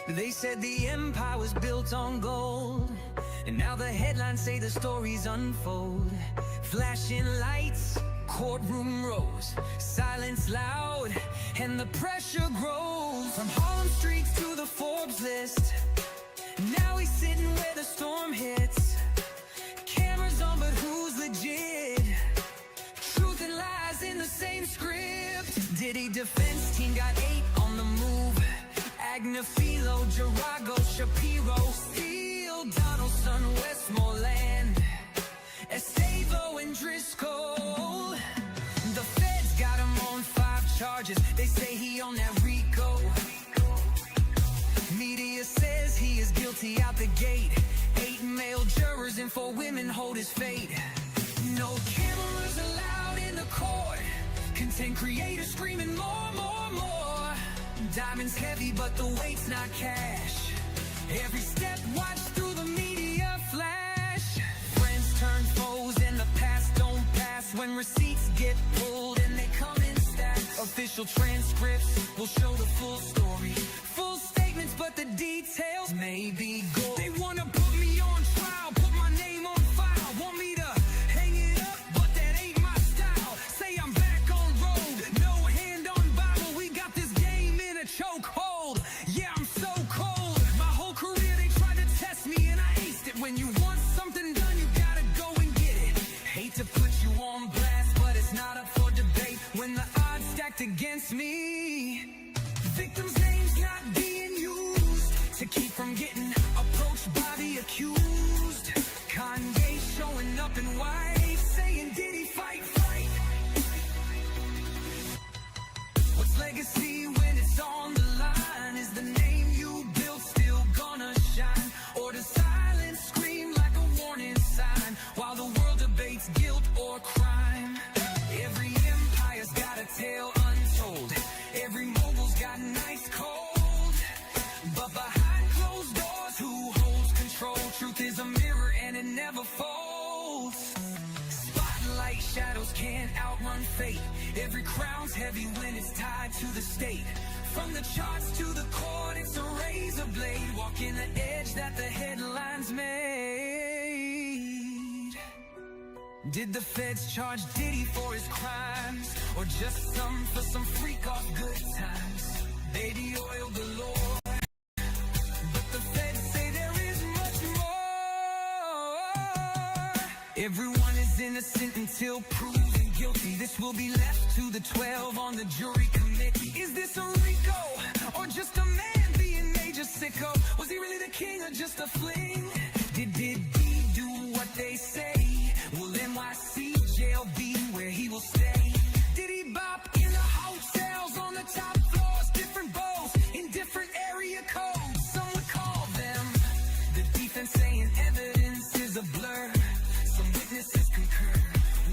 They said the empire was built on gold, and now the headlines say the stories unfold. Flashing lights, courtroom rows, silence loud, and the pressure grows. From Harlem streets to the Forbes list, now he's sitting where the storm hits. Cameras on, but who's legit? Truth and lies in the same script. Diddy defense team got 8 on the move. Agnafilo, Jarago, Shapiro, Steele, Donaldson, Westmoreland, Estavo and Driscoll. The feds got him on 5 charges. They say he on that RICO. Media says he is guilty out the gate. 8 male jurors and 4 women hold his fate. No cameras allowed in the court. Content creators screaming more, more, more. Diamonds heavy, but the weight's not cash. Every step watched through the media flash. Friends turn foes and the past don't pass. When receipts get pulled and they come in stacks. Official transcripts will show the full story. Full statements, but the details may be gold. They wanna put me on trial, put my name on file. Want me to hang it up, but that ain't my style. Say I'm back on road, no hand on Bible. We got this game in a chokehold. Yeah, I'm so cold. My whole career they tried to test me and I aced it. When you want something done, you gotta go and get it. Hate to put you on blast, but it's not up for debate. When the odds stacked against me, victims' names not being used to keep from getting approached by the accused. Kanye showing up in white, saying did he fight, fight? What's legacy when it's on the line? Is the name you built still gonna shine? Or does silence scream like a warning sign while the world debates guilt or crime? Every empire's got a tale untold. Every mogul's got nice cold. But behind closed doors, who holds control? Truth is a mirror and it never folds. Spotlight shadows can't outrun fate. Every crown's heavy when it's tied to the state. From the charts to the court, it's a razor blade. Walking the edge that the headlines made. Did the feds charge Diddy for his crimes, or just some for some freak off good times? Baby oil galore, but the feds say there is much more. Everyone is innocent until proven guilty. This will be left to the 12 on the jury committee. Is this a RICO, or just a man being major sicko? Was he really the king or just a fling? Did he do what they say? Will NYC jail be where he will stay? Did he bop in the hotels on the top floors? Different bows in different area codes. Some would call them the defense saying evidence is a blur. Some witnesses concur.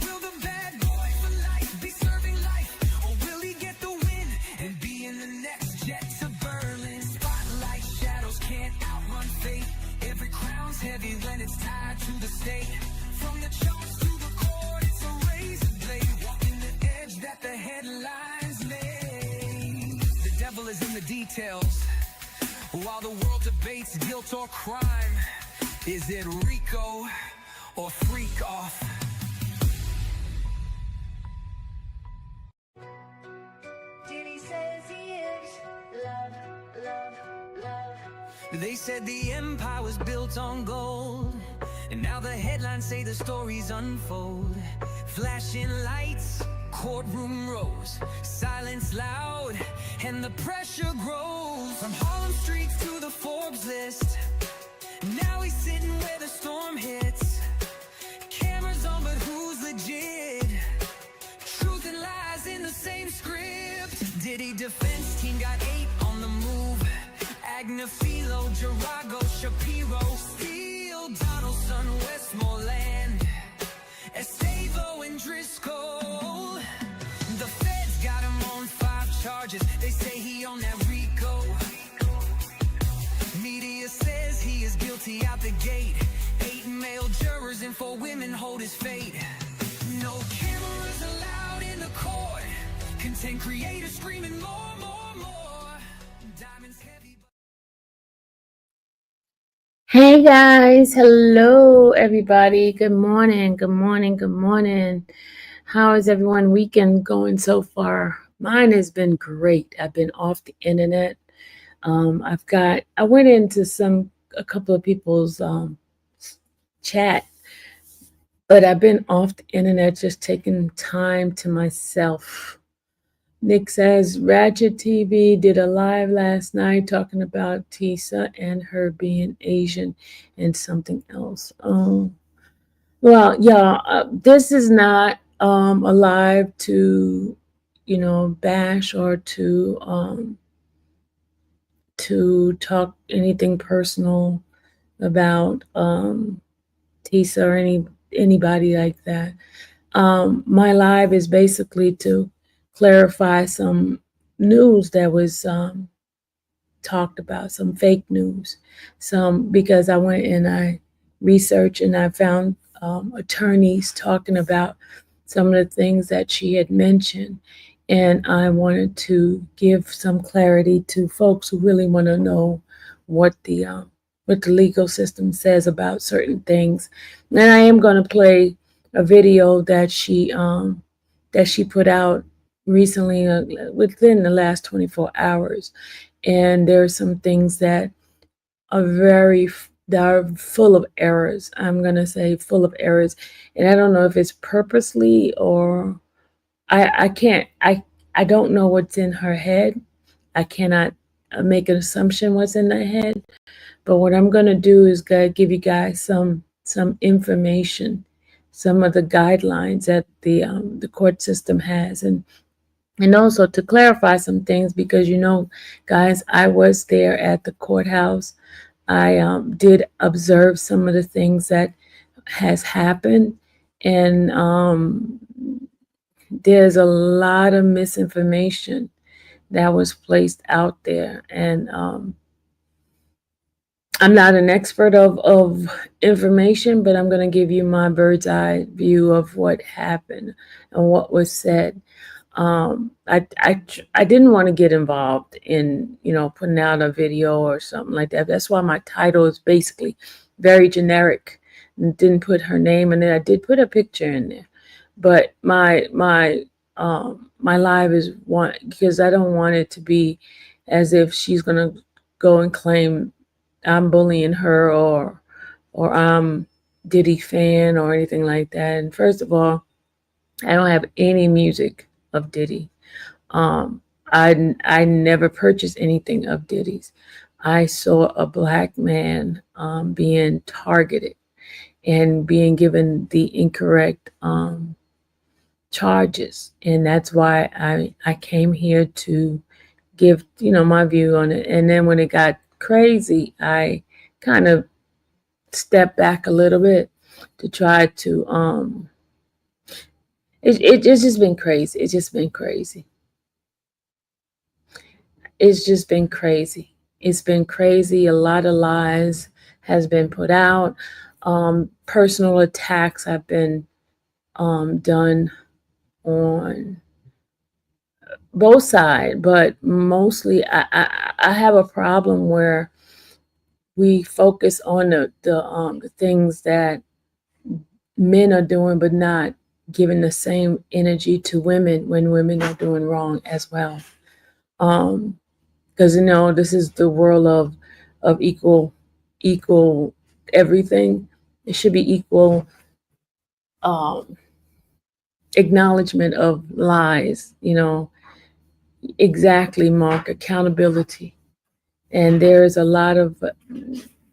Will the bad boy for life be serving life, or will he get the win and be in the next jet to Berlin? Spotlight shadows can't outrun fate. Every crown's heavy when it's tied to the state. From the charts to the court, it's a razor blade. Walking the edge that the headlines made. The devil is in the details. While the world debates guilt or crime, is it RICO or freak off? Diddy says he is love, love, love. They said the empire was built on gold, and now the headlines say the stories unfold. Flashing lights, courtroom rows, silence loud, and the pressure grows. From Harlem streets to the Forbes list, now he's sitting where the storm hits. Cameras on, but who's legit? Truth and lies in the same script. Diddy defense team got 8 on the move. Agnafilo, Jarago, Shapiro, Steele, Donaldson, Westmoreland, Estavo and Driscoll. The feds got him on 5 charges. They say he on that RICO. Media says he is guilty out the gate. 8 male jurors and 4 women hold his fate. No cameras allowed in the court. Content creators screaming more, more, more. Diamonds heavy. Hey guys, hello everybody. Good morning, good morning, good morning. How is everyone weekend going so far? Mine has been great. I've been off the internet. I went into a couple of people's chat, but I've been off the internet just taking time to myself. Nick says Ratchet TV did a live last night talking about Tissa and her being Asian and something else. Well, yeah, this is not a live to, bash or to talk anything personal about Tisa or anybody like that. My live is basically to clarify some news that was talked about, some fake news, some because I went and I researched and I found attorneys talking about some of the things that she had mentioned. And I wanted to give some clarity to folks who really want to know what the legal system says about certain things. And I am going to play a video that she put out recently, within the last 24 hours, and there are some things that are that are full of errors. I'm gonna say full of errors, and I don't know if it's purposely or I can't I don't know what's in her head. I cannot make an assumption what's in her head. But what I'm gonna do is give you guys some information, some of the guidelines that the court system has, and also to clarify some things because guys, I was there at the courthouse. I did observe some of the things that has happened, and there's a lot of misinformation that was placed out there, and I'm not an expert of information, but I'm going to give you my bird's eye view of what happened and what was said. I didn't want to get involved in putting out a video or something like that. That's why my title is basically very generic. Didn't put her name in it. I did put a picture in there, but my live is one because I don't want it to be as if she's gonna go and claim I'm bullying her or I'm Diddy fan or anything like that. And first of all, I don't have any music of Diddy. Um, I never purchased anything of Diddy's. I saw a black man being targeted and being given the incorrect charges, and that's why I came here to give my view on it. And then when it got crazy, I kind of stepped back a little bit to try to it's just been crazy. It's just been crazy. It's just been crazy. It's been crazy. A lot of lies has been put out. Personal attacks have been done on both sides, but mostly I have a problem where we focus on the things that men are doing, but not giving the same energy to women when women are doing wrong as well. Because this is the world of equal everything. It should be equal um, acknowledgement of lies. Exactly, Mark. Accountability, and there is a lot of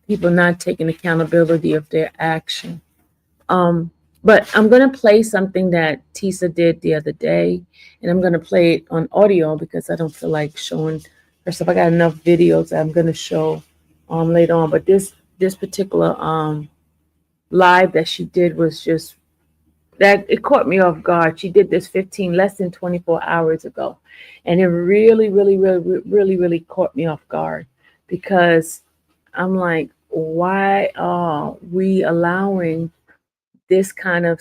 people not taking accountability of their action. Um, but I'm going to play something that Tisa did the other day, and I'm going to play it on audio because I don't feel like showing her stuff. I got enough videos that I'm going to show later on. But this particular live that she did was just that it caught me off guard. She did this less than 24 hours ago, and it really, really, really, really, really caught me off guard because I'm like, why are we allowing this kind of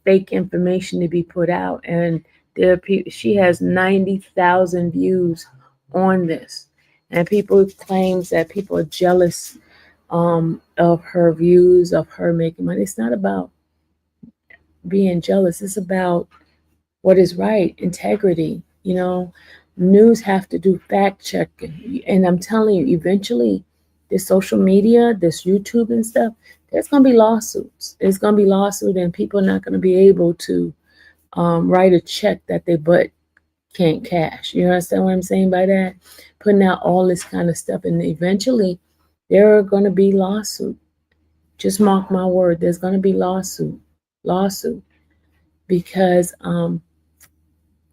fake information to be put out? And there are people, she has 90,000 views on this, and people claims that people are jealous of her views, of her making money. It's not about being jealous. It's about what is right, integrity. News have to do fact checking. And I'm telling you, eventually, this social media, this YouTube and stuff, there's going to be lawsuits. There's going to be lawsuits, and people are not going to be able to write a check that they butt can't cash. You understand what I'm saying by that? Putting out all this kind of stuff, and eventually, there are going to be lawsuits. Just mark my word. There's going to be lawsuit, because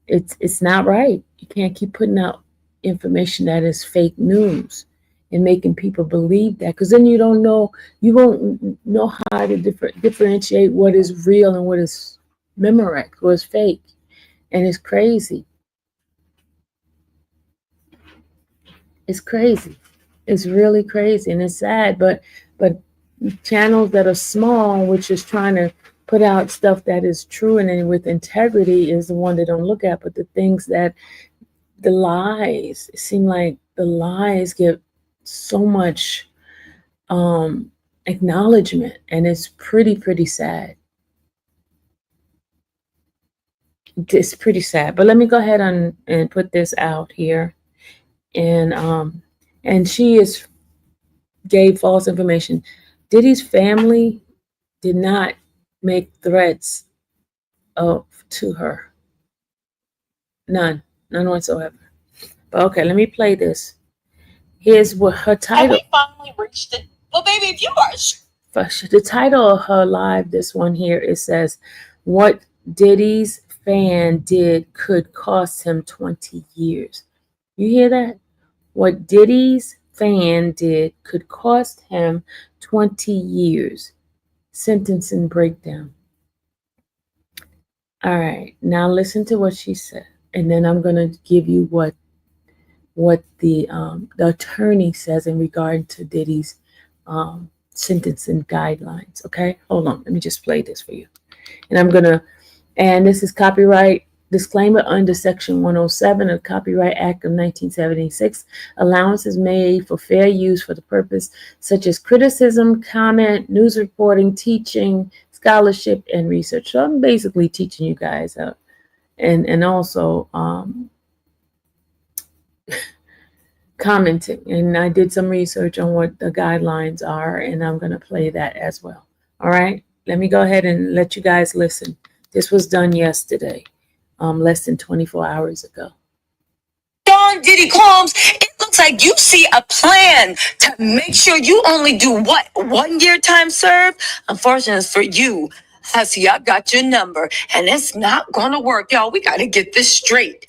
it's not right. You can't keep putting out information that is fake news and making people believe that, because then you won't know how to differentiate what is real and what is memorex, what is fake, and it's crazy. It's crazy. It's really crazy, and it's sad. But channels that are small, which is trying to put out stuff that is true and then with integrity, is the one they don't look at. But the things that the lies, it seem like the lies get so much acknowledgement, and it's pretty sad. It's pretty sad. But let me go ahead and put this out here. And she is gave false information. Diddy's family did not make threats of to her. None whatsoever. But okay, let me play this. Here's what her title. We finally reached it. Well, baby, if you are The title of her live, this one here, it says, "What Diddy's fan did could cost him 20 years." You hear that? What Diddy's fan did could cost him 20 years. Sentencing breakdown. All right, now listen to what she said, and then I'm gonna give you what the attorney says in regard to Diddy's sentencing guidelines. Okay, hold on, let me just play this for you, and this is copyright disclaimer under Section 107 of the Copyright Act of 1976. Allowances made for fair use for the purpose such as criticism, comment, news reporting, teaching, scholarship, and research. So I'm basically teaching you guys and also commenting. And I did some research on what the guidelines are, and I'm going to play that as well. All right, let me go ahead and let you guys listen. This was done yesterday, less than 24 hours ago. Don Diddy Combs, it looks like you see a plan to make sure you only do what? 1 year time served? Unfortunately for you, I see I've got your number, and it's not gonna work, y'all. We gotta get this straight.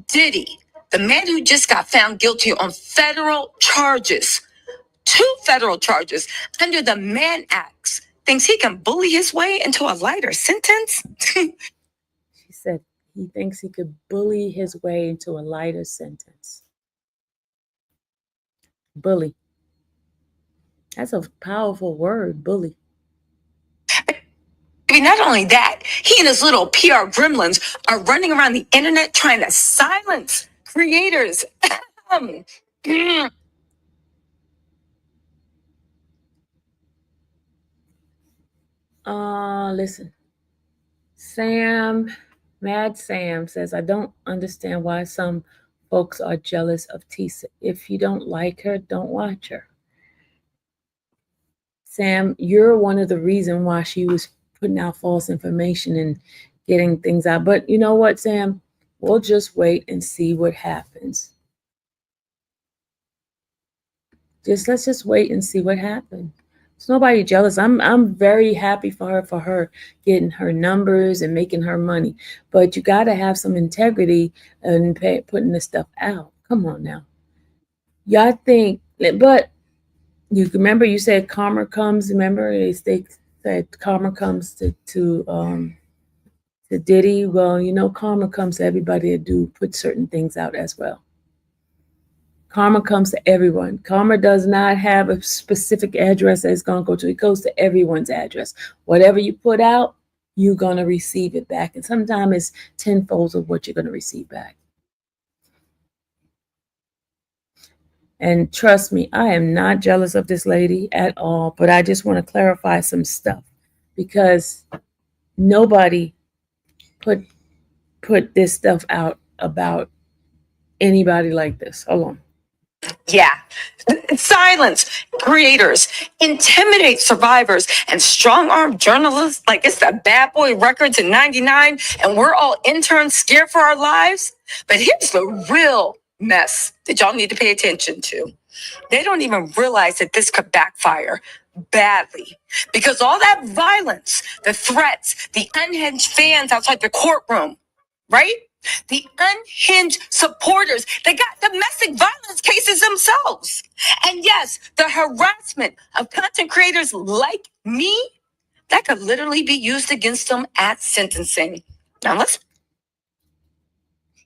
Diddy, the man who just got found guilty on federal charges, 2 federal charges under the Mann Acts, thinks he can bully his way into a lighter sentence? She said he thinks he could bully his way into a lighter sentence. Bully. That's a powerful word, bully. I mean, not only that, he and his little PR gremlins are running around the internet trying to silence creators. Listen. Mad Sam says, "I don't understand why some folks are jealous of Tissa. If you don't like her, don't watch her." Sam, you're one of the reasons why she was putting out false information and getting things out. But you know what, Sam? We'll just wait and see what happens. Let's just wait and see what happens. There's nobody jealous. I'm very happy for her getting her numbers and making her money. But you got to have some integrity and putting this stuff out. Come on now. Y'all think, but you remember you said karma comes. Remember they said karma comes to Diddy. Well, karma comes to everybody that do put certain things out as well. Karma comes to everyone. Karma does not have a specific address that it's going to go to. It goes to everyone's address. Whatever you put out, you're going to receive it back. And sometimes it's tenfold of what you're going to receive back. And trust me, I am not jealous of this lady at all, but I just want to clarify some stuff because nobody put this stuff out about anybody like this. Hold on. Yeah. Silence creators, intimidate survivors, and strong arm journalists like it's the bad boy records in 99, and we're all interns scared for our lives. But here's the real mess that y'all need to pay attention to. They don't even realize that this could backfire badly because all that violence, the threats, the unhinged fans outside the courtroom, right? The unhinged supporters, they got domestic violence cases themselves. And yes, the harassment of content creators like me, that could literally be used against them at sentencing. Now let's.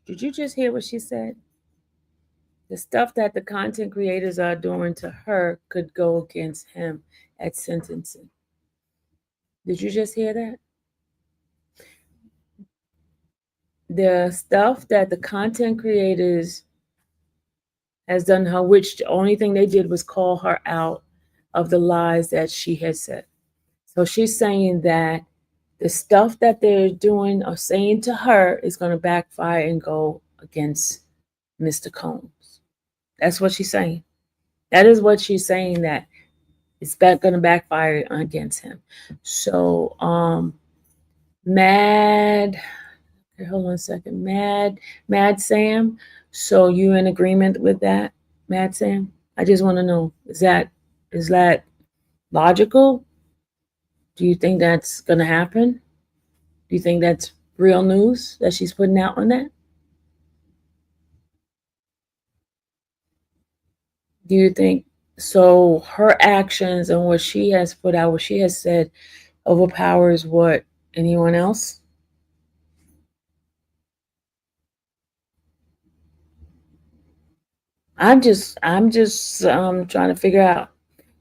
Did you just hear what she said? The stuff that the content creators are doing to her could go against him at sentencing. Did you just hear that? The stuff that the content creators has done her, which the only thing they did was call her out of the lies that she has said. So she's saying that the stuff that they're doing or saying to her is going to backfire and go against Mr. Combs. That's what she's saying. That is what she's saying, that it's going to backfire against him. So, hold on a second. Mad Sam. So you in agreement with that, Mad Sam? I just want to know, is that logical? Do you think that's going to happen? Do you think that's real news that she's putting out on that? Do you think so? Her actions and what she has put out, what she has said, overpowers what anyone else? I'm just trying to figure out.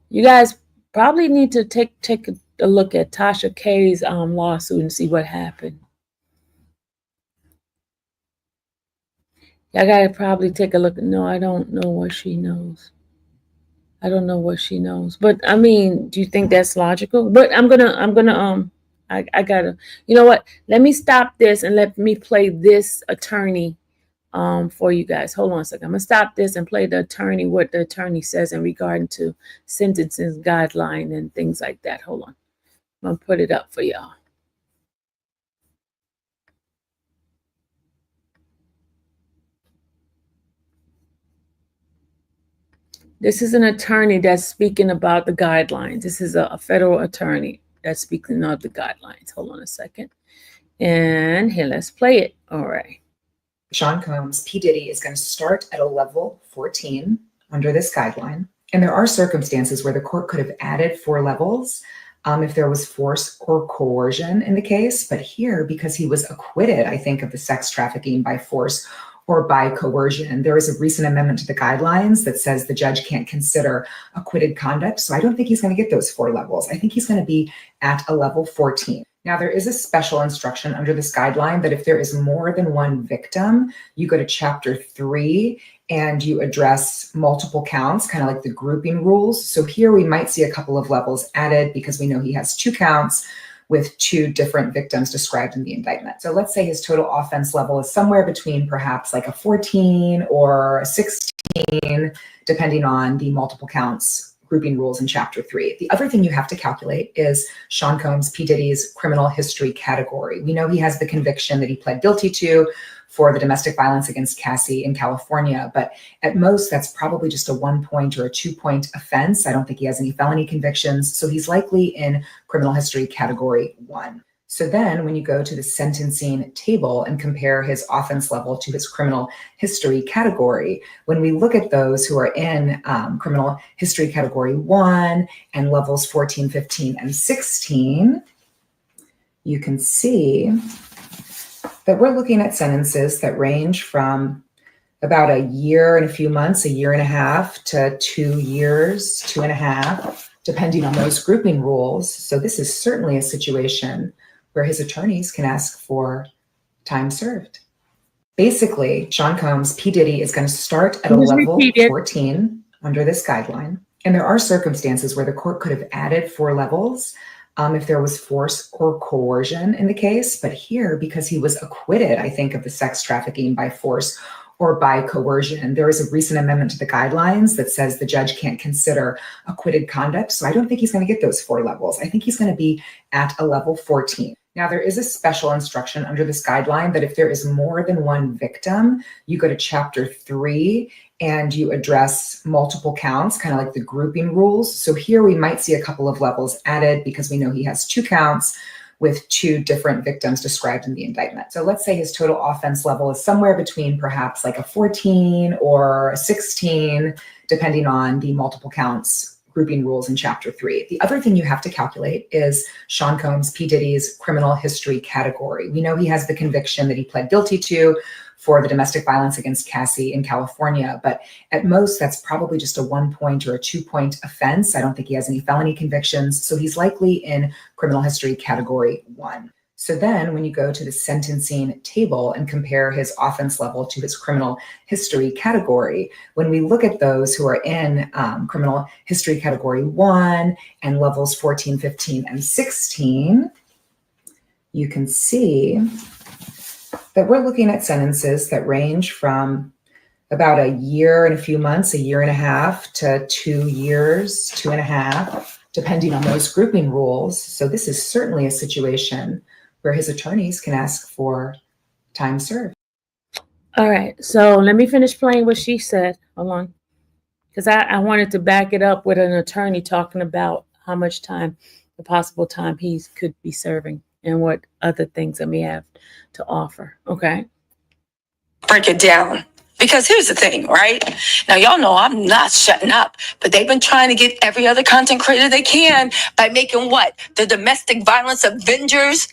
You guys probably need to take a look at Tasha K's lawsuit and see what happened. I gotta probably take a look. No, I don't know what she knows. I don't know what she knows. But I mean, do you think that's logical? But I gotta, you know what? Let me stop this and let me play this attorney for you guys. Hold on a second. I'm gonna stop this and play the attorney, what the attorney says in regard to sentencing guideline and things like that. Hold on. I'm gonna put it up for y'all. This is an attorney that's speaking about the guidelines. This is a federal attorney that's speaking of the guidelines. Hold on a second. And here, let's play it. All right. Sean Combs, P. Diddy, is going to start at a level 14 under this guideline. And there are circumstances where the court could have added 4 levels if there was force or coercion in the case. But here, because he was acquitted, I think, of the sex trafficking by force or by coercion, there is a recent amendment to the guidelines that says the judge can't consider acquitted conduct. So I don't think he's going to get those 4 levels. I think he's going to be at a level 14. Now, there is a special instruction under this guideline that if there is more than one victim, you go to chapter 3 and you address multiple counts, kind of like the grouping rules. So here we might see a couple of levels added because we know he has 2 counts with 2 different victims described in the indictment. So let's say his total offense level is somewhere between perhaps like a 14 or a 16, depending on the multiple counts grouping rules in chapter 3. The other thing you have to calculate is Sean Combs, P. Diddy's criminal history category. We know he has the conviction that he pled guilty to for the domestic violence against Cassie in California, but at most that's probably just a 1-point or a 2-point offense. I don't think he has any felony convictions, so he's likely in criminal history category 1. So then when you go to the sentencing table and compare his offense level to his criminal history category, when we look at those who are in criminal history category 1 and levels 14, 15, and 16, you can see that we're looking at sentences that range from about a year and a few months, a year and a half, to 2 years, 2.5, depending on those grouping rules. So this is certainly a situation where his attorneys can ask for time served. Basically, Sean Combs, P. Diddy, is going to start at a level 14 under this guideline. And there are circumstances where the court could have added 4 levels if there was force or coercion in the case. But here, because he was acquitted, I think, of the sex trafficking by force or by coercion, there is a recent amendment to the guidelines that says the judge can't consider acquitted conduct. So I don't think he's going to get those 4 levels. I think he's going to be at a level 14. Now, there is a special instruction under this guideline that if there is more than one victim, you go to chapter 3 and you address multiple counts, kind of like the grouping rules. So here we might see a couple of levels added because we know he has 2 counts with 2 different victims described in the indictment. So let's say his total offense level is somewhere between perhaps like a 14 or a 16, depending on the multiple counts grouping rules in chapter 3. The other thing you have to calculate is Sean Combs, P. Diddy's criminal history category. We know he has the conviction that he pled guilty to for the domestic violence against Cassie in California, but at most that's probably just a 1 point or a 2 point offense. I don't think he has any felony convictions, so he's likely in criminal history category 1. So then when you go to the sentencing table and compare his offense level to his criminal history category, when we look at those who are in criminal history category 1 and levels 14, 15, and 16, you can see that we're looking at sentences that range from about a year and a few months, a year and a half, to 2 years, 2.5, depending on those grouping rules. So this is certainly a situation where his attorneys can ask for time served. All right, so let me finish playing what she said. Hold on. Because I wanted to back it up with an attorney talking about how much time, the possible time he could be serving and what other things I may have to offer. Okay. Break it down. Because here's the thing, right? Now, y'all know I'm not shutting up, but they've been trying to get every other content creator they can by making what? The domestic violence Avengers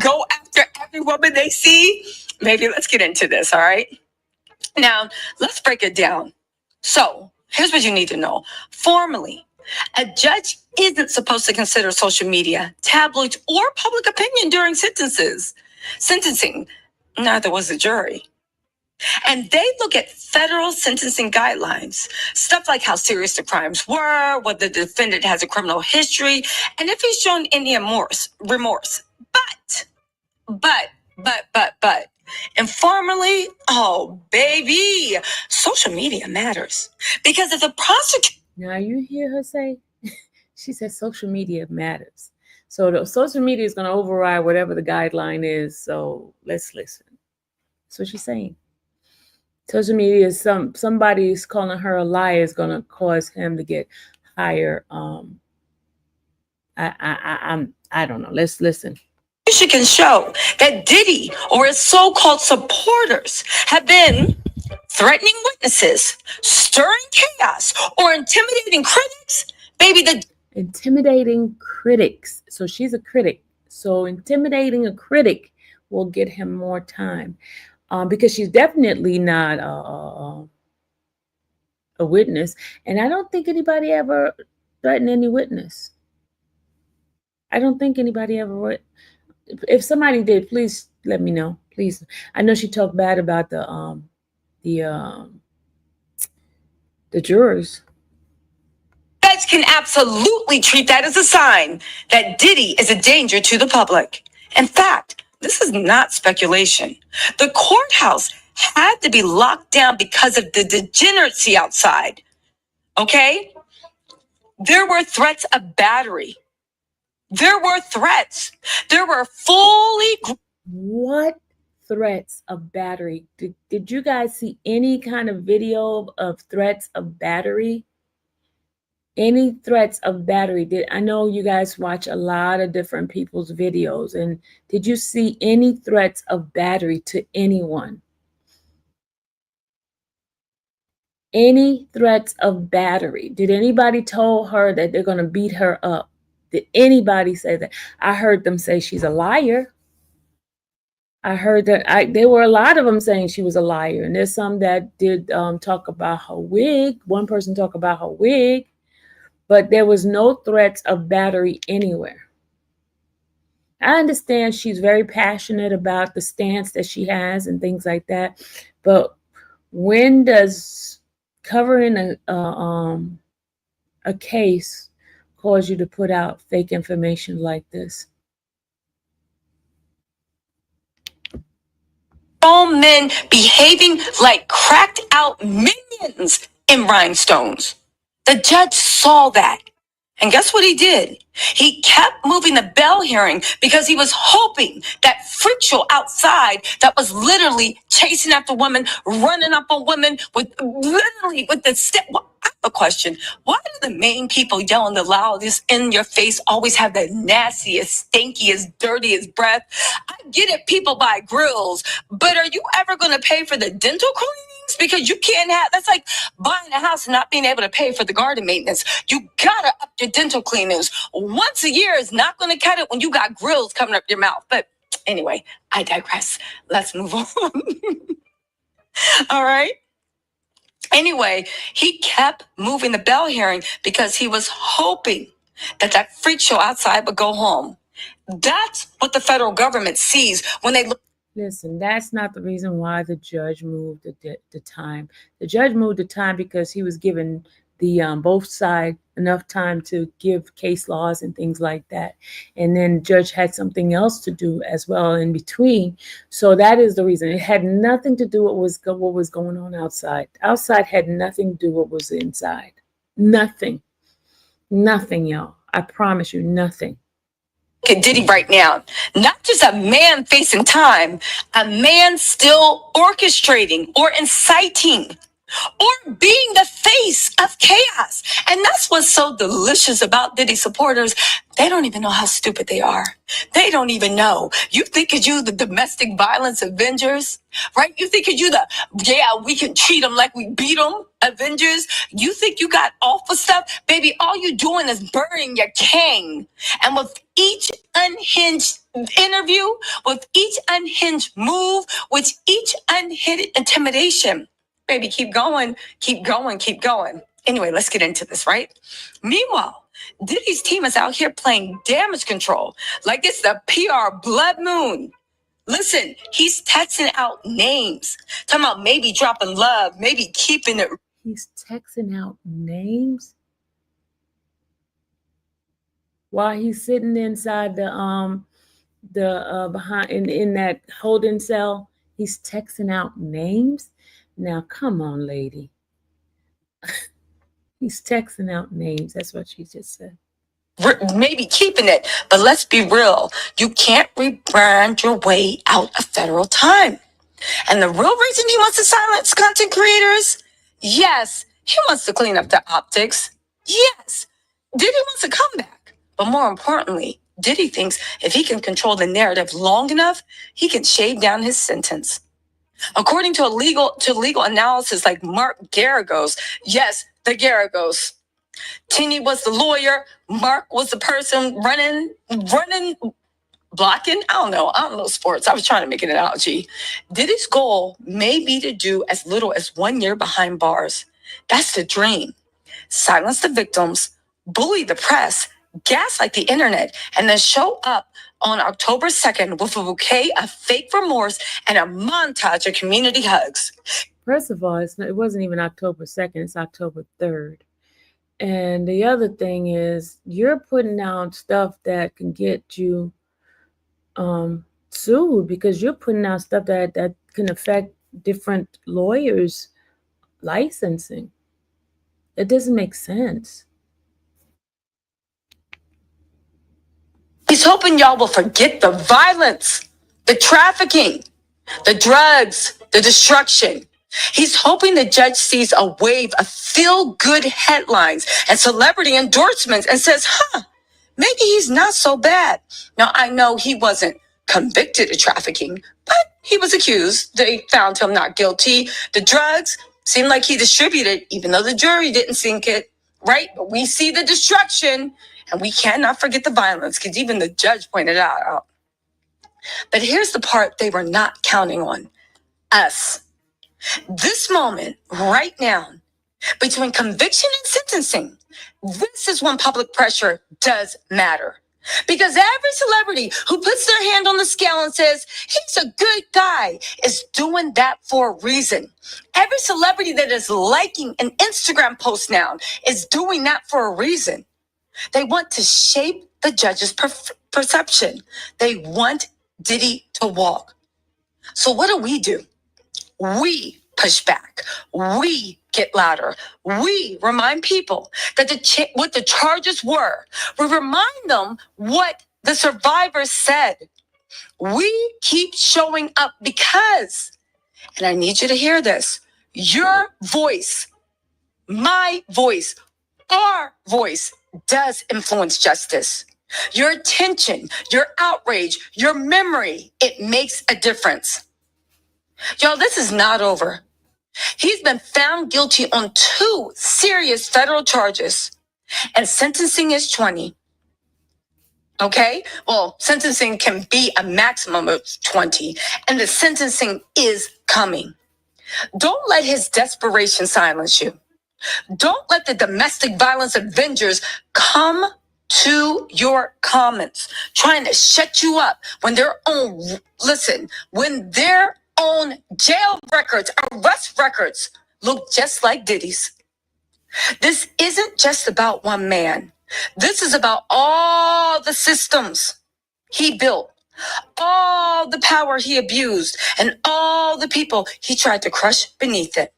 go after every woman they see. Maybe let's get into this, all right? Now, let's break it down. So, here's what you need to know. Formally, a judge isn't supposed to consider social media, tabloids, or public opinion during sentencing. Neither was the jury. And they look at federal sentencing guidelines, stuff like how serious the crimes were, whether the defendant has a criminal history, and if he's shown any remorse. But, informally, oh, baby, social media matters. Because if the prosecutor... Now you hear her say, she said social media matters. So the social media is going to override whatever the guideline is. So let's listen. That's what she's saying. Social media is somebody's calling her a liar is going to cause him to get higher. I don't know. Let's listen. She can show that Diddy or his so-called supporters have been threatening witnesses, stirring chaos, or intimidating critics. Baby, the intimidating critics. So she's a critic. So intimidating a critic will get him more time. Because she's definitely not a witness. And I don't think anybody ever threatened any witness. I don't think anybody ever would. If somebody did, please let me know. Please. I know she talked bad about the jurors. Judge can absolutely treat that as a sign that Diddy is a danger to the public. In fact, this is not speculation. The courthouse had to be locked down because of the degeneracy outside. Okay? There were threats of battery. There were threats. There were fully... What threats of battery? Did you guys see any kind of video of threats of battery? Any threats of battery? I know you guys watch a lot of different people's videos, and did you see any threats of battery to anyone? Any threats of battery? Did anybody tell her that they're going to beat her up? Did anybody say that? I heard them say she's a liar. I heard that there were a lot of them saying she was a liar, and there's some that did talk about her wig. One person talked about her wig. But there was no threats of battery anywhere. I understand she's very passionate about the stance that she has and things like that. But When does covering a case cause you to put out fake information like this? Grown men behaving like cracked out minions in rhinestones. The judge saw that. And guess what he did? He kept moving the bail hearing because he was hoping that freak show outside that was literally chasing after women, running up on women with literally with the step. I have a question. Why do the main people yelling the loudest in your face always have the nastiest, stinkiest, dirtiest breath? I get it, people buy grills, but are you ever going to pay for the dental cleanings? Because you can't have, that's like buying a house and not being able to pay for the garden maintenance. You gotta up your dental cleanings. Once a year is not gonna cut it when you got grills coming up your mouth. But anyway, I digress. Let's move on. All right. Anyway, he kept moving the bail hearing because he was hoping that that freak show outside would go home. That's what the federal government sees when they look. Listen, that's not the reason why the judge moved the time. The judge moved the time because he was giving the both sides enough time to give case laws and things like that. And then the judge had something else to do as well in between. So that is the reason. It had nothing to do with what was going on outside. Outside had nothing to do with what was inside. Nothing. Nothing, y'all. I promise you, nothing. At Diddy right now, not just a man facing time, a man still orchestrating or inciting or being the face of chaos. And that's what's so delicious about Diddy supporters. They don't even know how stupid they are. They don't even know. You think it's you, the domestic violence Avengers, right? You think it's you, we can treat them like we beat them Avengers. You think you got awful stuff? Baby, all you doing is burying your king. And with each unhinged interview, with each unhinged move, with each unhinged intimidation, baby, keep going, keep going, keep going. Anyway, let's get into this, right? Meanwhile, Diddy's team is out here playing damage control like it's the PR blood moon. Listen, he's texting out names, talking about maybe dropping love, maybe keeping it. He's texting out names while he's sitting inside the behind in that holding cell. He's texting out names. Now, come on, lady. He's texting out names. That's what she just said. Maybe keeping it, but let's be real. You can't rebrand your way out of federal time. And the real reason he wants to silence content creators? Yes, he wants to clean up the optics. Yes, Diddy wants a comeback. But more importantly, Diddy thinks if he can control the narrative long enough, he can shave down his sentence. According to legal analysis like Mark Garagos, yes, the Garagos. Tini was the lawyer. Mark was the person running, blocking. I don't know sports. I was trying to make an analogy. Diddy's goal may be to do as little as 1 year behind bars. That's the dream. Silence the victims, bully the press, gaslight the internet, and then show up on October 2nd with a bouquet of fake remorse and a montage of community hugs. First of all, it wasn't even October 2nd. It's October 3rd. And the other thing is, you're putting out stuff that can get you sued because you're putting out stuff that can affect different lawyers' licensing. It doesn't make sense. He's hoping y'all will forget the violence, the trafficking, the drugs, the destruction. He's hoping the judge sees a wave of feel-good headlines and celebrity endorsements and says, maybe he's not so bad. Now, I know he wasn't convicted of trafficking, but he was accused. They found him not guilty. The drugs seemed like he distributed, even though the jury didn't think it, right? But we see the destruction, and we cannot forget the violence, because even the judge pointed out. But here's the part they were not counting on. Us. This moment, right now, between conviction and sentencing, this is when public pressure does matter. Because every celebrity who puts their hand on the scale and says, he's a good guy, is doing that for a reason. Every celebrity that is liking an Instagram post now is doing that for a reason. They want to shape the judge's perception. They want Diddy to walk. So what do? We push back. We get louder. We remind people that what the charges were. We remind them what the survivors said. We keep showing up because, and I need you to hear this, your voice, my voice, our voice does influence justice. Your attention, your outrage, your memory, it makes a difference. Y'all, this is not over. He's been found guilty on 2 serious federal charges, and sentencing is 20. Okay? Well, sentencing can be a maximum of 20, and the sentencing is coming. Don't let his desperation silence you. Don't let the domestic violence avengers come to your comments trying to shut you up when their own jail records, arrest records look just like Diddy's. This isn't just about one man. This is about all the systems he built, all the power he abused, and all the people he tried to crush beneath it.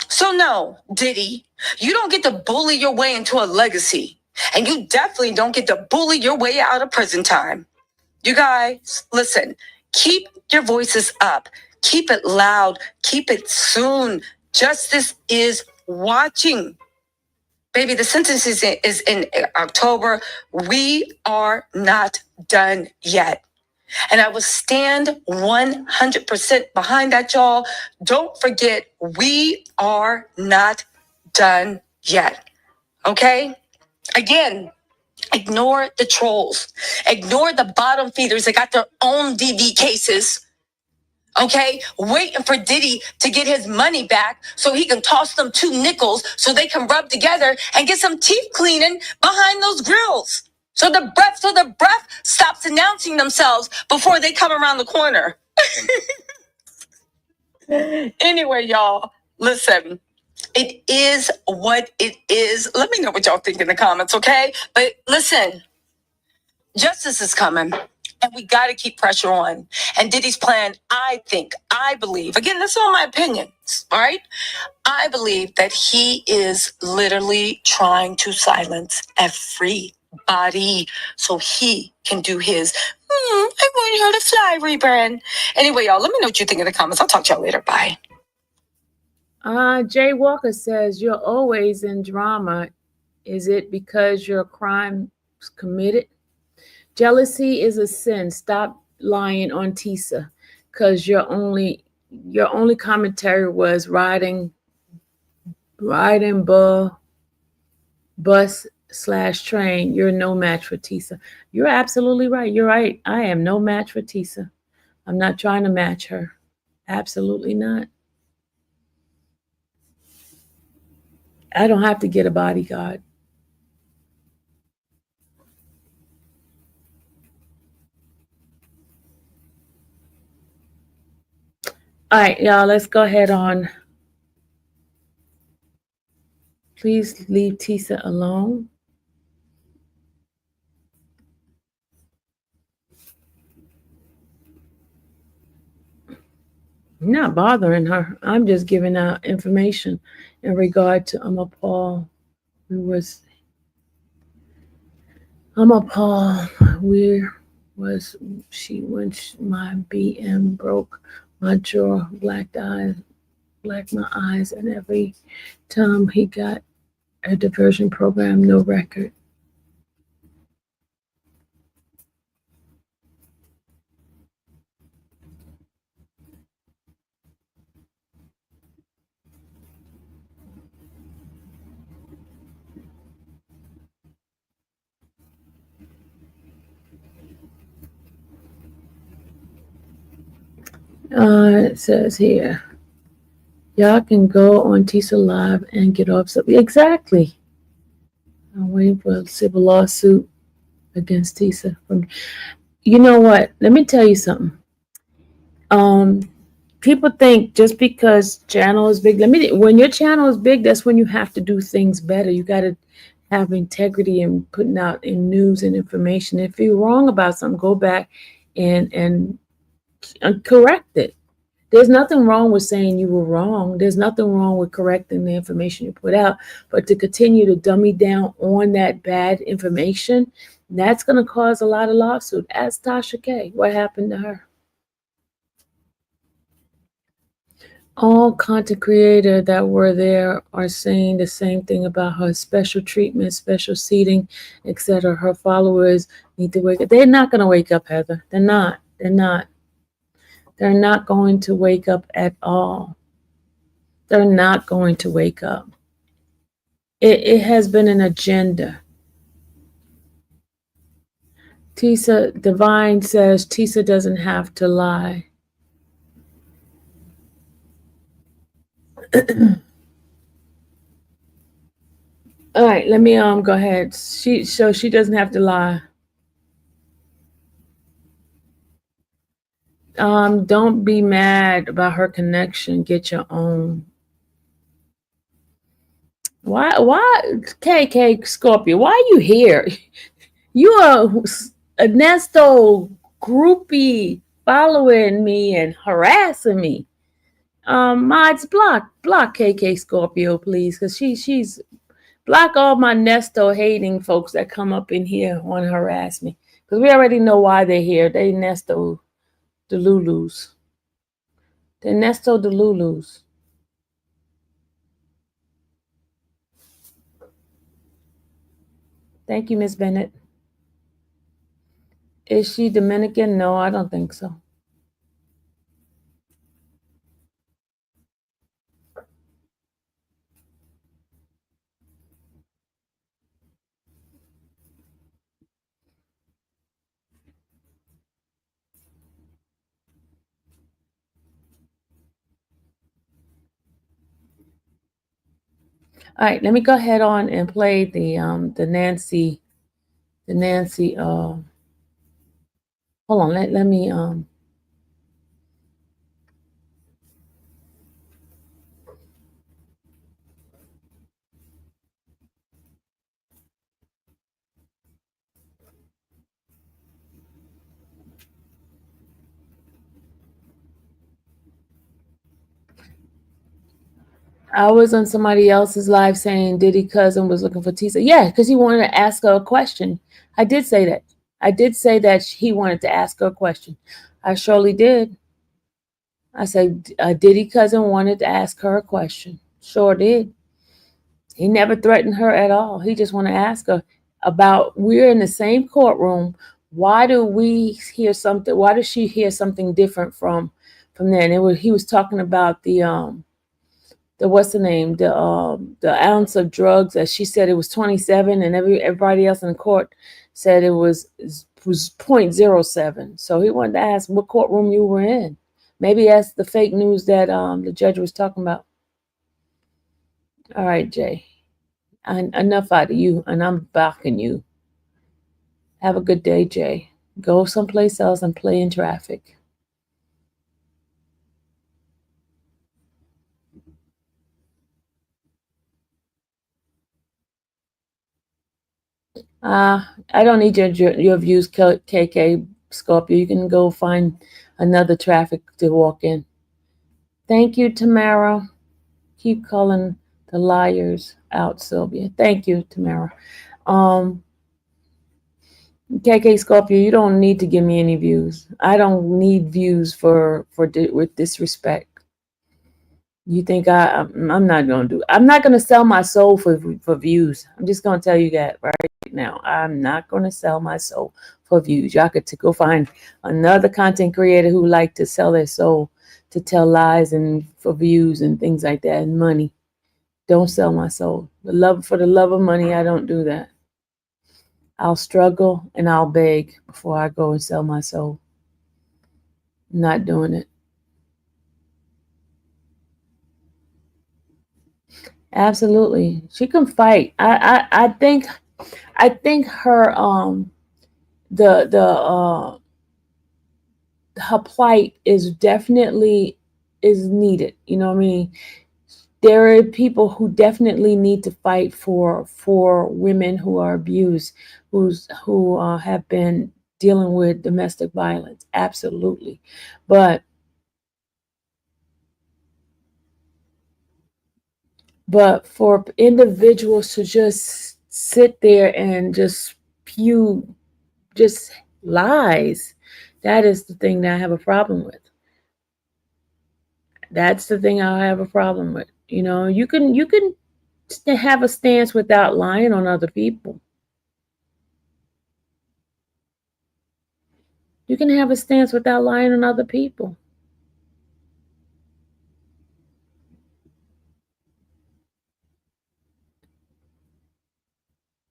So no, Diddy, you don't get to bully your way into a legacy. And you definitely don't get to bully your way out of prison time. You guys, listen, keep your voices up. Keep it loud. Keep it soon. Justice is watching. Baby, the sentence is in October. We are not done yet. And I will stand 100% behind that, y'all. Don't forget, we are not done yet. Okay? Again, ignore the trolls. Ignore the bottom feeders that got their own DV cases. Okay? Waiting for Diddy to get his money back so he can toss them 2 nickels so they can rub together and get some teeth cleaning behind those grills. So the breath stops announcing themselves before they come around the corner. Anyway, y'all, listen. It is what it is. Let me know what y'all think in the comments, okay? But listen, justice is coming, and we got to keep pressure on. And Diddy's plan, I believe, again, that's all my opinions, all right? I believe that he is literally trying to silence everybody so he can do his, I want her to fly, rebrand. Anyway, y'all, let me know what you think in the comments. I'll talk to y'all later. Bye. Jay Walker says, you're always in drama. Is it because your crime committed? Jealousy is a sin. Stop lying on Tissa, because your only commentary was riding bus/train. You're no match for Tissa. You're absolutely right. You're right. I am no match for Tissa. I'm not trying to match her. Absolutely not. I don't have to get a bodyguard. All right, y'all, let's go ahead on. Please leave Tissa alone. I'm not bothering her. I'm just giving out information in regard to Paul. Where was she when my BM broke my jaw, blacked my eyes, and every time he got a diversion program, no record. It says here, y'all can go on Tissa Live and get off. Exactly. I'm waiting for a civil lawsuit against Tissa. You know what? Let me tell you something. Um, People think just because channel is big, when your channel is big, that's when you have to do things better. You got to have integrity in putting out in news and information. If you're wrong about something, go back and correct it. There's nothing wrong with saying you were wrong. There's nothing wrong with correcting the information you put out. But to continue to dummy down on that bad information, that's going to cause a lot of lawsuit. Ask Tasha K. What happened to her? All content creators that were there are saying the same thing about her: special treatment, special seating, etc. Her followers need to wake up. They're not going to wake up, Heather. They're not. They're not. They're not going to wake up at all. They're not going to wake up. It has been an agenda. Tissa Divine says Tissa doesn't have to lie. All right, let me go ahead. She doesn't have to lie. Don't be mad about her connection. Get your own. Why KK Scorpio? Why are you here? You are a Nesto groupie following me and harassing me. Mods block KK Scorpio, please, because she's block all my Nesto hating folks that come up in here want to harass me, because we already know why they're here. They Nesto Delulus. They're Nesto Delulus. Thank you, Miss Bennett. Is she Dominican? No, I don't think so. All right, let me go ahead on and play the Nancy hold on, let me I was on somebody else's live saying Diddy cousin was looking for Tisa. Yeah, because he wanted to ask her a question. I did say that. I did say that he wanted to ask her a question. I surely did. I said Diddy cousin wanted to ask her a question. Sure did. He never threatened her at all. He just wanted to ask her about, we're in the same courtroom. Why do we hear something? Why does she hear something different from there? And he was talking about the what's the name, the ounce of drugs, as she said it was 27, and everybody else in the court said it was 0.07. So he wanted to ask what courtroom you were in. Maybe that's the fake news that the judge was talking about. All right, Jay. Enough out of you, and I'm backing you. Have a good day, Jay. Go someplace else and play in traffic. I don't need your views, KK Scorpio. You can go find another traffic to walk in. Thank you, Tamara. Keep calling the liars out, Sylvia. Thank you, Tamara. KK Scorpio, you don't need to give me any views. I don't need views with disrespect. You think I'm not gonna do? I'm not gonna sell my soul for views. I'm just gonna tell you that right now. I'm not gonna sell my soul for views. Y'all could go find another content creator who like to sell their soul to tell lies and for views and things like that and money. Don't sell my soul. For the love of money, I don't do that. I'll struggle and I'll beg before I go and sell my soul. I'm not doing it. Absolutely, she can fight. I think her the her plight is definitely is needed. You know what I mean? There are people who definitely need to fight for women who are abused, who have been dealing with domestic violence. Absolutely, but for individuals to just sit there and just spew just lies, that is the thing that I have a problem with. That's the thing I have a problem with. You know, you can have a stance without lying on other people. You can have a stance without lying on other people.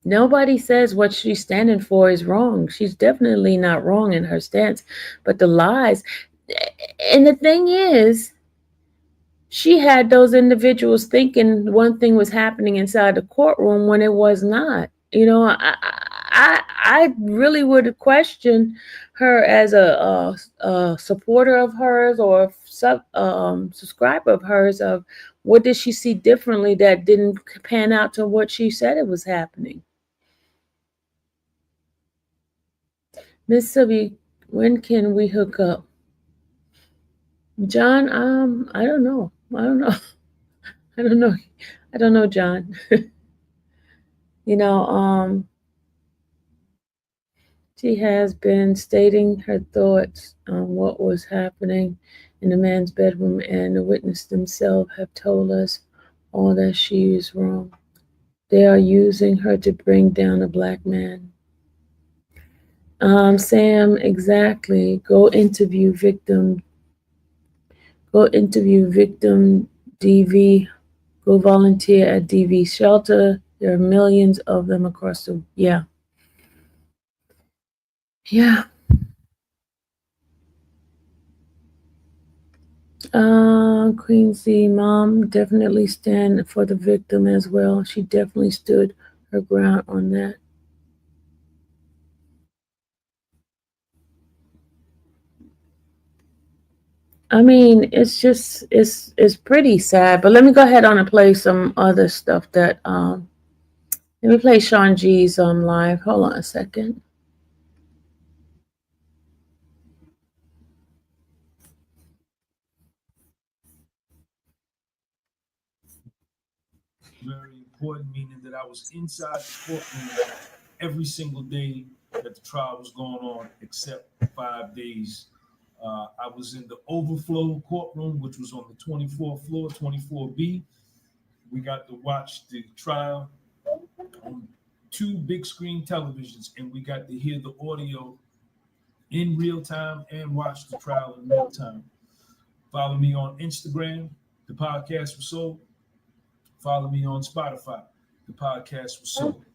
Nobody says what she's standing for is wrong. She's definitely not wrong in her stance, but the lies. And the thing is, she had those individuals thinking one thing was happening inside the courtroom when it was not. You know, I really would question her as a supporter of hers or subscriber of hers. Of what did she see differently that didn't pan out to what she said it was happening. Miss Sylvie, when can we hook up? John, I don't know. I don't know. I don't know. I don't know, John. You know, she has been stating her thoughts on what was happening in the man's bedroom, and the witness themselves have told us all that she is wrong. They are using her to bring down a black man. Sam, exactly. Go interview victim DV. Go volunteer at DV shelter. There are millions of them across the, yeah. Yeah. Queen mom definitely stand for the victim as well. She definitely stood her ground on that. I mean, it's pretty sad. But let me go ahead on and play some other stuff that let me play Sean G's live. Hold on a second. Very important, meaning that I was inside the courtroom every single day that the trial was going on, except 5 days. I was in the overflow courtroom, which was on the 24th floor, 24B. We got to watch the trial on two big screen televisions, and we got to hear the audio in real time and watch the trial in real time. Follow me on Instagram. The podcast was sold. Follow me on Spotify. The podcast was sold.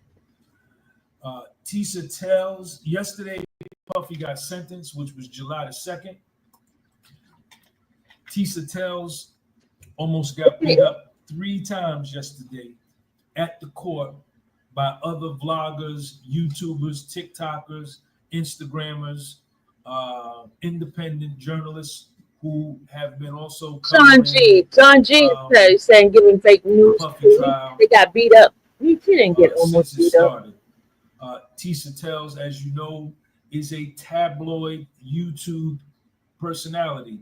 Tissa tells yesterday Puffy got sentenced, which was July the 2nd. Tissa tells almost got beat up 3 times yesterday at the court by other vloggers, YouTubers, TikTokers, Instagrammers, independent journalists who have been also covering John G is saying giving fake the news. Puffy trial. They got beat up. She didn't get Since almost it beat up. started. Tissa Tells, as you know, is a tabloid YouTube personality,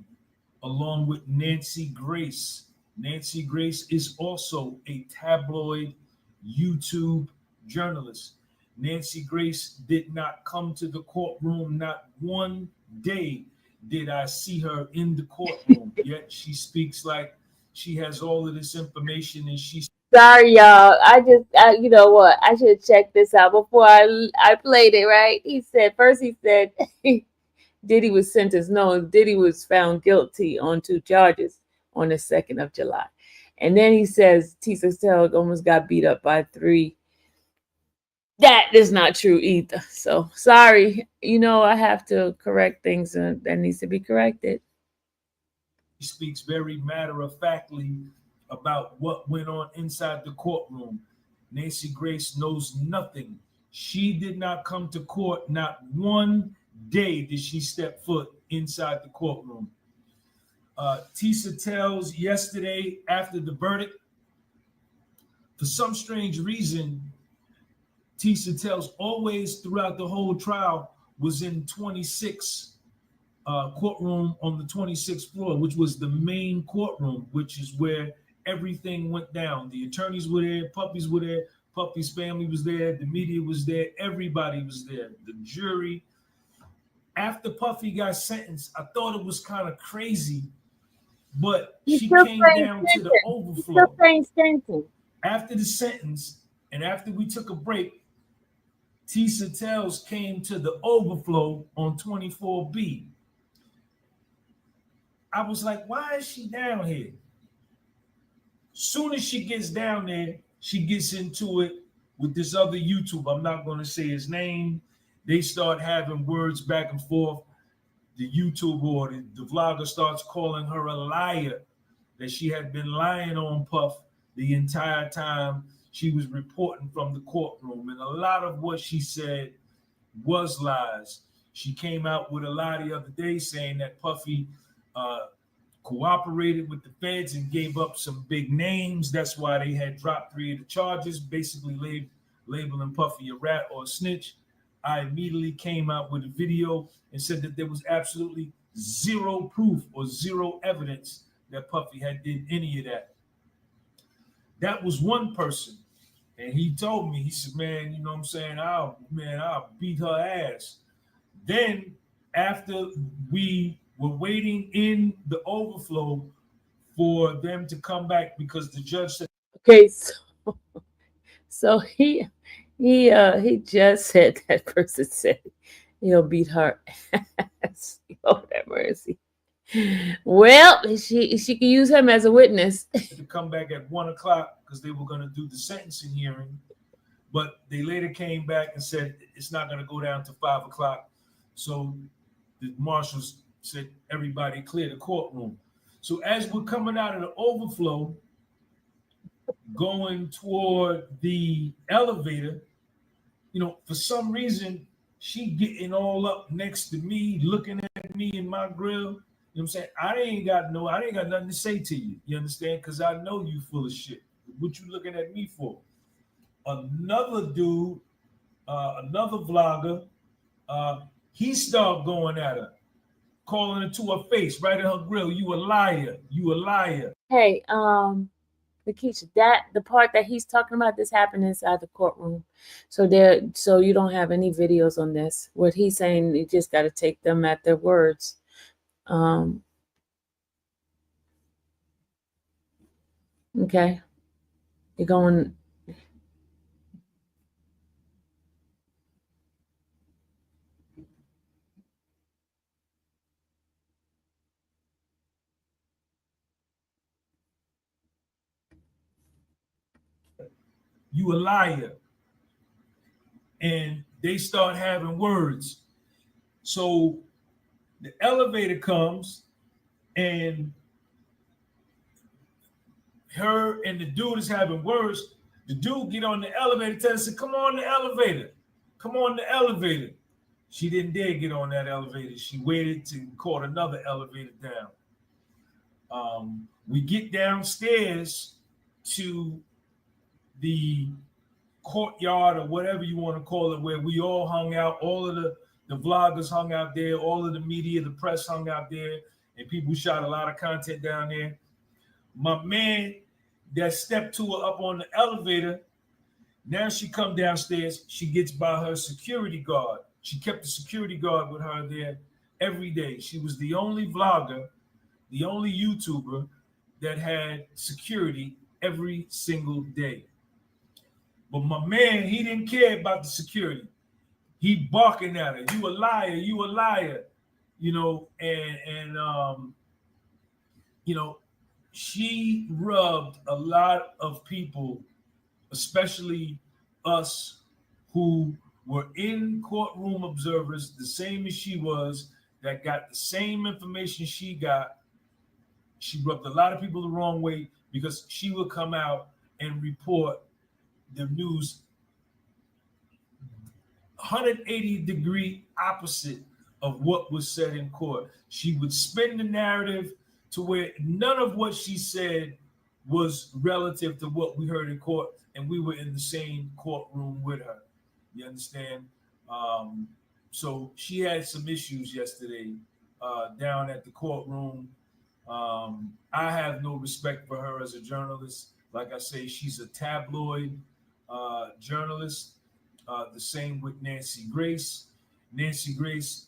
along with Nancy Grace. Nancy Grace is also a tabloid YouTube journalist. Nancy Grace did not come to the courtroom. Not one day did I see her in the courtroom. Yet she speaks like she has all of this information, and she. Sorry, y'all. You know what? I should check this out before I played it. Right? He said Diddy was sentenced. No, Diddy was found guilty on 2 charges on the 2nd of July, and then he says Tissa Tell almost got beat up by 3. That is not true either. So sorry. You know, I have to correct things that needs to be corrected. Speaks very matter of factly about what went on inside the courtroom. Nancy Grace knows nothing. She did not come to court. Not one day did she step foot inside the courtroom. Tissa tells yesterday after the verdict, for some strange reason, Tissa tells always throughout the whole trial was in 26 courtroom on the 26th floor, which was the main courtroom, which is where everything went down. The attorneys were there, Puffy's were there, Puffy's family was there, the media was there, everybody was there, the jury. After Puffy got sentenced, I thought it was kind of crazy, but she came down to the overflow. After the sentence, and after we took a break, Tissa Tells came to the overflow on 24B. I was like, why is she down here? Soon as she gets down there, she gets into it with this other YouTuber. I'm not going to say his name. They start having words back and forth. The YouTuber or the vlogger starts calling her a liar, that she had been lying on Puff the entire time she was reporting from the courtroom. And a lot of what she said was lies. She came out with a lie the other day saying that Puffy cooperated with the feds and gave up some big names. That's why they had dropped 3 of the charges, basically labeling Puffy a rat or a snitch. I immediately came out with a video and said that there was absolutely zero proof or zero evidence that Puffy had did any of that. That was one person. And he told me, he said, man, you know what I'm saying? I'll beat her ass. Then after we were waiting in the overflow for them to come back because the judge said, Okay, so he just said that person said he'll beat her ass. Oh, that mercy. Well, she can use him as a witness. to come back at 1 o'clock because they were going to do the sentencing hearing, but they later came back and said it's not going to go down to 5 o'clock. So the marshals said everybody clear the courtroom. So as we're coming out of the overflow, going toward the elevator, you know, for some reason she getting all up next to me, looking at me in my grill. You know what I'm saying? I ain't got nothing to say to you. You understand? Because I know you full of shit. What you looking at me for? Another dude, another vlogger, he started going at her, calling her to her face, right in her grill. You a liar. You a liar. Hey, Lakeisha, the part that he's talking about, this happened inside the courtroom. So you don't have any videos on this. What he's saying, you just got to take them at their words. Okay, you're going. You a liar. And they start having words. So the elevator comes and her and the dude is having words. The dude get on the elevator, tells her, come on the elevator. Come on the elevator. She didn't dare get on that elevator. She waited to call another elevator down. We get downstairs to the courtyard or whatever you want to call it, where we all hung out. All of the vloggers hung out there. All of the media, the press hung out there. And people shot a lot of content down there. My man that stepped to her up on the elevator, now she come downstairs. She gets by her security guard. She kept the security guard with her there every day. She was the only vlogger, the only YouTuber that had security every single day. But my man, he didn't care about the security. He barking at her, you a liar, you a liar. You know, and you know, she rubbed a lot of people, especially us who were in courtroom observers, the same as she was, that got the same information she got. She rubbed a lot of people the wrong way because she would come out and report the news 180-degree opposite of what was said in court. She would spin the narrative to where none of what she said was relative to what we heard in court, and we were in the same courtroom with her. You understand? So she had some issues yesterday down at the courtroom. I have no respect for her as a journalist. Like I say, she's a tabloid journalist. The same with Nancy Grace. Nancy Grace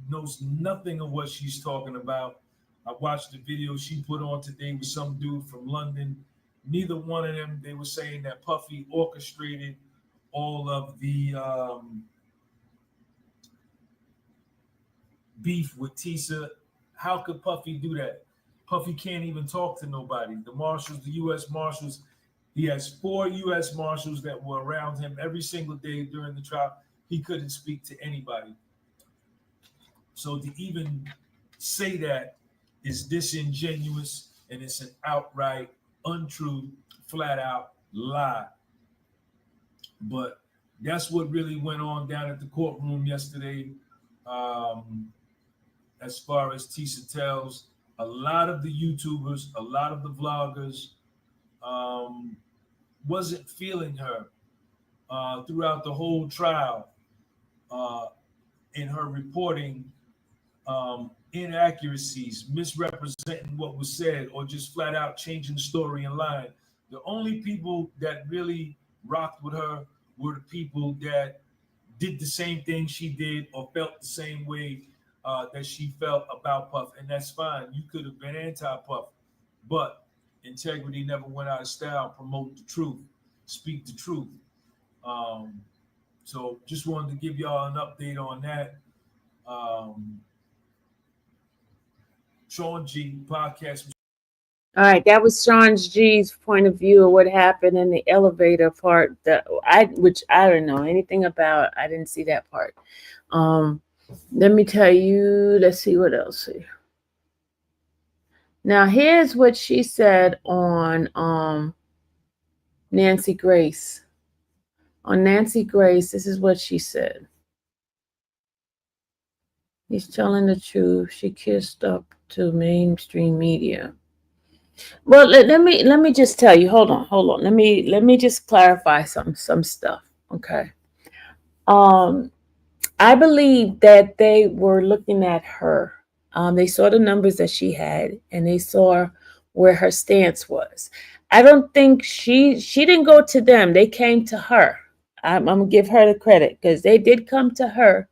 knows nothing of what she's talking about. I watched the video she put on today with some dude from London. Neither one of them, they were saying that Puffy orchestrated all of the beef with Tissa. How could Puffy do that? Puffy can't even talk to nobody. The marshals, the U.S. Marshals, he has 4 U.S. Marshals that were around him every single day during the trial. He couldn't speak to anybody. So to even say that is disingenuous, and it's an outright, untrue, flat out lie. But that's what really went on down at the courtroom yesterday. As far as Tissa tells, a lot of the YouTubers, a lot of the vloggers wasn't feeling her throughout the whole trial in her reporting inaccuracies, misrepresenting what was said, or just flat out changing the story and lying. The only people that really rocked with her were the people that did the same thing she did or felt the same way that she felt about Puff. And that's fine. You could have been anti-Puff, but integrity never went out of style. Promote the truth, speak the truth. So just wanted to give y'all an update on that. Sean G podcast. All right, that was Sean G's point of view of what happened in the elevator part. Which I don't know anything about. I didn't see that part. Let me tell you. Let's see what else here. Now here's what she said on Nancy Grace. On Nancy Grace, this is what she said. He's telling the truth. She kissed up to mainstream media. Well, let me just tell you. Hold on. Let me just clarify some stuff. Okay. I believe that they were looking at her. They saw the numbers that she had, and they saw where her stance was. I don't think she didn't go to them. They came to her. I'm gonna give her the credit because they did come to her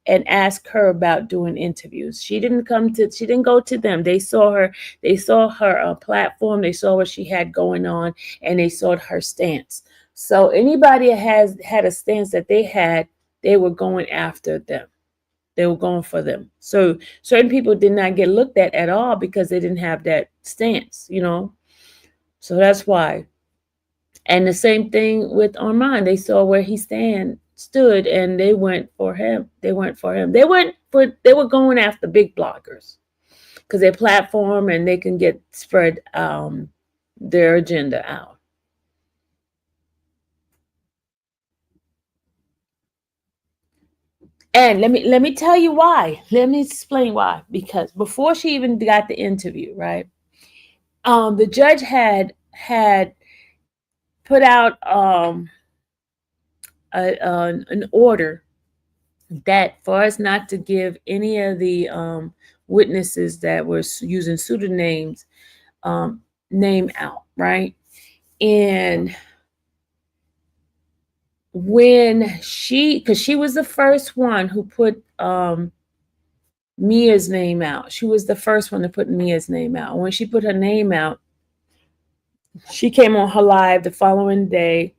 and ask her about doing interviews. She didn't go to them. They saw her platform, they saw what she had going on, and they saw her stance. So anybody has had a stance that they had, they were going after them. They were going for them. So certain people did not get looked at all because they didn't have that stance, So that's why. And the same thing with Armand. They saw where he stood, and they went for him. They were going after big bloggers because their platform, and they can spread their agenda out. And let me tell you why. Let me explain why. Because before she even got the interview, right? The judge had put out an order that for us not to give any of the witnesses that were using pseudonyms name out, right? And when because she was the first one who put Mia's name out. She was the first one to put Mia's name out. When she put her name out, she came on her live the following day,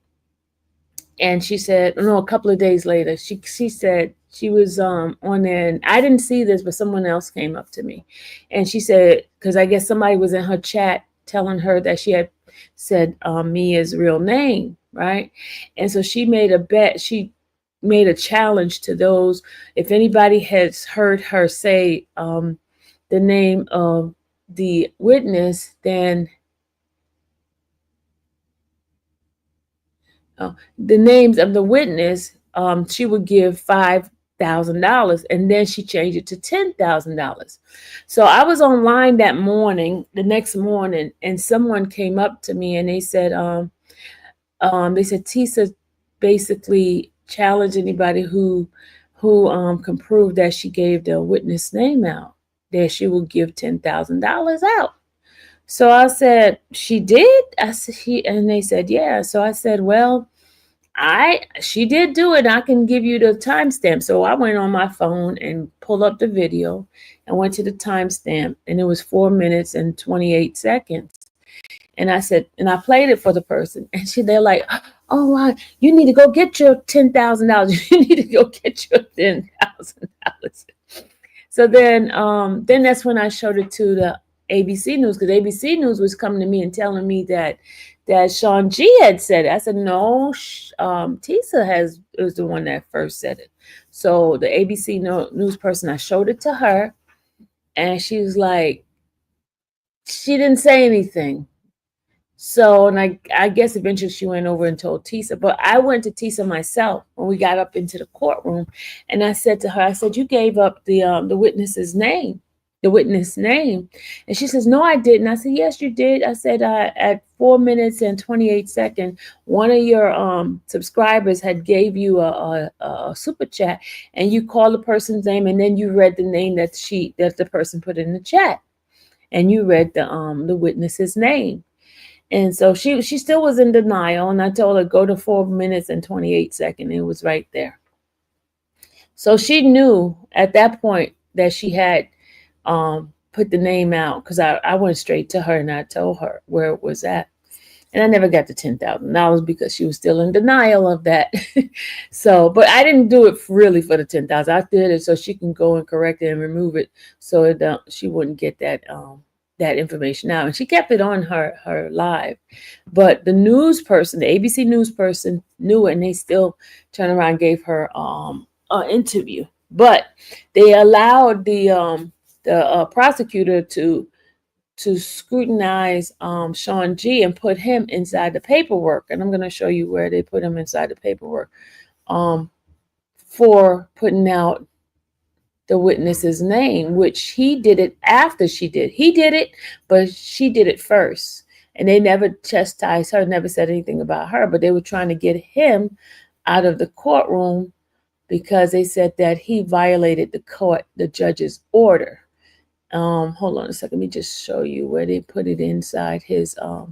and she said, no, a couple of days later, she said she was on there, and I didn't see this, but someone else came up to me, and she said, because I guess somebody was in her chat telling her that she had said Mia's real name, right? And so she made a bet. She made a challenge to those. If anybody has heard her say the name of the witness, then the names of the witness, she would give $5,000, and then she changed it to $10,000. So I was online that morning, the next morning, and someone came up to me and they said Tissa basically challenged anybody who can prove that she gave the witness name out, that she will give $10,000 out. So I said, she did? I said, and they said, yeah. So I said, well, she did do it. I can give you the timestamp. So I went on my phone and pulled up the video and went to the timestamp, and it was 4 minutes and 28 seconds. And I said, and I played it for the person, and they're like, oh, wow, you need to go get your $10,000. You need to go get your $10,000. So then that's when I showed it to the ABC News, because ABC News was coming to me and telling me that Sean G had said it. I said, no, Tissa was the one that first said it. So the ABC News person, I showed it to her, and she was like, she didn't say anything. So, and I guess eventually she went over and told Tissa, but I went to Tissa myself when we got up into the courtroom, and I said to her, I said, you gave up the witness name. And she says, no, I didn't. I said, yes, you did. I said, at 4 minutes and 28 seconds, one of your subscribers had gave you a super chat, and you called the person's name, and then you read the name that the person put in the chat, and you read the witness's name. And so she still was in denial, and I told her, go to 4 minutes and 28 seconds. It was right there. So she knew at that point that she had put the name out, because I went straight to her and I told her where it was at. And I never got the $10,000 because she was still in denial of that. So, but I didn't do it really for the $10,000. I did it so she can go and correct it and remove it, so she wouldn't get that information out. And she kept it on her live. But the news person, the ABC News person, knew it, and they still turned around and gave her an interview. But they allowed the prosecutor to scrutinize Sean G and put him inside the paperwork. And I'm going to show you where they put him inside the paperwork for putting out the witness's name, which he did it after she did. He did it, but she did it first. And they never chastised her, never said anything about her, but they were trying to get him out of the courtroom because they said that he violated the judge's order. Hold on a second. Let me just show you where they put it inside his okay,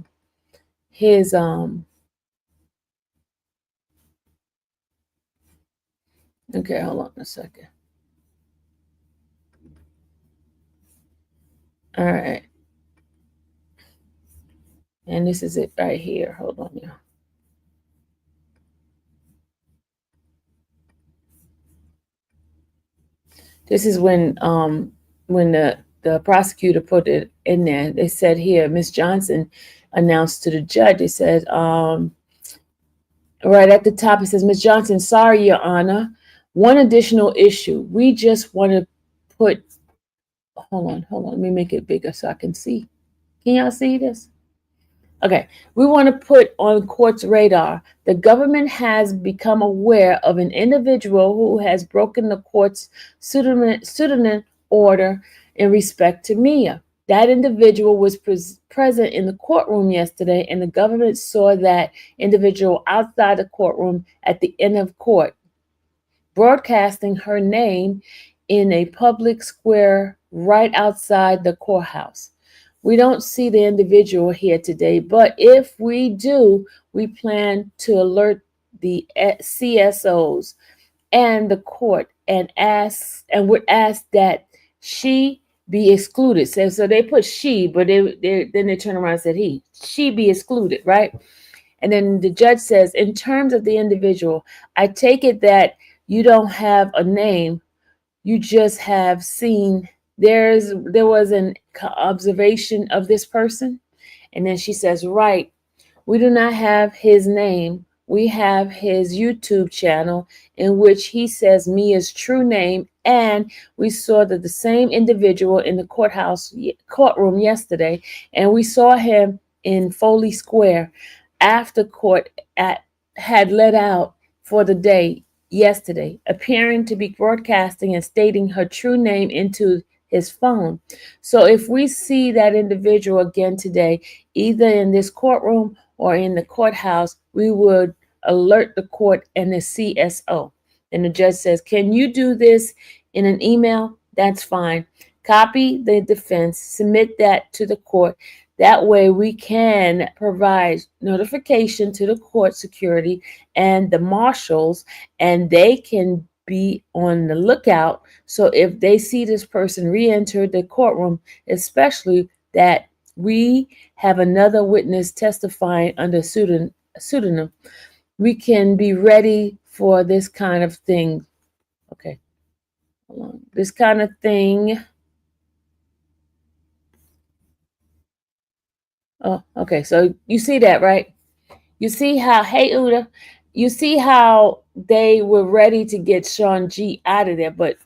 hold on a second. All right. And this is it right here. Hold on, y'all. This is when the prosecutor put it in there. They said here, Miss Johnson announced to the judge, they said, right at the top, it says, Miss Johnson, sorry, Your Honor. One additional issue. We just want to put, hold on. Let me make it bigger so I can see. Can y'all see this? Okay, we want to put on court's radar. The government has become aware of an individual who has broken the court's pseudonym order in respect to Mia. That individual was present in the courtroom yesterday, and the government saw that individual outside the courtroom at the end of court, broadcasting her name in a public square right outside the courthouse. We don't see the individual here today, but if we do, we plan to alert the CSOs and the court and would ask that she be excluded. So they put she, but then they turn around and said she be excluded, right? And then the judge says, in terms of the individual, I take it that you don't have a name, you just have seen there was an observation of this person. And then she says, right, we do not have his name. We have his YouTube channel in which he says Mia's true name. And we saw that the same individual in the courtroom yesterday, and we saw him in Foley Square after court had let out for the day yesterday, appearing to be broadcasting and stating her true name into his phone. So if we see that individual again today, either in this courtroom or in the courthouse, we would alert the court and the CSO. And the judge says, can you do this in an email? That's fine. Copy the defense, submit that to the court. That way we can provide notification to the court security and the marshals, and they can be on the lookout. So if they see this person re-enter the courtroom, especially that we have another witness testifying under pseudonym, we can be ready for this kind of thing. Okay, hold on. This kind of thing. Oh, okay. So you see that, right? You see how, hey, Uda, you see how they were ready to get Sean G out of there, but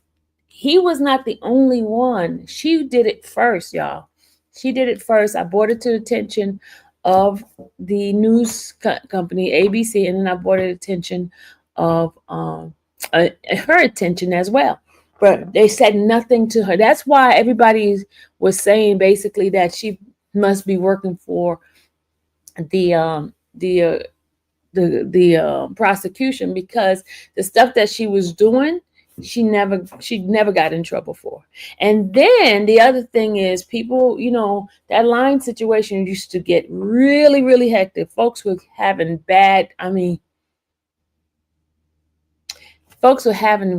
he was not the only one. She did it first, y'all. She did it first. I brought it to the attention of the news company, ABC, and then I brought it to the attention of her attention as well. But they said nothing to her. That's why everybody was saying basically that she must be working for the prosecution, because the stuff that she was doing, she never got in trouble for. And then the other thing is, people, that line situation used to get really, really hectic. Folks were having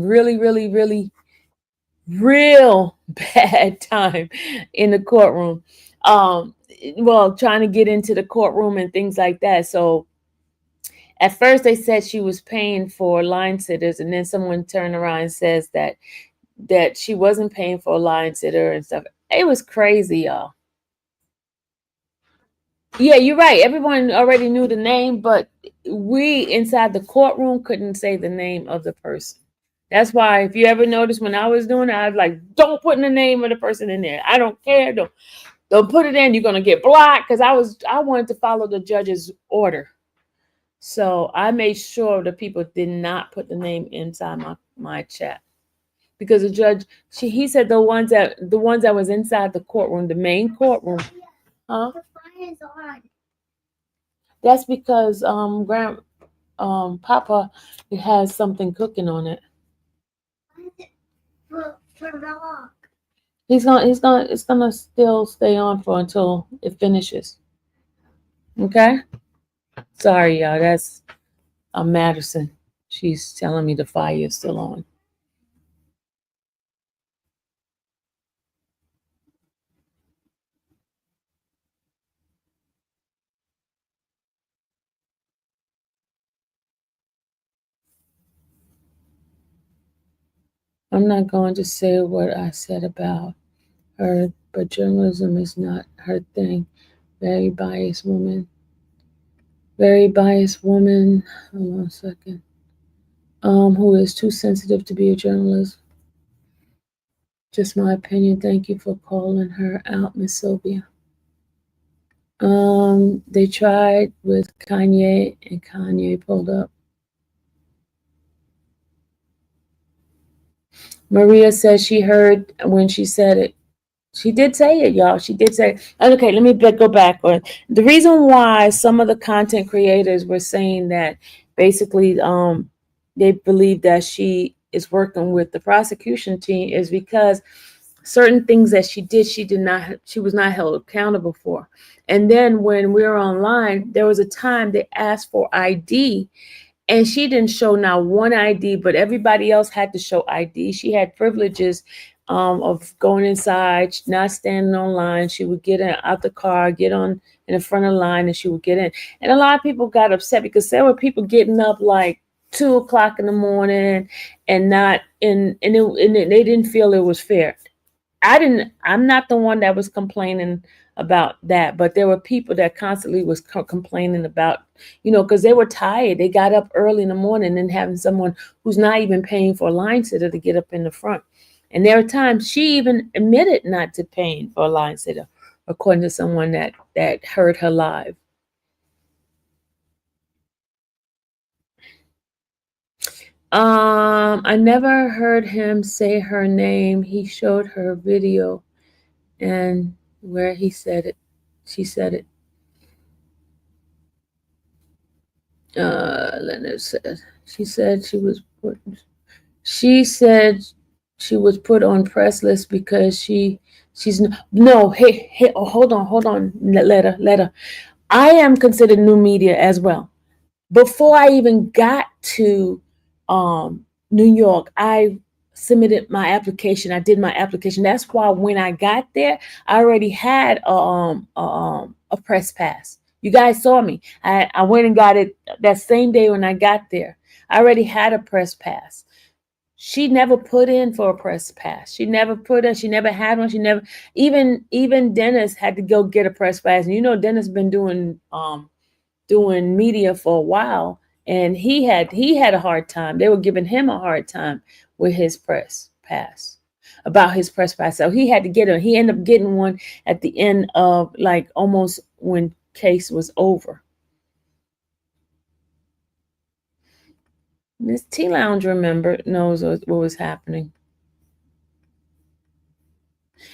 really, really, really real bad time in the courtroom. Well, trying to get into the courtroom and things like that. So at first they said she was paying for line sitters, and then someone turned around and says that she wasn't paying for a line sitter and stuff. It was crazy, y'all. Yeah, you're right. Everyone already knew the name, but we inside the courtroom couldn't say the name of the person. That's why, if you ever notice, when I was doing it, I was like, don't put the name of the person in there. I don't care. Don't put it in. You're gonna get blocked, because I wanted to follow the judge's order. So I made sure the people did not put the name inside my chat, because the judge, he said the ones that was inside the courtroom, the main courtroom. Huh? The fire is on. That's because Papa has something cooking on it. Why is it for dog? It's gonna still stay on for until it finishes. Okay? Sorry, y'all. That's Madison. She's telling me the fire is still on. I'm not going to say what I said about her, but journalism is not her thing. Very biased woman. Very biased woman. Hold on a second. Who is too sensitive to be a journalist. Just my opinion. Thank you for calling her out, Miss Sylvia. They tried with Kanye, and Kanye pulled up. Maria says she heard when she said it. She did say it, y'all. She did say it. Okay, let me go back. The reason why some of the content creators were saying that basically they believe that she is working with the prosecution team is because certain things that she was not held accountable for. And then when we were online, there was a time they asked for ID, and she didn't show now one ID, but everybody else had to show ID. She had privileges of going inside, not standing on line. She would get out the car, get on in the front of the line, and she would get in. And a lot of people got upset because there were people getting up like 2 o'clock in the morning and not in, and they didn't feel it was fair. I'm not the one that was complaining about that, but there were people that constantly was complaining about, because they were tired. They got up early in the morning and having someone who's not even paying for a line sitter to get up in the front. And there are times she even admitted not to paying for a line sitter, according to someone that heard her live. I never heard him say her name. He showed her video and where he said it. She said it. Leonard said. She said she was put. She said she was put on press list because she's no. Hey, oh, hold on. Let her. I am considered new media as well. Before I even got to New York, I submitted my application. I did my application. That's why when I got there, I already had a press pass. You guys saw me. I went and got it that same day when I got there. I already had a press pass. She never put in for a press pass. She never put in. She never had one. She never even Dennis had to go get a press pass. And you know, Dennis been doing media for a while, and he had a hard time. They were giving him a hard time with his press pass, about his press pass. So he had to get it. He ended up getting one at the end of, like, almost when case was over. Miss T Lounge knows what was happening.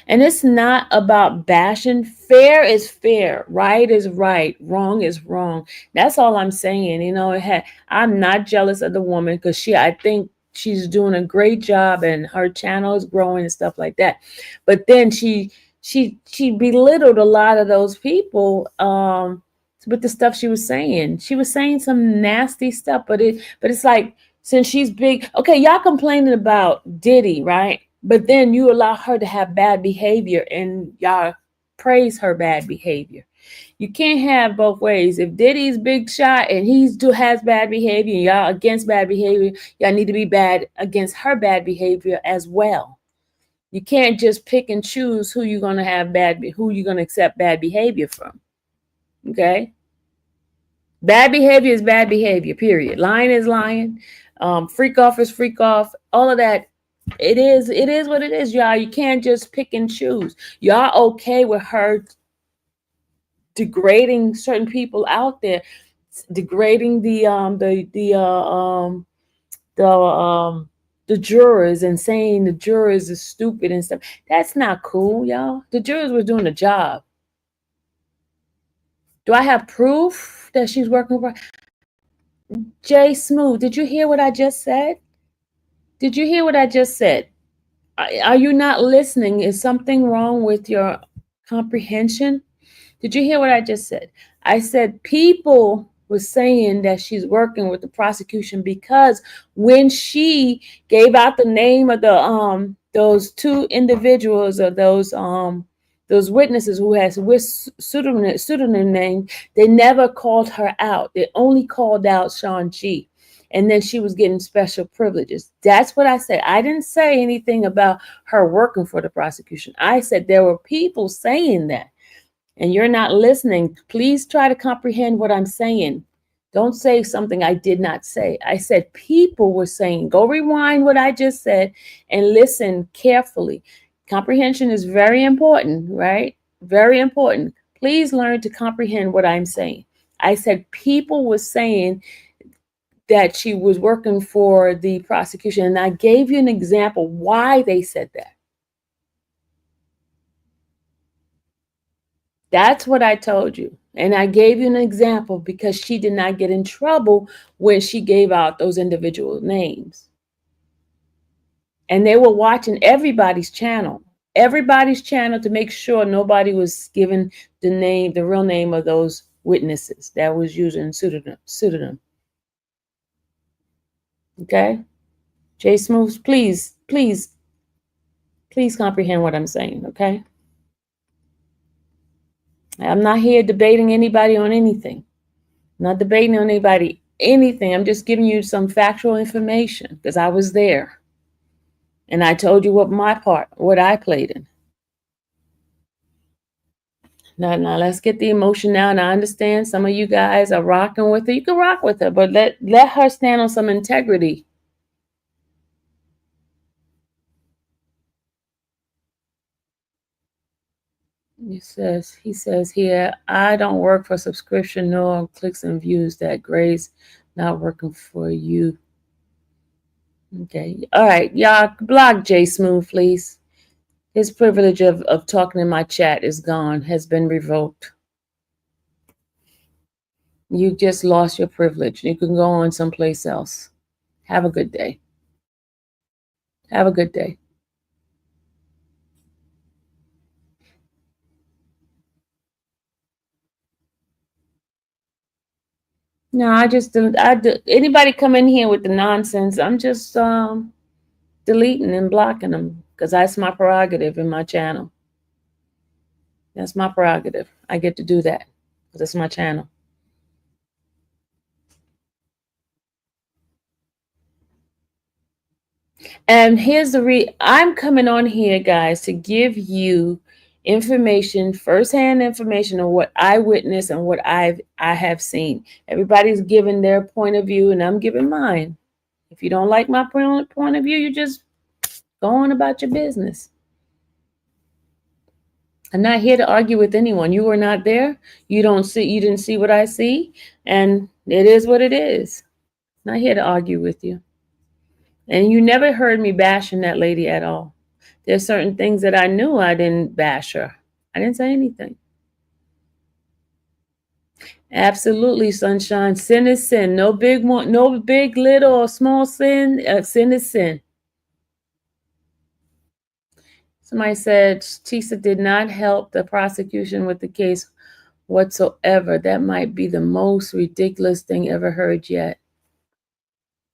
And it's not about bashing. Fair is fair. Right is right. Wrong is wrong. That's all I'm saying. You know, I'm not jealous of the woman because I think she's doing a great job and her channel is growing and stuff like that. But then she belittled a lot of those people with the stuff she was saying. She was saying some nasty stuff, but it's like, since she's big, okay, y'all complaining about Diddy, right? But then you allow her to have bad behavior and y'all praise her bad behavior. You can't have both ways. If Diddy's big shot and has bad behavior and y'all against bad behavior, y'all need to be bad against her bad behavior as well. You can't just pick and choose who you're gonna accept bad behavior from. Okay? Bad behavior is bad behavior, period. Lying is lying. Freak off is freak off. All of that. It is what it is, y'all. You can't just pick and choose. Y'all okay with her degrading certain people out there, degrading the jurors and saying the jurors are stupid and stuff. That's not cool, y'all. The jurors were doing a job. Do I have proof that she's working for? Jay Smooth, did you hear what I just said? Did you hear what I just said? Are you not listening? Is something wrong with your comprehension? Did you hear what I just said? I said people were saying that she's working with the prosecution because when she gave out the name of those two individuals, or those witnesses who has pseudonym name, they never called her out. They only called out Sean G. And then she was getting special privileges. That's what I said. I didn't say anything about her working for the prosecution. I said there were people saying that. And you're not listening. Please try to comprehend what I'm saying. Don't say something I did not say. I said people were saying. Go rewind what I just said and listen carefully. Comprehension is very important, right? Very important. Please learn to comprehend what I'm saying. I said people were saying that she was working for the prosecution. And I gave you an example why they said that. That's what I told you. And I gave you an example because she did not get in trouble when she gave out those individual names. And they were watching everybody's channel to make sure nobody was given the real name of those witnesses that was using pseudonym. Okay? Jay Smooth, please comprehend what I'm saying, okay? I'm not here debating anybody on anything. I'm not debating on anybody anything. I'm just giving you some factual information because I was there. And I told you what I played in. Now let's get the emotion now. And I understand some of you guys are rocking with her. You can rock with her, but let her stand on some integrity. He says here, I don't work for subscription nor clicks and views. That Grace not working for you. Okay. All right. Y'all block Jay Smooth, please. His privilege of talking in my chat is gone, has been revoked. You just lost your privilege. You can go on someplace else. Have a good day. Have a good day. No, anybody come in here with the nonsense, I'm just deleting and blocking them because that's my prerogative in my channel. That's my prerogative. I get to do that because it's my channel. And here's I'm coming on here, guys, to give you information, firsthand information on what I witnessed and what I have seen. Everybody's giving their point of view, and I'm giving mine. If you don't like my point of view, you just go on about your business. I'm not here to argue with anyone. You were not there. You didn't see what I see, and it is what it is. Not here to argue with you. And you never heard me bashing that lady at all. There's certain things that I knew I didn't bash her. I didn't say anything. Absolutely, sunshine. Sin is sin. No big little or small sin. Sin is sin. Somebody said Tissa did not help the prosecution with the case whatsoever. That might be the most ridiculous thing ever heard yet.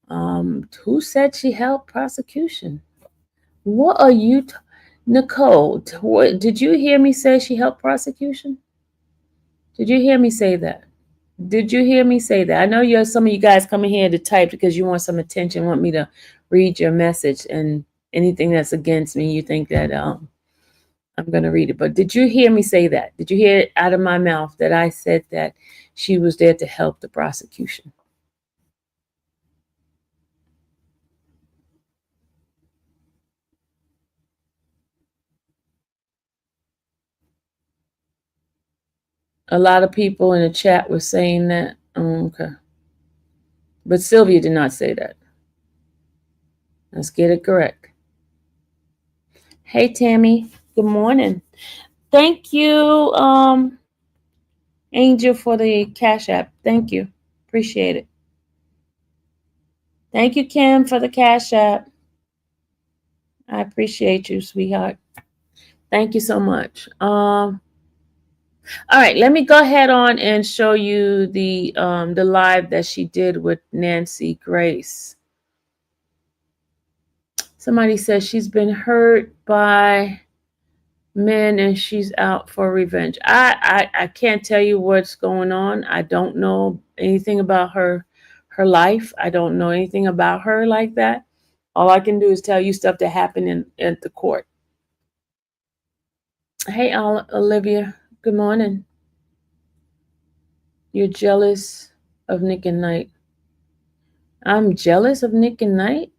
Who said she helped prosecution? What are you, Nicole? Did you hear me say she helped prosecution? Did you hear me say that? Did you hear me say that? I know some of you guys coming here to type because you want some attention, want me to read your message, and anything that's against me, you think that I'm going to read it. But did you hear me say that? Did you hear it out of my mouth that I said that she was there to help the prosecution? A lot of people in the chat were saying that. Okay. But Sylvia did not say that. Let's get it correct. Hey, Tammy. Good morning. Thank you, Angel, for the Cash App. Thank you. Appreciate it. Thank you, Kim, for the Cash App. I appreciate you, sweetheart. Thank you so much. All right, let me go ahead on and show you the live that she did with Nancy Grace. Somebody says she's been hurt by men and she's out for revenge. I can't tell you what's going on. I don't know anything about her life. I don't know anything about her like that. All I can do is tell you stuff that happened at the court. Hey, Olivia. Good morning. You're jealous of Nick and Knight. I'm jealous of Nick and Knight?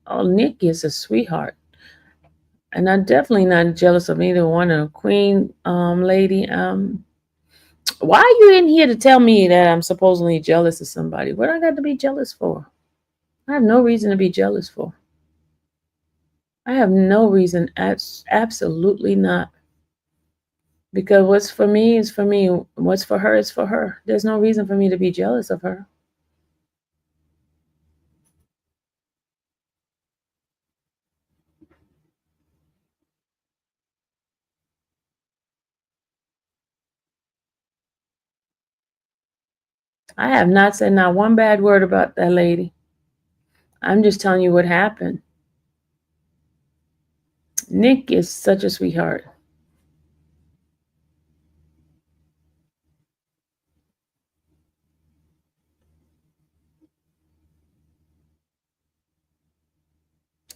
Oh, Nick is a sweetheart. And I'm definitely not jealous of either one of Queen lady. Why are you in here to tell me that I'm supposedly jealous of somebody? What I got to be jealous for? I have no reason to be jealous for. I have no reason. Absolutely not. Because what's for me is for me. What's for her is for her. There's no reason for me to be jealous of her. I have not said not one bad word about that lady. I'm just telling you what happened. Nick is such a sweetheart.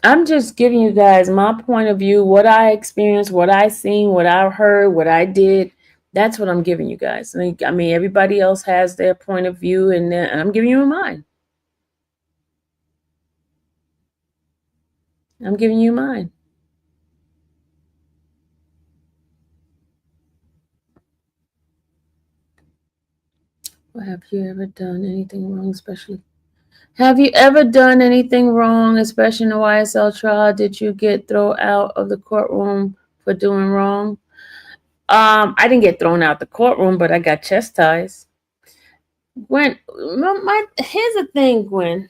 I'm just giving you guys my point of view, what I experienced, what I seen, what I heard, what I did. That's what I'm giving you guys. I mean, everybody else has their point of view, and I'm giving you mine. I'm giving you mine. Well, have you ever done anything wrong, especially? Have you ever done anything wrong, especially in the YSL trial? Did you get thrown out of the courtroom for doing wrong? I didn't get thrown out the courtroom, but I got chastised. Gwen, here's the thing, Gwen.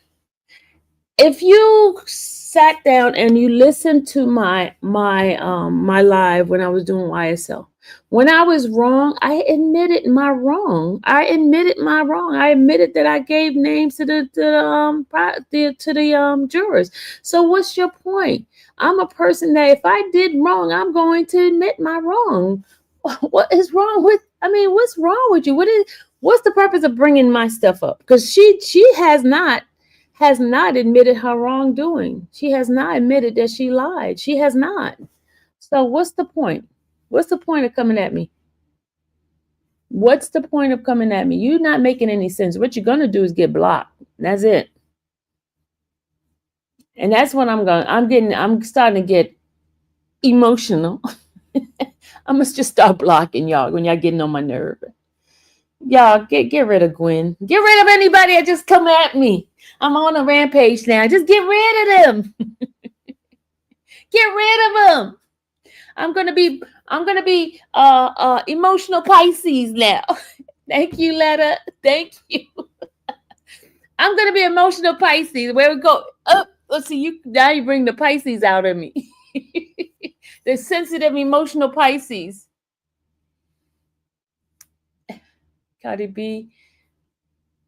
If you sat down and you listened to my live when I was doing YSL, when I was wrong, I admitted my wrong. I admitted my wrong. I admitted that I gave names to the jurors. So what's your point? I'm a person that if I did wrong, I'm going to admit my wrong. What is wrong with? I mean, what's wrong with you? What's the purpose of bringing my stuff up? Because she has not admitted her wrongdoing. She has not admitted that she lied. She has not. So what's the point? What's the point of coming at me? What's the point of coming at me? You're not making any sense. What you're gonna do is get blocked. That's it. And that's what I'm starting to get emotional. I must just start blocking y'all when y'all getting on my nerve. Y'all get rid of Gwen. Get rid of anybody that just come at me. I'm on a rampage now. Just get rid of them. Get rid of them. I'm gonna be emotional Pisces now. Thank you, Letta. Thank you. I'm gonna be emotional Pisces. Where we go? Oh, let's see. You bring the Pisces out of me. The sensitive, emotional Pisces. Cardi B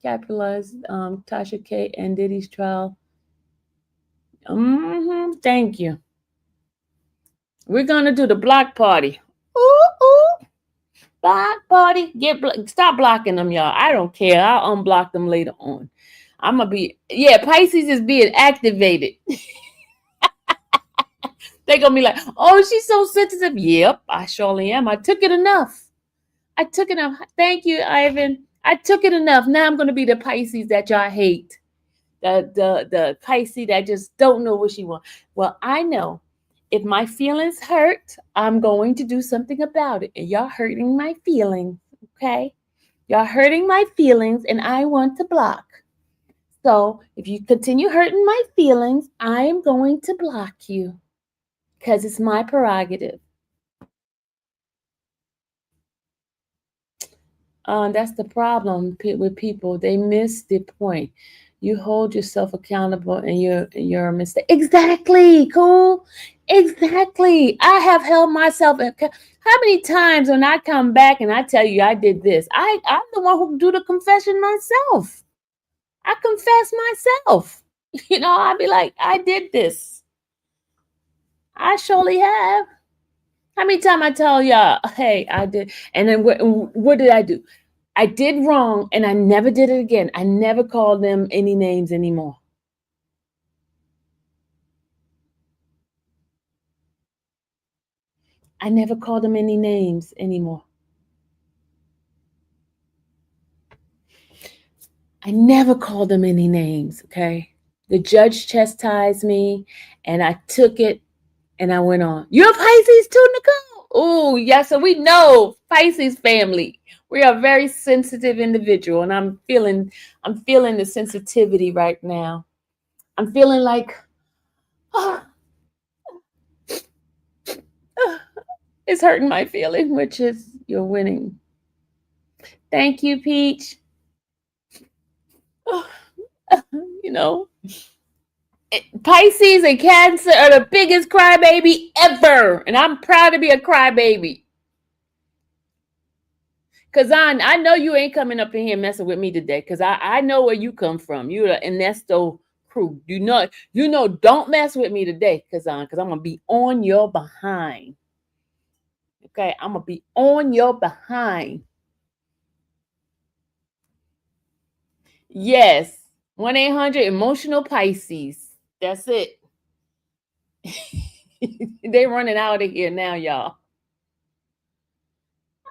capitalized Tasha K and Diddy's trial. Thank you. We're gonna do the block party. Ooh. Block party. Stop blocking them, y'all. I don't care. I'll unblock them later on. I'm gonna be Pisces is being activated. They're gonna be like, oh, she's so sensitive. Yep, I surely am. I took it enough. Thank you, Ivan. I took it enough. Now I'm gonna be the Pisces that y'all hate. The Pisces that just don't know what she wants. Well, I know. If my feelings hurt, I'm going to do something about it. And y'all hurting my feelings, okay? Y'all hurting my feelings, and I want to block. So if you continue hurting my feelings, I am going to block you because it's my prerogative. That's the problem with people. They miss the point. You hold yourself accountable, and you're a mistake. Exactly, cool. Exactly. I have held myself. How many times when I come back and I tell you I did this, I'm the one who do the confession myself. I confess myself. I'd be like, I did this. I surely have. How many times I tell y'all, hey, I did, and then what did I do? I did wrong, and I never did it again. I never called them any names anymore. I never called them any names anymore. I never called them any names, okay? The judge chastised me, and I took it, and I went on. You're Pisces too, Nicole? Oh, yeah, so we know Pisces family. We are a very sensitive individual, and I'm feeling the sensitivity right now. I'm feeling like, it's hurting my feeling, which is you're winning. Thank you, Peach. Pisces and Cancer are the biggest crybaby ever, and I'm proud to be a crybaby. Cause I know you ain't coming up in here messing with me today, cause I know where you come from. You're the Ernesto crew. You know, don't mess with me today, cause I'm gonna be on your behind. Okay, I'm gonna be on your behind. Yes, 1-800 emotional Pisces. That's it. They running out of here now, y'all.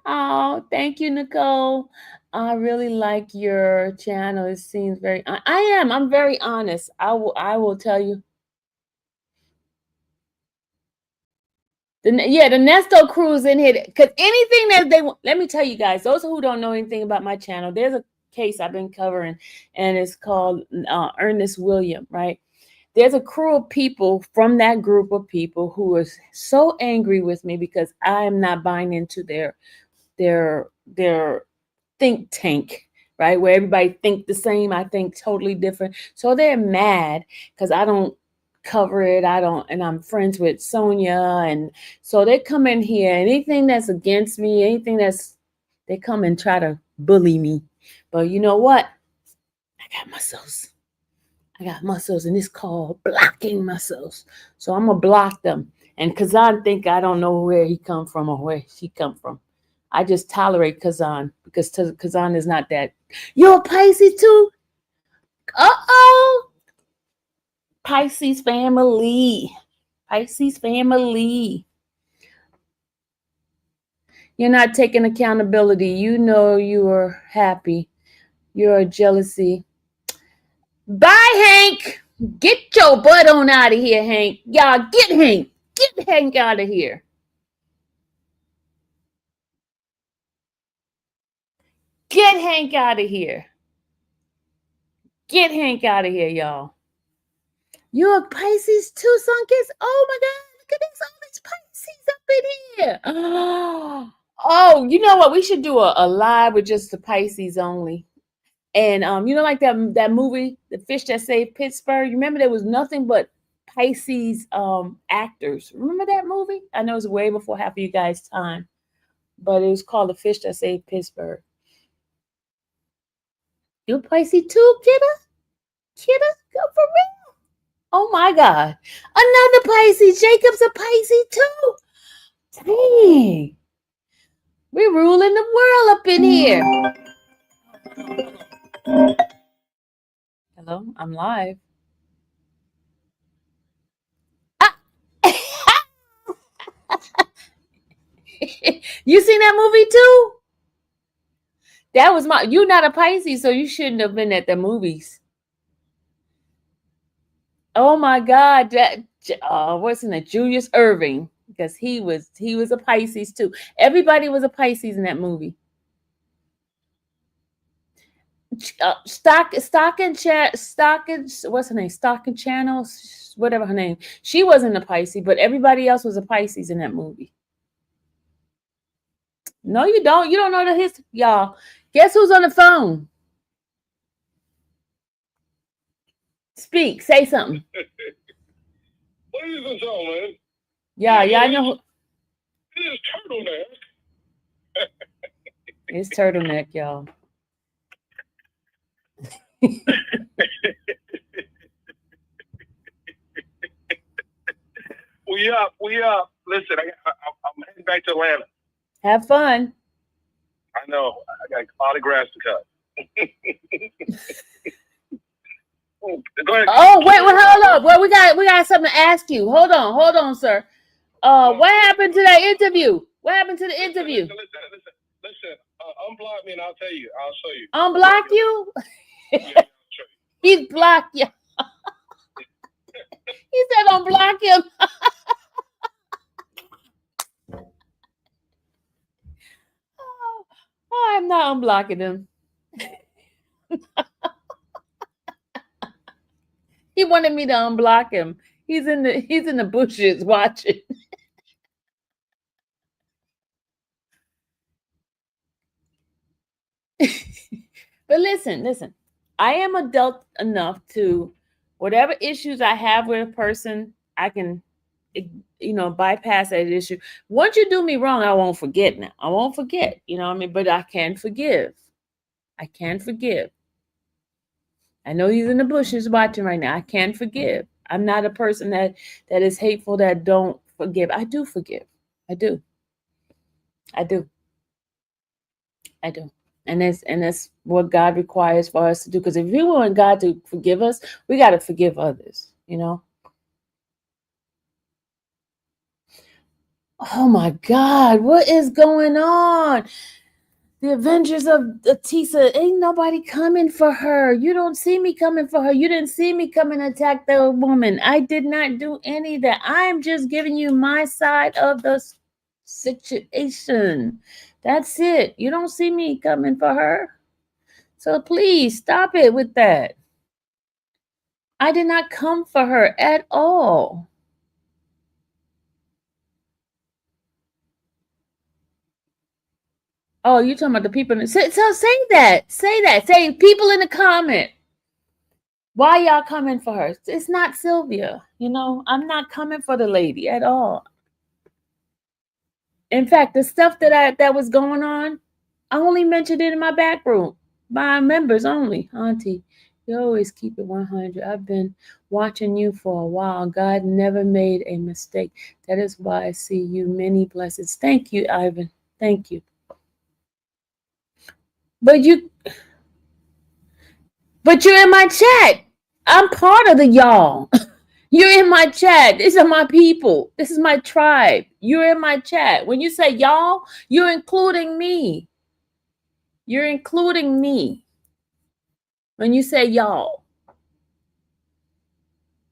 Oh, thank you, Nicole. I really like your channel. It seems very. I'm very honest. I will tell you. The Nesto crew is in here because anything that they want. Let me tell you guys. Those who don't know anything about my channel, there's case I've been covering, and it's called Ernest William, right? There's a crew of people from that group of people who are so angry with me because I am not buying into their think tank, right? Where everybody think the same, I think totally different. So they're mad because I don't cover it. And I'm friends with Sonia. And so they come in here, anything that's against me, they come and try to bully me. But you know what? I got muscles, and it's called blocking muscles. So I'm gonna block them. And Kazan think I don't know where he come from or where she come from. I just tolerate Kazan because Kazan is not that. You're a Pisces too? Uh-oh. Pisces family. Pisces family. You're not taking accountability. You know you are happy. You're a jealousy. Bye, Hank. Get your butt on out of here, Hank. Y'all, get Hank. Get Hank out of here. Get Hank out of here. Get Hank out of here, y'all. You're a Pisces too, Sunkist? Oh my God, look at this, all these Pisces up in here. Oh, you know what? We should do a live with just the Pisces only. And you know, like that movie, The Fish That Saved Pittsburgh. You remember there was nothing but Pisces actors. Remember that movie? I know it was way before half of you guys' time, but it was called The Fish That Saved Pittsburgh. You a Pisces too, kidda? Kidda? Go for real. Oh my God. Another Pisces. Jacob's a Pisces too. Dang. We're ruling the world up in here. Hello, I'm live. Ah. You seen that movie too? That was you're not a Pisces, so you shouldn't have been at the movies. Oh my God, what's in it? Julius Irving, because he was a Pisces too. Everybody was a Pisces in that movie. Stocking, what's her name? Stocking Channel, whatever her name. She wasn't a Pisces, but everybody else was a Pisces in that movie. No, you don't. You don't know the history, y'all. Guess who's on the phone? Speak. Say something. Ladies and gentlemen. Yeah, I know. It is turtleneck. It's turtleneck, y'all. We up. Listen, I'm heading back to Atlanta. Have fun. I know. I got a lot of grass to cut. Go ahead. Oh, wait, hold up. Well, we got something to ask you. Hold on, sir. What happened to that interview? What happened to the interview? Listen. Unblock me and I'll tell you. I'll show you. Unblock you? Yeah, I'll show you. He's blocked you. He said unblock him. Oh, I'm not unblocking him. He wanted me to unblock him. He's in the bushes watching. But listen. I am adult enough to, whatever issues I have with a person, I can, bypass that issue. Once you do me wrong, I won't forget now. I won't forget, you know what I mean? But I can forgive. I know he's in the bushes watching right now. I can forgive. I'm not a person that is hateful, that don't forgive. I do forgive. I do. And that's what God requires for us to do. Because if we want God to forgive us, we got to forgive others, you know? Oh my God, what is going on? The Avengers of Tissa, ain't nobody coming for her. You don't see me coming for her. You didn't see me come and attack the woman. I did not do any of that. I'm just giving you my side of the situation. That's it. You don't see me coming for her. So please stop it with that. I did not come for her at all. Oh, you're talking about the people in the, so say that. Say that. Say people in the comment. Why y'all coming for her? It's not Sylvia. You know, I'm not coming for the lady at all. In fact, the stuff that was going on, I only mentioned it in my back room. By members only. Auntie, you always keep it 100. I've been watching you for a while. God never made a mistake. That is why I see you. Many blessings. Thank you, Ivan. Thank you. But you're in my chat. I'm part of the y'all. You're in my chat. These are my people. This is my tribe. You're in my chat. When you say y'all, you're including me. You're including me when you say y'all.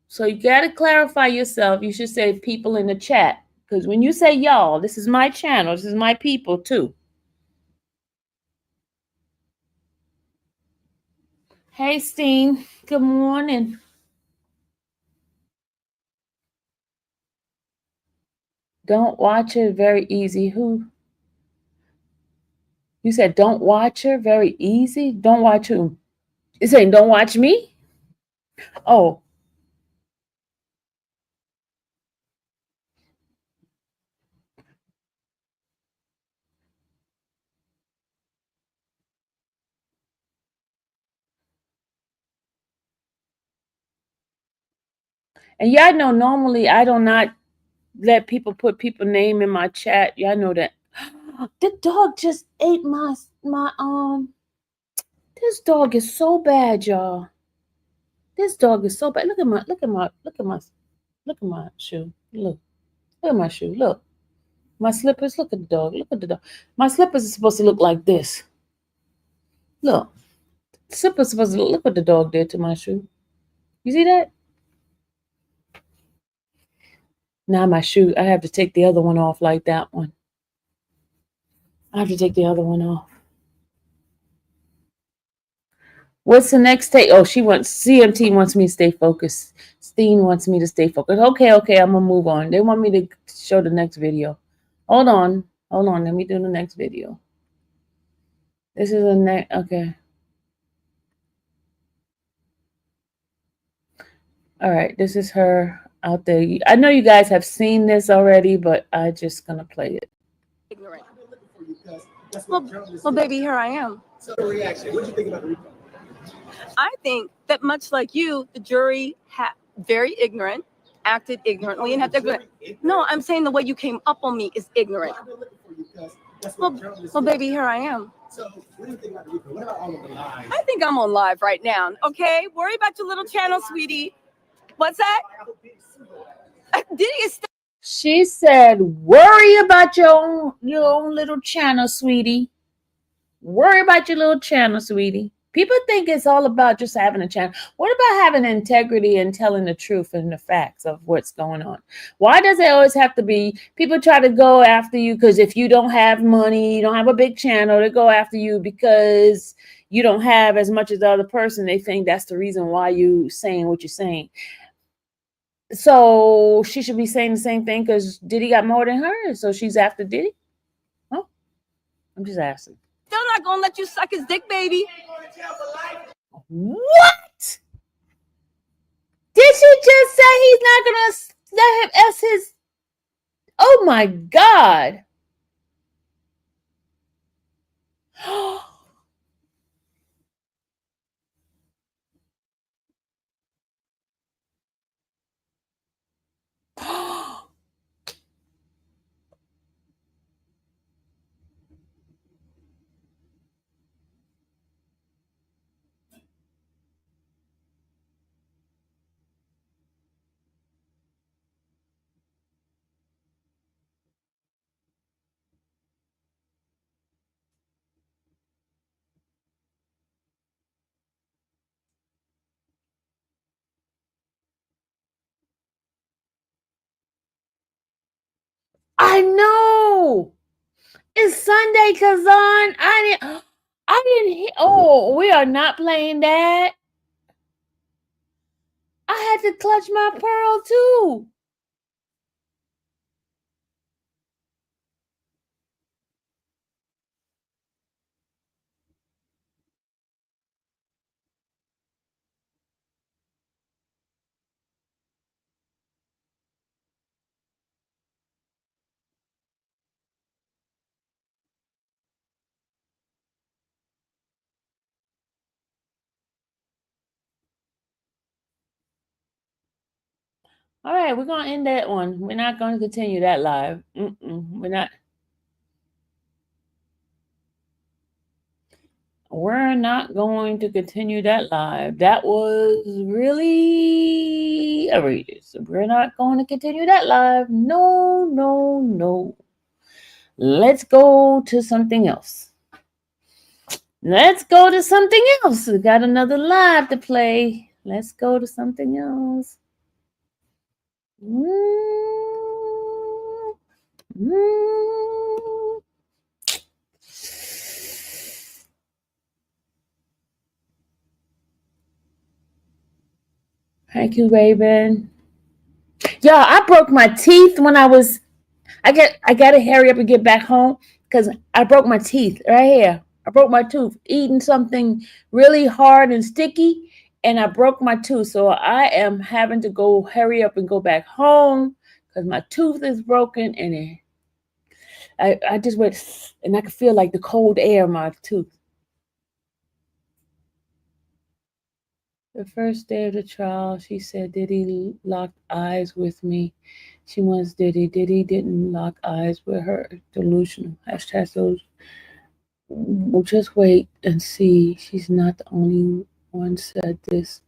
So you got to clarify yourself. You should say people in the chat. Because when you say y'all, this is my channel. This is my people too. Hey, Steen. Good morning. Don't watch her. Very easy. Who? You said don't watch her. Very easy. Don't watch who? You saying don't watch me? Oh. And y'all know normally I do not let people put people name in my chat. Y'all know that. The dog just ate my this dog is so bad, y'all. This dog is so bad. Look at my shoe. Look at my shoe. Look. My slippers. Look at the dog. Look at the dog. My slippers are supposed to look like this. Look. The slippers supposed to look what the dog did to my shoe. You see that? Now my shoe. I have to take the other one off like that one. I have to take the other one off. What's the next take? Oh, CMT wants me to stay focused. Steen wants me to stay focused. Okay, I'm gonna move on. They want me to show the next video. Hold on. Let me do the next video. This is a next. Okay. All right. This is her out there. I know you guys have seen this already, but I'm just gonna play it. Ignorant. Well, baby, here I am. So the reaction. What did you think about the recall? I think that much like you, the jury very ignorant, acted ignorantly, and had to. No, I'm saying the way you came up on me is ignorant. Well, baby, here I am. So what do you think about the recall? What about all of the lies? I think I'm on live right now. Okay, worry about your little channel, sweetie. What's that? Diddy is. She said, "Worry about your own little channel, sweetie. Worry about your little channel, sweetie." People think it's all about just having a channel. What about having integrity and telling the truth and the facts of what's going on? Why does it always have to be people try to go after you because if you don't have money, you don't have a big channel, they go after you because you don't have as much as the other person. They think that's the reason why you saying what you're saying. So she should be saying the same thing because Diddy got more than her. So she's after Diddy? Huh? I'm just asking. Still not gonna let you suck his dick, baby. What? Did she just say he's not gonna let him as his? Oh my God. I know. It's Sunday, Kazan. I didn't Oh, we are not playing that. I had to clutch my pearl too. All right, we're going to end that one. We're not going to continue that live. We're not. We're not going to continue that live. That was really outrageous. We're not going to continue that live. No, no, no. Let's go to something else. Let's go to something else. We got another live to play. Let's go to something else. Thank you, Raven. Yeah, I broke my teeth when I gotta hurry up and get back home because I broke my teeth right here. I broke my tooth eating something really hard and sticky, and I broke my tooth. So I am having to go hurry up and go back home because my tooth is broken, and I just went, and I could feel like the cold air in my tooth. The first day of the trial, she said Diddy locked eyes with me. She wants Diddy. Diddy didn't lock eyes with her. Delusional. Hashtag those. We'll just wait and see. She's not the only one said this.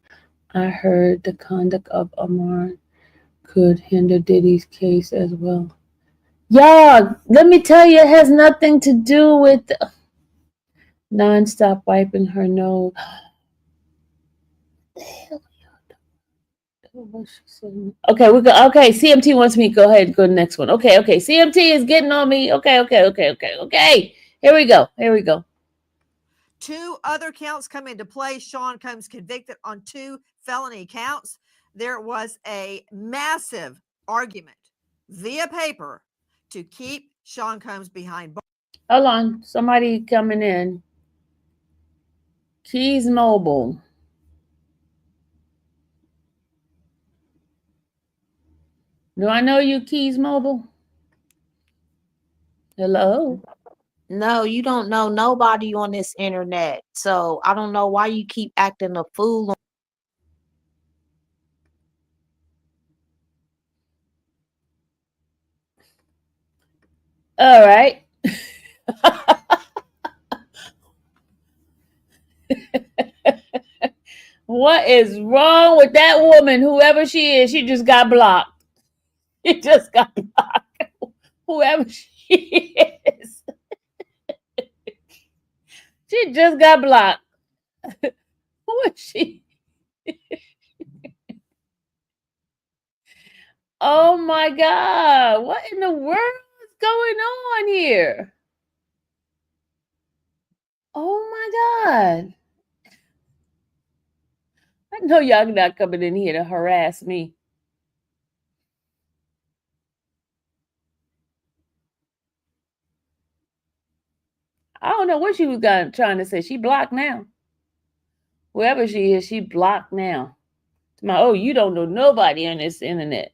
I heard the conduct of Amar could hinder Diddy's case as well. Yeah, let me tell you, it has nothing to do with non-stop wiping her nose. Okay, we go. Okay, CMT wants me to go ahead and go to the next one. Okay, CMT is getting on me. Okay. Here we go. 2 other counts come into play. Sean Combs convicted on 2 felony counts. There was a massive argument via paper to keep Sean Combs behind bars. Hold on, somebody coming in. Keys Mobile. Do I know you, Keys Mobile? Hello? No, you don't know nobody on this internet. So I don't know why you keep acting a fool. All right. What is wrong with that woman? Whoever she is, she just got blocked. She just got blocked. Whoever she is. She just got blocked. Who is she? Oh my God. What in the world is going on here? Oh my God. I know y'all not coming in here to harass me. I don't know what she was trying to say. She blocked now. Whoever she is, she blocked now. Oh, you don't know nobody on this internet.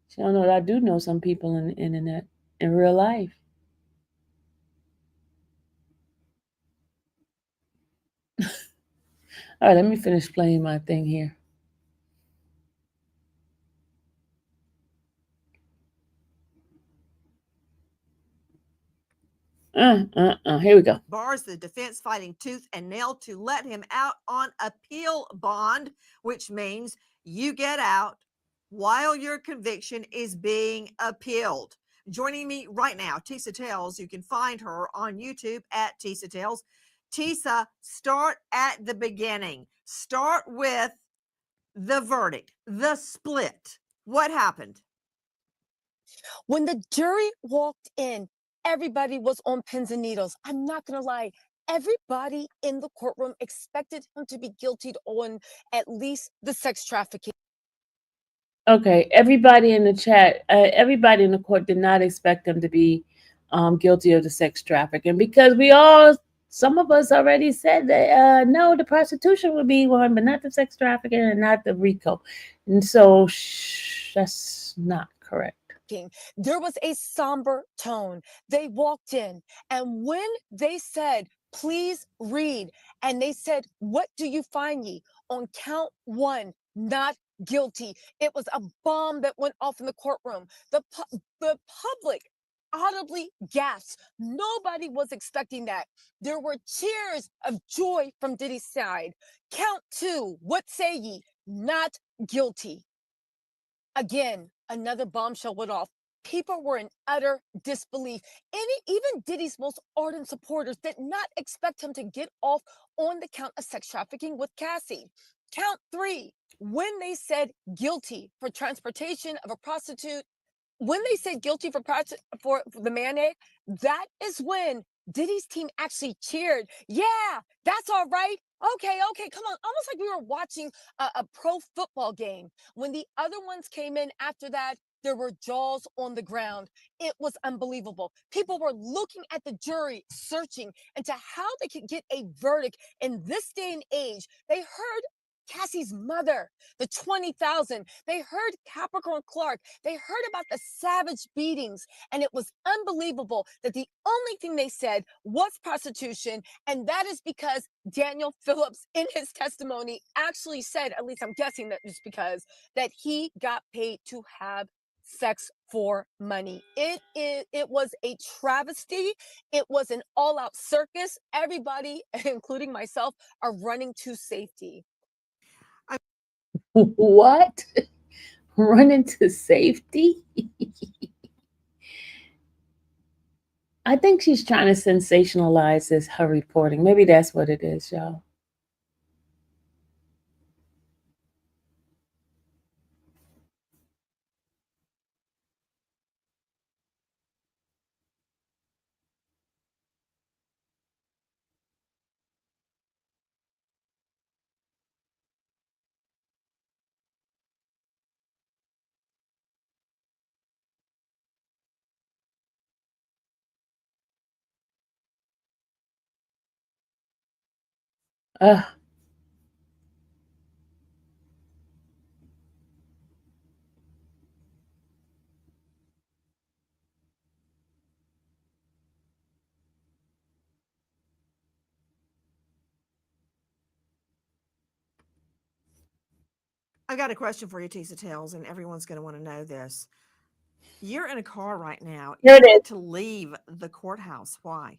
She don't know that I do know some people on the internet in real life. All right, let me finish playing my thing here. Here we go. Bars, the defense fighting tooth and nail to let him out on appeal bond, which means you get out while your conviction is being appealed. Joining me right now, Tissa Tales. You can find her on YouTube at Tissa Tales. Tissa, start at the beginning. Start with the verdict, the split. What happened? When the jury walked in everybody was on pins and needles. I'm not going to lie. Everybody in the courtroom expected him to be guilty on at least the sex trafficking. Okay, everybody in the chat, everybody in the court did not expect him to be guilty of the sex trafficking because some of us already said that no, the prostitution would be one, but not the sex trafficking and not the RICO. And so that's not correct. There was a somber tone. They walked in, and when they said, please read, and they said, what do you find ye? On count one, not guilty. It was a bomb that went off in the courtroom. The public audibly gasped. Nobody was expecting that. There were cheers of joy from Diddy's side. Count two, what say ye? Not guilty. Again, another bombshell went off. People were in utter disbelief. Even Diddy's most ardent supporters did not expect him to get off on the count of sex trafficking with Cassie. Count three, when they said guilty for transportation of a prostitute, when they said guilty for the mayonnaise, that is when Diddy's team actually cheered. Yeah, that's all right. Okay, come on. Almost like we were watching a pro football game. When the other ones came in after that, there were jaws on the ground. It was unbelievable. People were looking at the jury, searching into how they could get a verdict in this day and age. They heard Cassie's mother, the 20,000. They heard Capricorn Clark. They heard about the savage beatings. And it was unbelievable that the only thing they said was prostitution. And that is because Daniel Phillips, in his testimony, actually said, at least I'm guessing that just because, that he got paid to have sex for money. It was a travesty. It was an all-out circus. Everybody, including myself, are running to safety. What? Run into safety? I think she's trying to sensationalize her reporting. Maybe that's what it is, y'all. I've got a question for you, Tissa Tells, and everyone's going to want to know this. You're in a car right now. Here You it had is. to leave the courthouse. Why?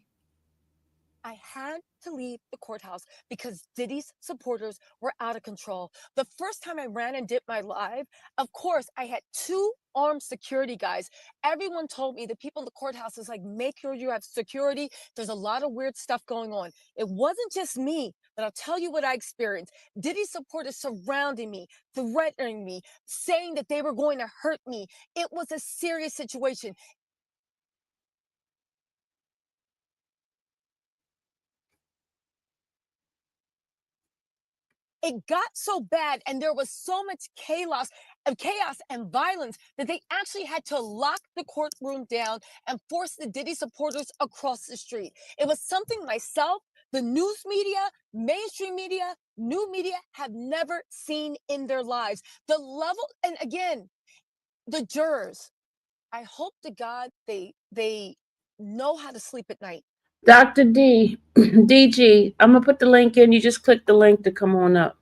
I had to leave the courthouse because Diddy's supporters were out of control. The first time I ran and did my live, of course, I had 2 armed security guys. Everyone told me, the people in the courthouse is like, make sure you have security. There's a lot of weird stuff going on. It wasn't just me, but I'll tell you what I experienced. Diddy's supporters surrounding me, threatening me, saying that they were going to hurt me. It was a serious situation. It got so bad and there was so much chaos and violence that they actually had to lock the courtroom down and force the Diddy supporters across the street. It was something myself, the news media, mainstream media, new media have never seen in their lives. The level, and again, the jurors, I hope to God they know how to sleep at night. Dr. D, DG, I'm going to put the link in. You just click the link to come on up.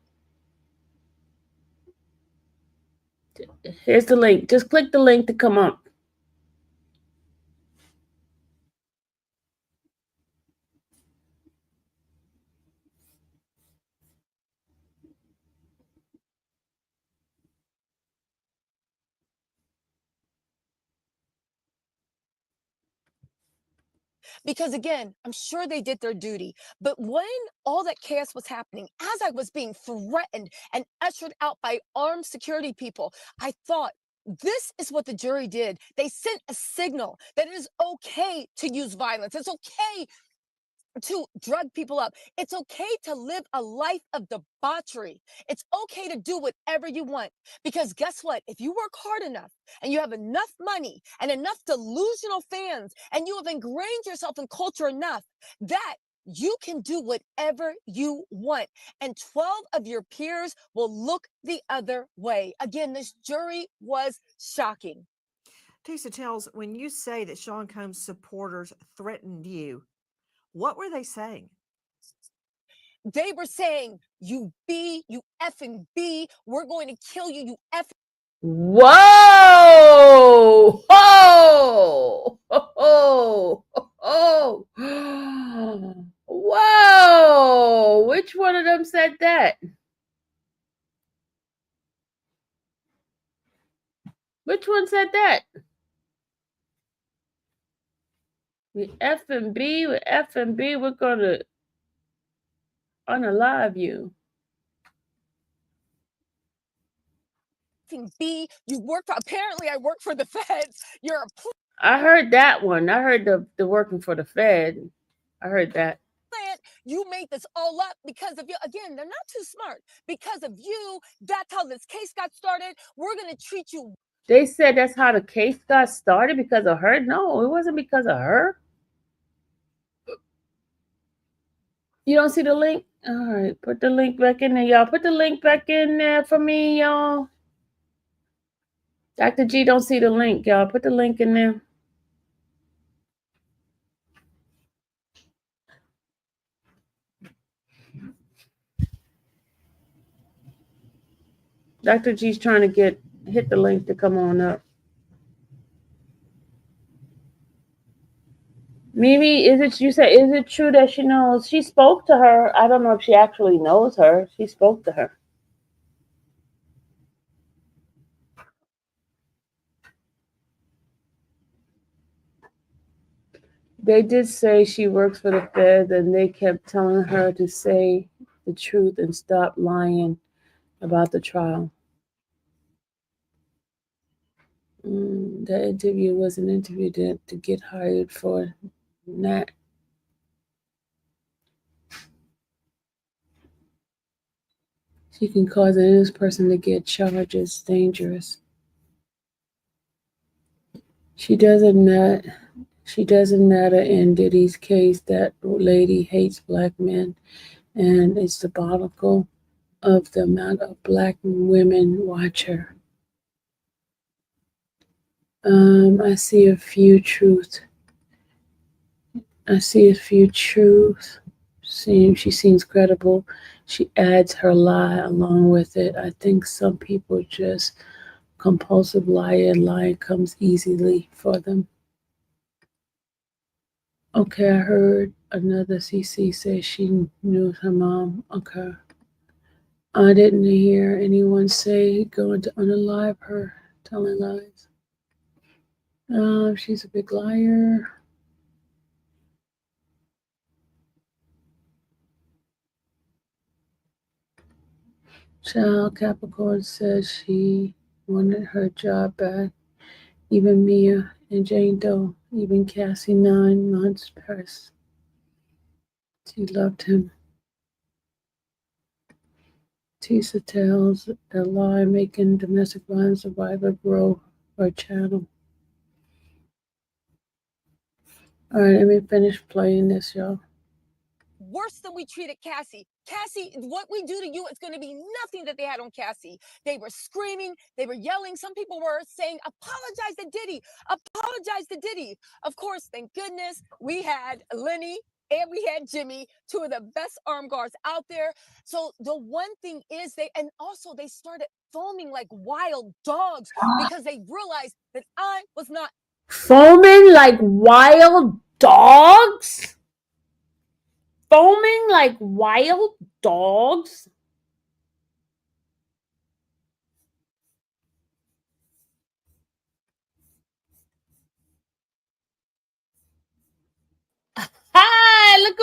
Here's the link. Just click the link to come up. Because again, I'm sure they did their duty. But when all that chaos was happening, as I was being threatened and ushered out by armed security people, I thought, This is what the jury did. They sent a signal that it is okay to use violence. It's okay to drug people up. It's okay to live a life of debauchery. It's okay to do whatever you want. Because guess what? If you work hard enough and you have enough money and enough delusional fans and you have ingrained yourself in culture enough that you can do whatever you want. And 12 of your peers will look the other way. Again, this jury was shocking. Tissa tells, when you say that Sean Combs supporters threatened you, what were they saying? They were saying, you effing B, we're going to kill you, you effing. Whoa! Oh! Oh! Oh! Whoa! Which one of them said that? Which one said that? With F and B, we're gonna unalive you. B, you work for, apparently I work for the feds. You're a I heard that one. I heard the working for the Fed. I heard that. plant. You made this all up because of you. Again, they're not too smart. Because of you, that's how this case got started. We're going to treat you. They said that's how the case got started because of her. No, it wasn't because of her. You don't see the link? All right, put the link back in there, y'all. Put the link back in there for me, y'all. Dr. G don't see the link, y'all. Put the link in there. Dr. G's trying to hit the link to come on up. Mimi, is it true that she knows? She spoke to her. I don't know if she actually knows her. She spoke to her. They did say she works for the Fed, and they kept telling her to say the truth and stop lying about the trial. The interview was an interview to get hired for Nat. She can cause an innocent person to get charges. Dangerous. She doesn't matter in Diddy's case. That lady hates black men, and it's diabolical of the amount of black women watch her. I see a few truths. She seems credible. She adds her lie along with it. I think some people just compulsive lie, and lie comes easily for them. Okay, I heard another CC say she knew her mom. Okay. I didn't hear anyone say going to unalive her, telling lies. She's a big liar. Child Capricorn says she wanted her job back. Even Mia and Jane Doe, even Cassie 9 months past. She loved him. Tissa tells a lie, making domestic violence survivor grow her channel. All right, let me finish playing this, y'all. Worse than we treated Cassie. Cassie, what we do to you is going to be nothing that they had on Cassie. They were screaming, they were yelling. Some people were saying, apologize to Diddy, apologize to Diddy. Of course, thank goodness, we had Lenny and we had Jimmy, two of the best armed guards out there. So the one thing is they started foaming like wild dogs because they realized that I was not. Foaming like wild dogs? Foaming like wild dogs? Hi, look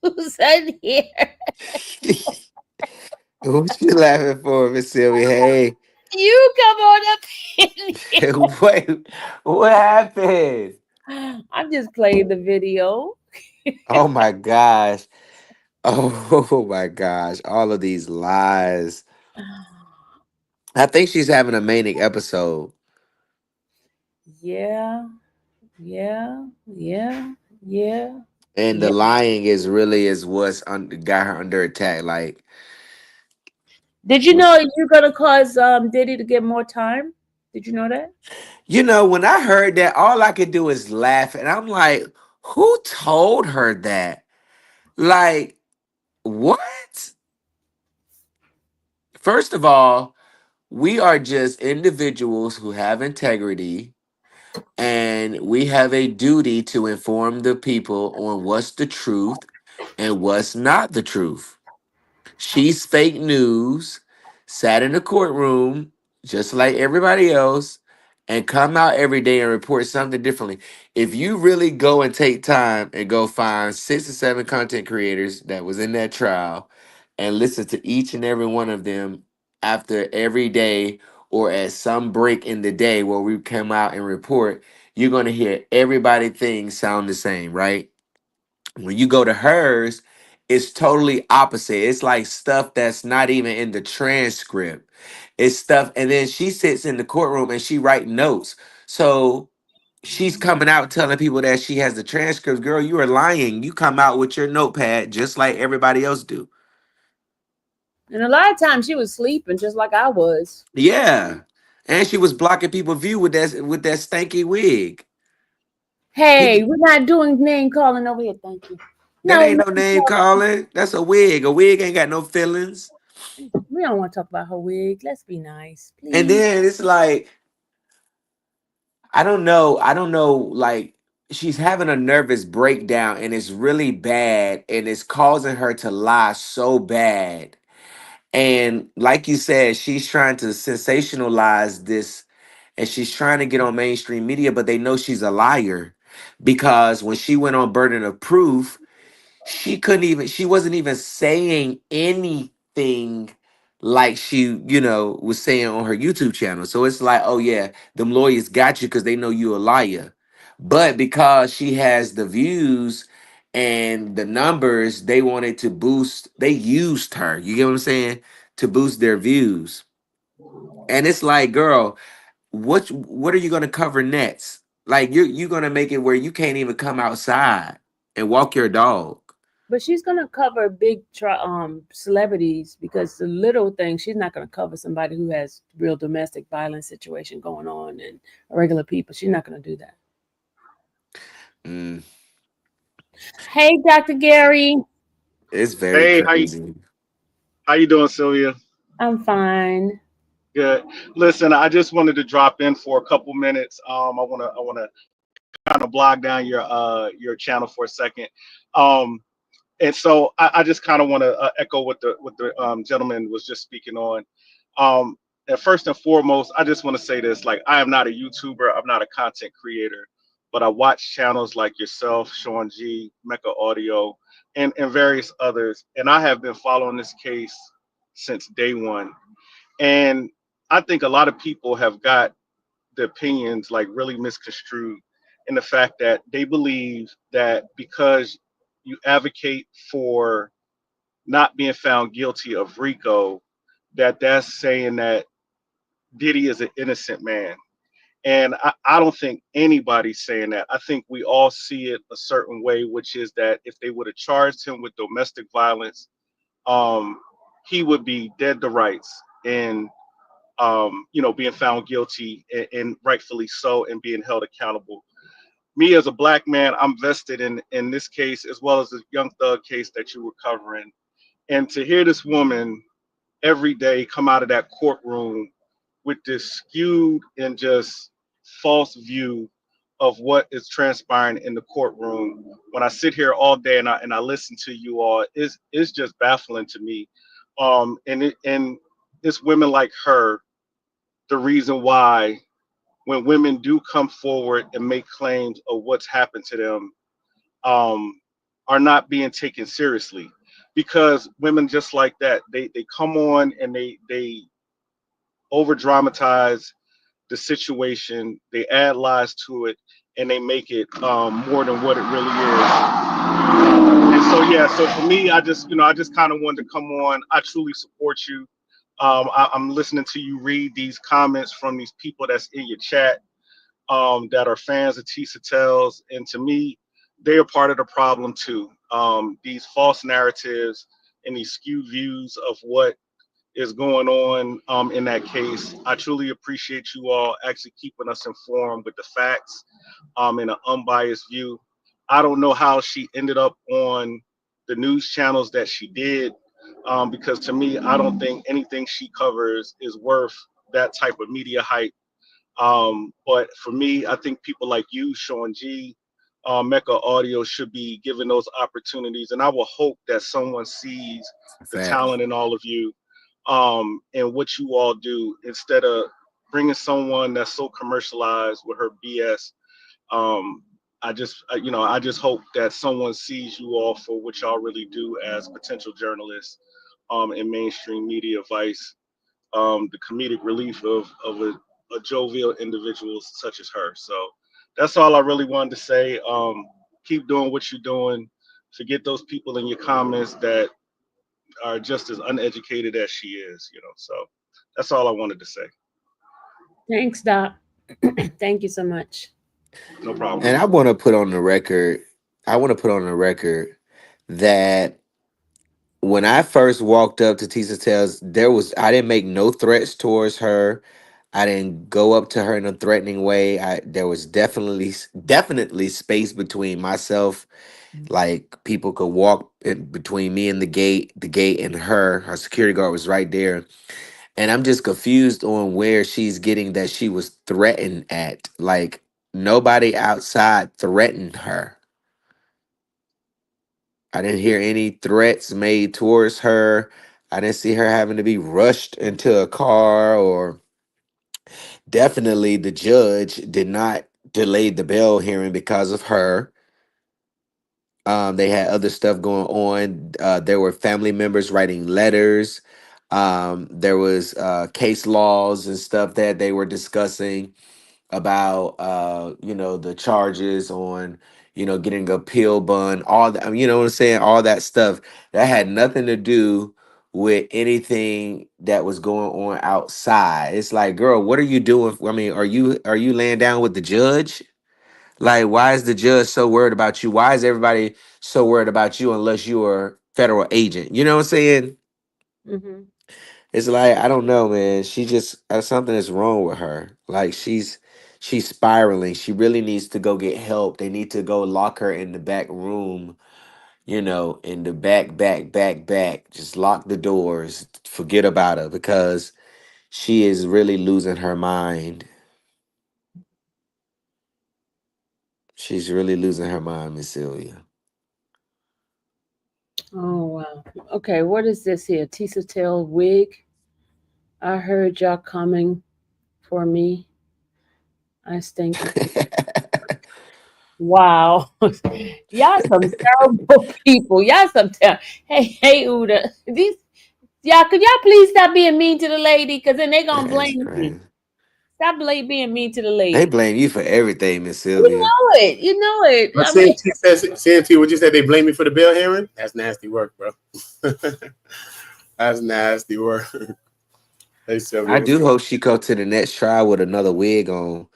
who's in here. What you laughing for, Miss Sylvia? Hey. You come on up here. Wait, what happened? I'm just playing the video. Oh my gosh. Oh my gosh. All of these lies. I think she's having a manic episode. Yeah, yeah, yeah, yeah, And the yeah. lying is really is what's got her under attack. Like, Did you know you're gonna cause Diddy to get more time? Did you know that? when I heard that, all I could do is laugh. And I'm like, who told her that? Like, what? First of all, we are just individuals who have integrity, and we have a duty to inform the people on what's the truth and what's not the truth. She's fake news, sat in the courtroom just like everybody else, and come out every day and report something differently. If you really go and take time and go find 6 or 7 content creators that was in that trial and listen to each and every one of them after every day or at some break in the day where we come out and report, you're going to hear everybody things sound the same, right? When you go to hers, it's totally opposite. It's like stuff that's not even in the transcript. It's stuff, and then she sits in the courtroom and she write notes. So she's coming out telling people that she has the transcripts. Girl, you are lying. You come out with your notepad just like everybody else do. And a lot of times she was sleeping, just like I was. Yeah. And she was blocking people view with that stanky wig. Hey, People, we're not doing name calling over here. Thank you. that No, ain't no name calling. That's a wig. A wig ain't got no feelings. we don't want to talk about her wig. Let's be nice, And please. then it's like, I don't know. I don't know. Like, she's having a nervous breakdown and it's really bad and it's causing her to lie so bad. And like you said, she's trying to sensationalize this and she's trying to get on mainstream media, but they know she's a liar because when she went on Burden of Proof, she wasn't even saying anything like she was saying on her YouTube channel. So it's like, oh yeah, them lawyers got you because they know you a liar. But because she has the views and the numbers, they wanted to boost, they used her, you get what I'm saying, to boost their views. And it's like, girl, what are you gonna cover next? Like, you're gonna make it where you can't even come outside and walk your dog. But she's gonna cover big celebrities because the little thing she's not gonna cover somebody who has real domestic violence situation going on and regular people. She's not gonna do that. Mm, Hey, Dr. Gary. it's very Hey, crazy. how you doing, Sylvia? I'm fine. Good. Listen, I just wanted to drop in for a couple minutes. I wanna kind of blog down your channel for a second. Um, and so I just kind of want to echo what the gentleman was just speaking on. Um, and first and foremost, I just want to say this: like, I am not a YouTuber, I'm not a content creator, but I watch channels like yourself, Sean G, Mecca Audio, and various others, and I have been following this case since day one. And I think a lot of people have got the opinions like really misconstrued in the fact that they believe that because you advocate for not being found guilty of RICO, that that's saying that Diddy is an innocent man. And I don't think anybody's saying that. I think we all see it a certain way, which is that if they would have charged him with domestic violence, um, he would be dead to rights and being found guilty and rightfully so and being held accountable. Me as a black man, I'm vested in this case as well as the Young Thug case that you were covering. And to hear this woman every day come out of that courtroom with this skewed and just false view of what is transpiring in the courtroom. When I sit here all day and I listen to you all, it's just baffling to me. And it's women like her the reason why when women do come forward and make claims of what's happened to them, um, are not being taken seriously, because women just like that, they come on and they over dramatize the situation, they add lies to it, and they make it more than what it really is. And so yeah, so for me, I just kind of wanted to come on. I truly support you. I'm listening to you read these comments from these people that's in your chat, that are fans of Tissa Tells, and to me, they are part of the problem too. These false narratives and these skewed views of what is going on in that case. I truly appreciate you all actually keeping us informed with the facts, in an unbiased view. I don't know how she ended up on the news channels that she did, because to me, I don't think anything she covers is worth that type of media hype. But for me, I think people like you, Sean G, Mecca Audio should be given those opportunities. And I will hope that someone sees the Facts. talent in all of you, and what you all do instead of bringing someone that's so commercialized with her BS. Um, I just hope that someone sees you all for what y'all really do as potential journalists, in mainstream media vice, the comedic relief of a jovial individual such as her. So that's all I really wanted to say. Keep doing what you're doing. Forget those people in your comments that are just as uneducated as she is, So that's all I wanted to say. Thanks, Doc. Thank you so much. No problem. And I want to put on the record, I want to put on the record that when I first walked up to Tisa Tells, I didn't make no threats towards her. I didn't go up to her in a threatening way. There was definitely space between myself. Like people could walk between me and the gate and her. Her security guard was right there. And I'm just confused on where she's getting that she was threatened at. Like nobody outside threatened her. I didn't hear any threats made towards her. I didn't see her having to be rushed into a car, or definitely the judge did not delay the bail hearing because of her. They had other stuff going on. There were family members writing letters. There was case laws and stuff that they were discussing about the charges on getting a appeal bond, all that, you know what I'm saying, all that stuff that had nothing to do with anything that was going on outside. It's like, girl, what are you doing? I mean, are you laying down with the judge? Like, why is the judge so worried about you? Why is everybody so worried about you unless you are a federal agent? You know what I'm saying? Hmm. It's like, I don't know, man. She just something is wrong with her. Like she's spiraling. She really needs to go get help. They need to go lock her in the back room, in the back. Just lock the doors. Forget about her because she is really losing her mind. She's really losing her mind, Miss Sylvia. Oh wow. Okay, what is this here? Tisa Tail wig. I heard y'all coming for me. I stink. Wow. Y'all some terrible people. Y'all some Hey, Uda. These y'all could y'all please stop being mean to the lady? Cause then they gonna That's blame me. crazy. Stop being mean to the They lady. blame you for everything, Miss You Sylvia. know it. You know it. But I mean, CNT, what you said, they blame me for the bail hearing? That's nasty work, bro. That's nasty work. Hey, Sylvia, I what's do up? hope she go to the next trial with another wig on.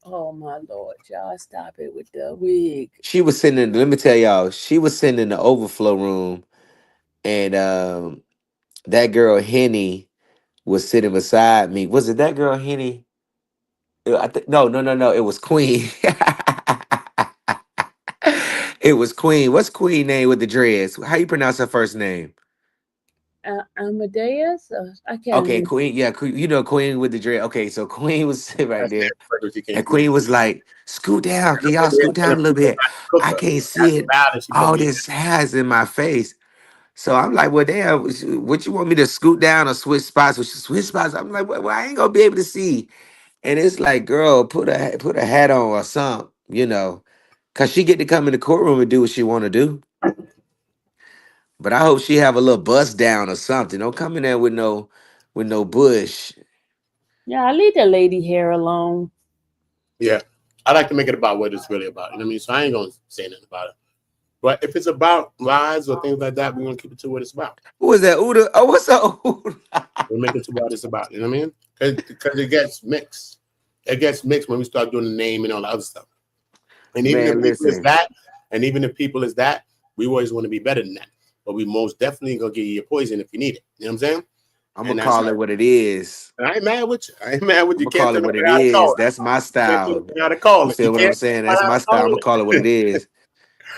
oh my lord, y'all stop it with the wig. She was sitting in, let me tell y'all, she was sitting in the overflow room, and that girl Henny was sitting beside me. Was it that girl Henny? No. It was Queen. It was Queen. What's Queen name with the dreads? How you pronounce her first name? Amadeus? I can't Okay, remember. Queen. Yeah, Queen with the dread. Okay, so Queen was sitting right That's there, nasty work if you can't and see. Queen was like, "Scoot down, can y'all And scoot down the a little people bit? trying to cook I her. can't That's see it. bad, and she put All me in. this has in my face." So I'm like, "Well, damn, what you want me to scoot down or switch spots? With switch spots?" I'm like, "Well, I ain't gonna be able to see." And it's like, girl, put a hat on or something, cause she get to come in the courtroom and do what she want to do. But I hope she have a little bust down or something. Don't come in there with no bush. Yeah, I leave the lady hair alone. Yeah. I like to make it about what it's really about. You know what I mean? So I ain't gonna say nothing about it. But if it's about lies or things like that, we're gonna keep it to what it's about. Who is that? Uda? Oh, what's up, Uda? We'll make it to what it's about. You know what I mean? Because it gets mixed. It gets mixed when we start doing the name and all the other stuff. And even Man, if people is listen. that, we always want to be better than that. But we most definitely gonna give you your poison if you need it. You know what I'm saying? I'm And gonna that's call how, it what it is. I ain't mad with you. I ain't mad with I'm you. gonna Can't call tell it what it nobody how to call is. it. That's my Can't tell style. nobody how to call You it. You feel what I'm can't saying? tell That's nobody my how to style. I'm call gonna call it what it it. is.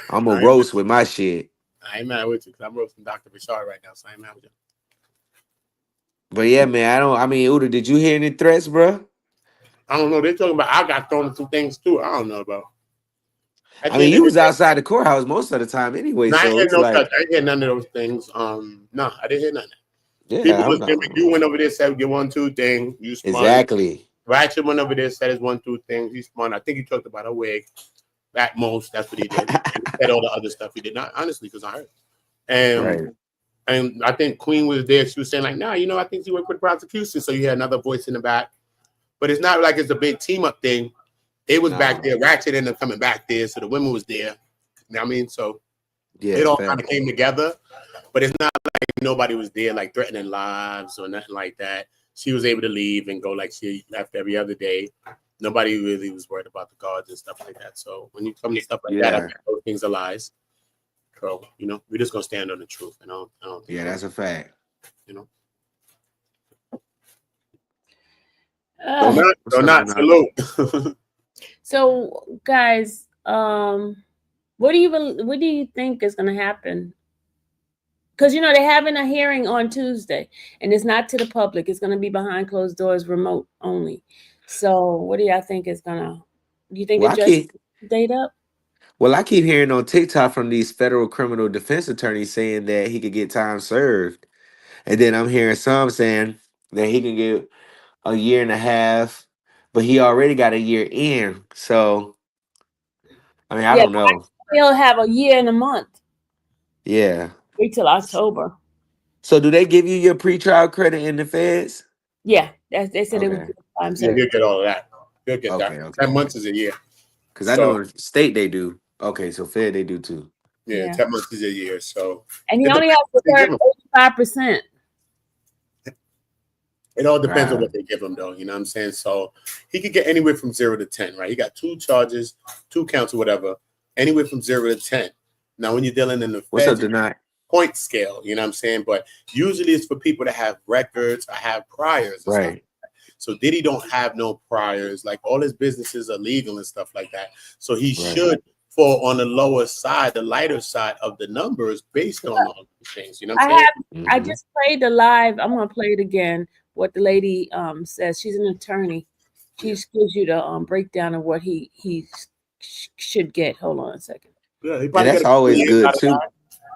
I'm gonna I ain't, roast with my shit. I ain't mad with you because I'm roasting Dr. Bashar right now, so I ain't mad with you. But yeah, man, I mean, Uda, did you hear any threats, bro? I don't know. They're talking about I got thrown into things too. I don't know about. At I the mean, end you of the was day, outside the courthouse most of the time anyway, no, I ain't so hear it's no touch. like, I ain't hear none of those things. No, I didn't hear nothing. People yeah, I'm was not. giving you went over there, said your 1-2 thing. You spun. Exactly. Ratchet went over there, said his 1-2 thing. He spun. I think he talked about a wig. At most, that's what he did. And he said all the other stuff he did. Not honestly, because I heard. And Right. and I think Queen was there. She was saying like, nah, I think she worked with prosecution. So you had another voice in the back. But it's not like it's a big team up thing. It was back Nah. there. Ratchet ended up coming back there. So the women was there. You know what I mean? So Yeah, it all kind fact. of came together. But it's not like nobody was there like threatening lives or nothing like that. She was able to leave and go like she left every other day. Nobody really was worried about the guards and stuff like that. So when you come to stuff like that, I Yeah. think those things are lies. So, we're just gonna stand on the truth. And I don't think Yeah, that's a fact. you know. Uh, What's So up, not Janai? salute. so, guys, what do you think is going to happen? Because they're having a hearing on Tuesday, and it's not to the public. It's going to be behind closed doors, remote only. So, what do y'all think is going to? Do you think Well, the I judge keep date up? well, I keep hearing on TikTok from these federal criminal defense attorneys saying that he could get time served. And then I'm hearing some saying that he can get a year and a half, but he already got a year in. So, I mean, I Yeah, don't know. he'll have a year and a month. Yeah. Wait till October. So, do they give you your pretrial credit in the feds? Yeah, they said it would Okay. be time Yeah, served. he'll get all of that. He'll get that. Okay. 10 Okay. months is a year. Because I know So in state they do. Okay. So, fed they do too. yeah, Yeah, 10 months is a year. So and he it only depends has to what they give serve him. 85%. It all depends on Wow. what they give him, though. You know what I'm saying? So he could get anywhere from 0 to 10, right? He got 2 charges, 2 counts or whatever, anywhere from 0 to 10. Now, when you're dealing in the What's up, feds, it's Denai? point scale, you know what I'm saying? But usually it's for people that have records or have priors and stuff. Right. So Diddy don't have no priors. Like all his businesses are legal and stuff like that. So he Right. should fall on the lower side, the lighter side of the numbers based on all these things. You know what I'm saying? I Mhm. just played the live. I'm gonna play it again. What the lady says. She's an attorney. She gives you the breakdown of what he should get. Hold on a second. Yeah, he And probably that's get a couple always years good out of too. that.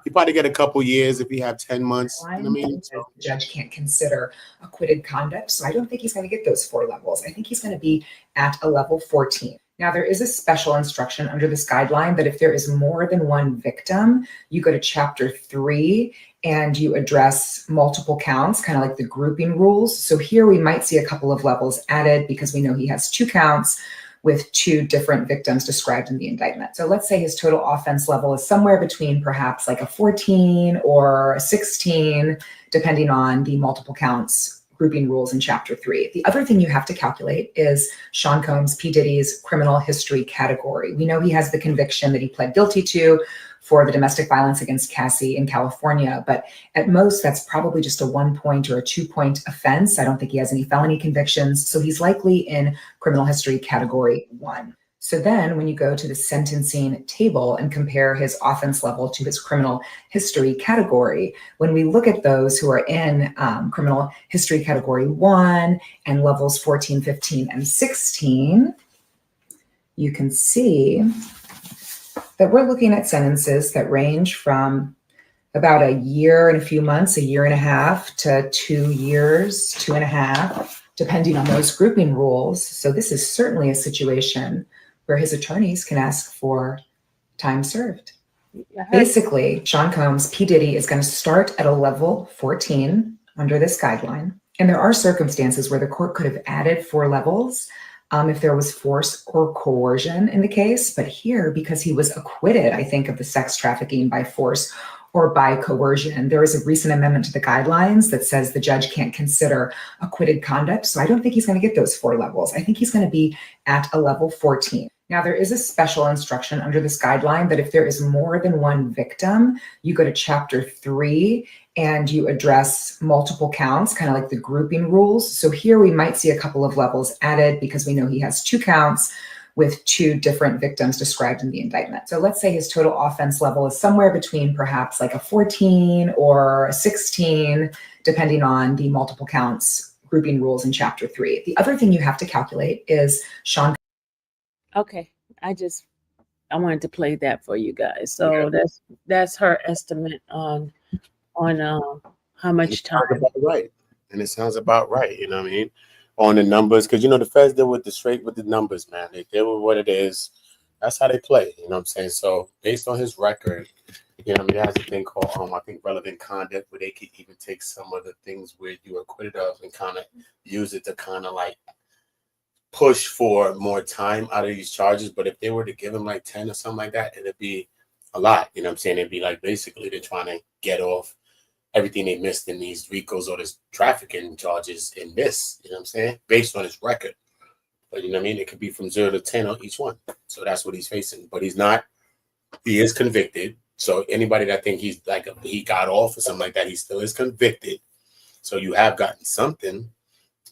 He probably get a couple years if he have 10 months. You know what I mean? The judge can't consider acquitted conduct. So I don't think he's going to get those 4 levels. I think he's going to be at a level 14. Now, there is a special instruction under this guideline that if there is more than one victim, you go to chapter 3 and you address multiple counts, kind of like the grouping rules. So here we might see a couple of levels added because we know he has 2 counts with 2 different victims described in the indictment. So let's say his total offense level is somewhere between perhaps like a 14 or a 16, depending on the multiple counts grouping rules in chapter 3. The other thing you have to calculate is Sean Combs, P. Diddy's criminal history category. We know he has the conviction that he pled guilty to for the domestic violence against Cassie in California, but at most that's probably just a 1 point or a 2 point offense. I don't think he has any felony convictions. So he's likely in criminal history category 1. So then when you go to the sentencing table and compare his offense level to his criminal history category, when we look at those who are in criminal history category 1 and levels 14, 15, and 16, you can see that we're looking at sentences that range from about a year and a few months, a year and a half, to 2 years, 2.5, depending on those grouping rules. So this is certainly a situation where his attorneys can ask for time served. Basically, Sean Combs, P. Diddy, is going to start at a level 14 under this guideline. And there are circumstances where the court could have added 4 levels if there was force or coercion in the case. But here, because he was acquitted, I think, of the sex trafficking by force or by coercion, there is a recent amendment to the guidelines that says the judge can't consider acquitted conduct. So I don't think he's going to get those 4 levels. I think he's going to be at a level 14. Now, there is a special instruction under this guideline that if there is more than one victim, you go to chapter 3 and you address multiple counts, kind of like the grouping rules. So here we might see a couple of levels added because we know he has 2 counts with 2 different victims described in the indictment. So let's say his total offense level is somewhere between perhaps like a 14 or a 16, depending on the multiple counts grouping rules in chapter 3. The other thing you have to calculate is Sean. Okay, I wanted to play that for you guys. So that's her estimate on how much time. Right, and it sounds about right. You know what I mean? On the numbers, because the feds deal with the numbers, man. They deal with what it is. That's how they play. You know what I'm saying? So based on his record, there's a thing called I think relevant conduct, where they could even take some of the things where you were acquitted of and kind of use it to kind of like push for more time out of these charges. But if they were to give him like 10 or something like that, it'd be a lot. You know what I'm saying? It'd be like basically they're trying to get off everything they missed in these RICOs or this trafficking charges in this, you know what I'm saying? Based on his record. But you know what I mean? It could be from 0 to 10 on each one. So that's what he's facing. But he is convicted. So anybody that think he's like he got off or something like that, he still is convicted. So you have gotten something.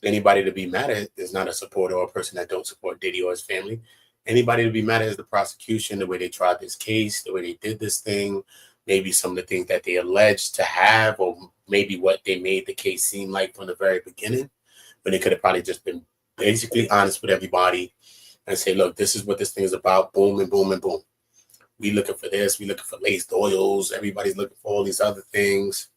Anybody to be mad at is not a supporter or a person that don't support Diddy or his family. Anybody to be mad at is the prosecution, the way they tried this case, the way they did this thing, maybe some of the things that they alleged to have, or maybe what they made the case seem like from the very beginning. But they could have probably just been basically honest with everybody and say, look, this is what this thing is about. Boom and boom and boom. We looking for this. We looking for laced oils. Everybody's looking for all these other things.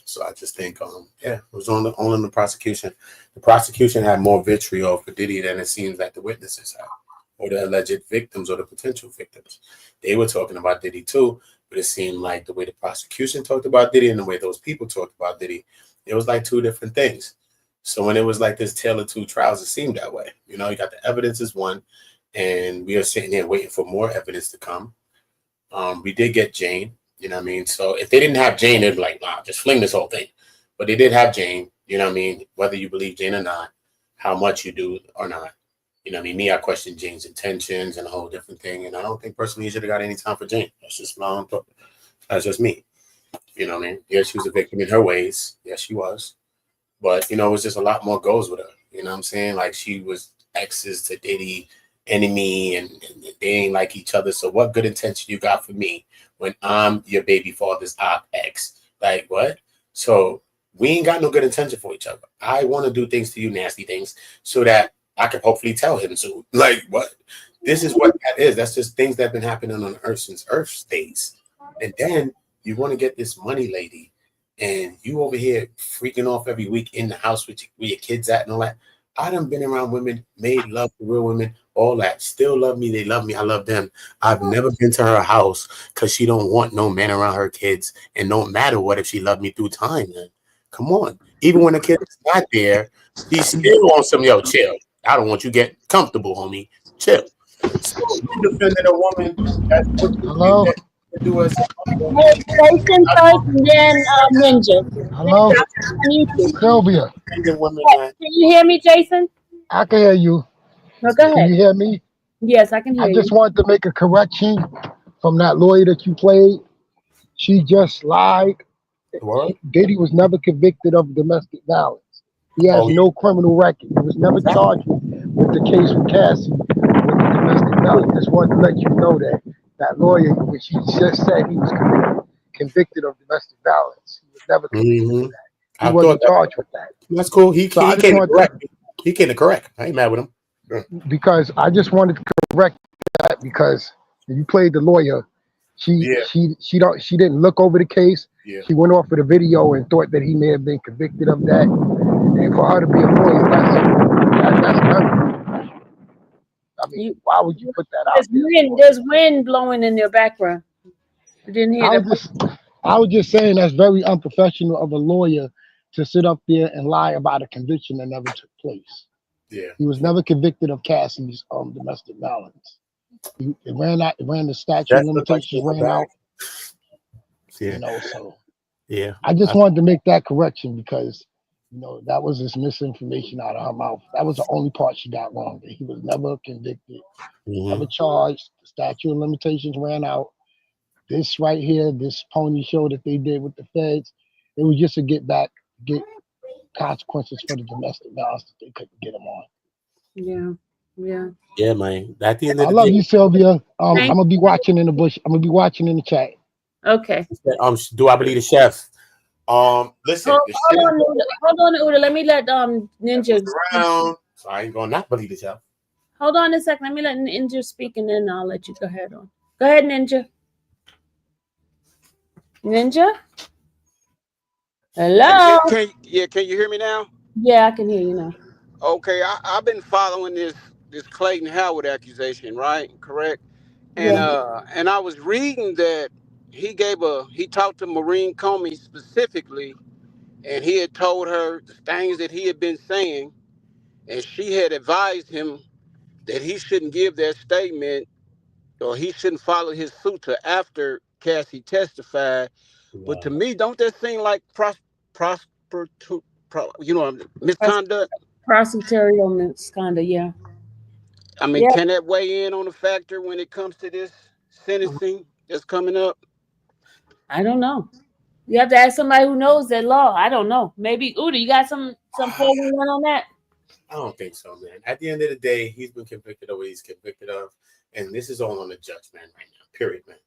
So I just think, it was on the prosecution. The prosecution had more vitriol for Diddy than it seems like the witnesses have, or the alleged victims or the potential victims. They were talking about Diddy too, but it seemed like the way the prosecution talked about Diddy and the way those people talked about Diddy, it was like 2 different things. So when it was like this tale of 2 trials, it seemed that way. You got the evidence is one, and we are sitting here waiting for more evidence to come. We did get Jane. You know what I mean? So if they didn't have Jane, they'd be like, nah, just fling this whole thing. But they did have Jane, you know what I mean? Whether you believe Jane or not, how much you do or not. You know what I mean? Me, I question Jane's intentions and a whole different thing. And I don't think personally you should have got any time for Jane. That's just my own thought. That's just me. You know what I mean? Yeah, she was a victim in her ways. Yes, she was. But, it was just a lot more goes with her. You know what I'm saying? Like she was exes to Diddy, enemy, and they ain't like each other. So what good intention you got for me when I'm your baby father's ex? Like what? So we ain't got no good intention for each other. I want to do things to you, nasty things, so that I can hopefully tell him to. Like what? This is what that is. That's just things that have been happening on Earth since Earth's days. And then you want to get this money lady, and you over here freaking off every week in the house with your kids at and all that. I done been around women, made love to real women, all that. Still love me. They love me. I love them. I've never been to her house because she don't want no man around her kids. And no matter what, if she loved me through time, then come on. Even when the kid is not there, she still wants some, chill. I don't want you to get comfortable, homie. Chill. So you defended a woman that's Hello? do us. Jason first and then Ninja. Hello? Sylvia, Can you hear me, Jason? I can hear you. No, go Can ahead. you hear me? Yes, I can hear I just you. wanted to make a correction from that lawyer that you played. She just lied. What? Diddy was never convicted of domestic violence. He has Oh, yeah. no criminal record. He was never charged with the case with Cassie with the domestic violence. Just wanted to let you know that lawyer, when she just said he was convicted of domestic violence, he was never convicted of that. He wasn't charged with that. That's cool. He So I just came to wanted correct. He came to correct. I ain't mad with him. because I just wanted to correct that because you played the lawyer. She didn't look over the case. Yeah. She went off of the video and thought that he may have been convicted of that. And for her to be a lawyer, that's her. I mean, why would you put that out there? There's wind blowing in your background. You didn't hear that? I was just saying that's very unprofessional of a lawyer to sit up there and lie about a conviction that never took place. Yeah. He was never convicted of Cassie's domestic violence. It ran the statute of That's the like limitations ran out. Yeah. You know, so Yeah. I just wanted to make that correction because, you know, that was just misinformation out of her mouth. That was the only part she got wrong. That he was never convicted, never charged. The statute of limitations ran out. This right here, this pony show that they did with the feds, it was just to get consequences for the domestic violence that they couldn't get him on. Yeah. Yeah. Yeah, man. At the end I of the love day, you, Sylvia. I'm Thank gonna be watching in the bush. I'm gonna be watching in the chat. Okay. do I believe the chef? Listen, Hold, the hold chef on, Uda. Hold on, Uda. Let me let Ninja. goes around, so I ain't gonna not believe the chef. Hold on a second. Let me let Ninja speak, and then I'll let you go ahead on. Go ahead, Ninja. Ninja. Hello. Can you hear me now? Yeah, I can hear you now. Okay, I've been following this Clayton Howard accusation, right? Correct. And Yeah. and I was reading that he talked to Maureen Comey specifically, and he had told her the things that he had been saying, and she had advised him that he shouldn't give that statement or he shouldn't follow his suit to after Cassie testified. But to me, don't that seem like misconduct? Prosecutorial misconduct. Yeah. I mean, Yeah. can that weigh in on the factor when it comes to this sentencing that's coming up? I don't know. You have to ask somebody who knows that law. I don't know. Maybe Uda, you got some polling on that? I don't think so, man. At the end of the day, he's been convicted of what he's convicted of, and this is all on the judge, man, right now. Period, man.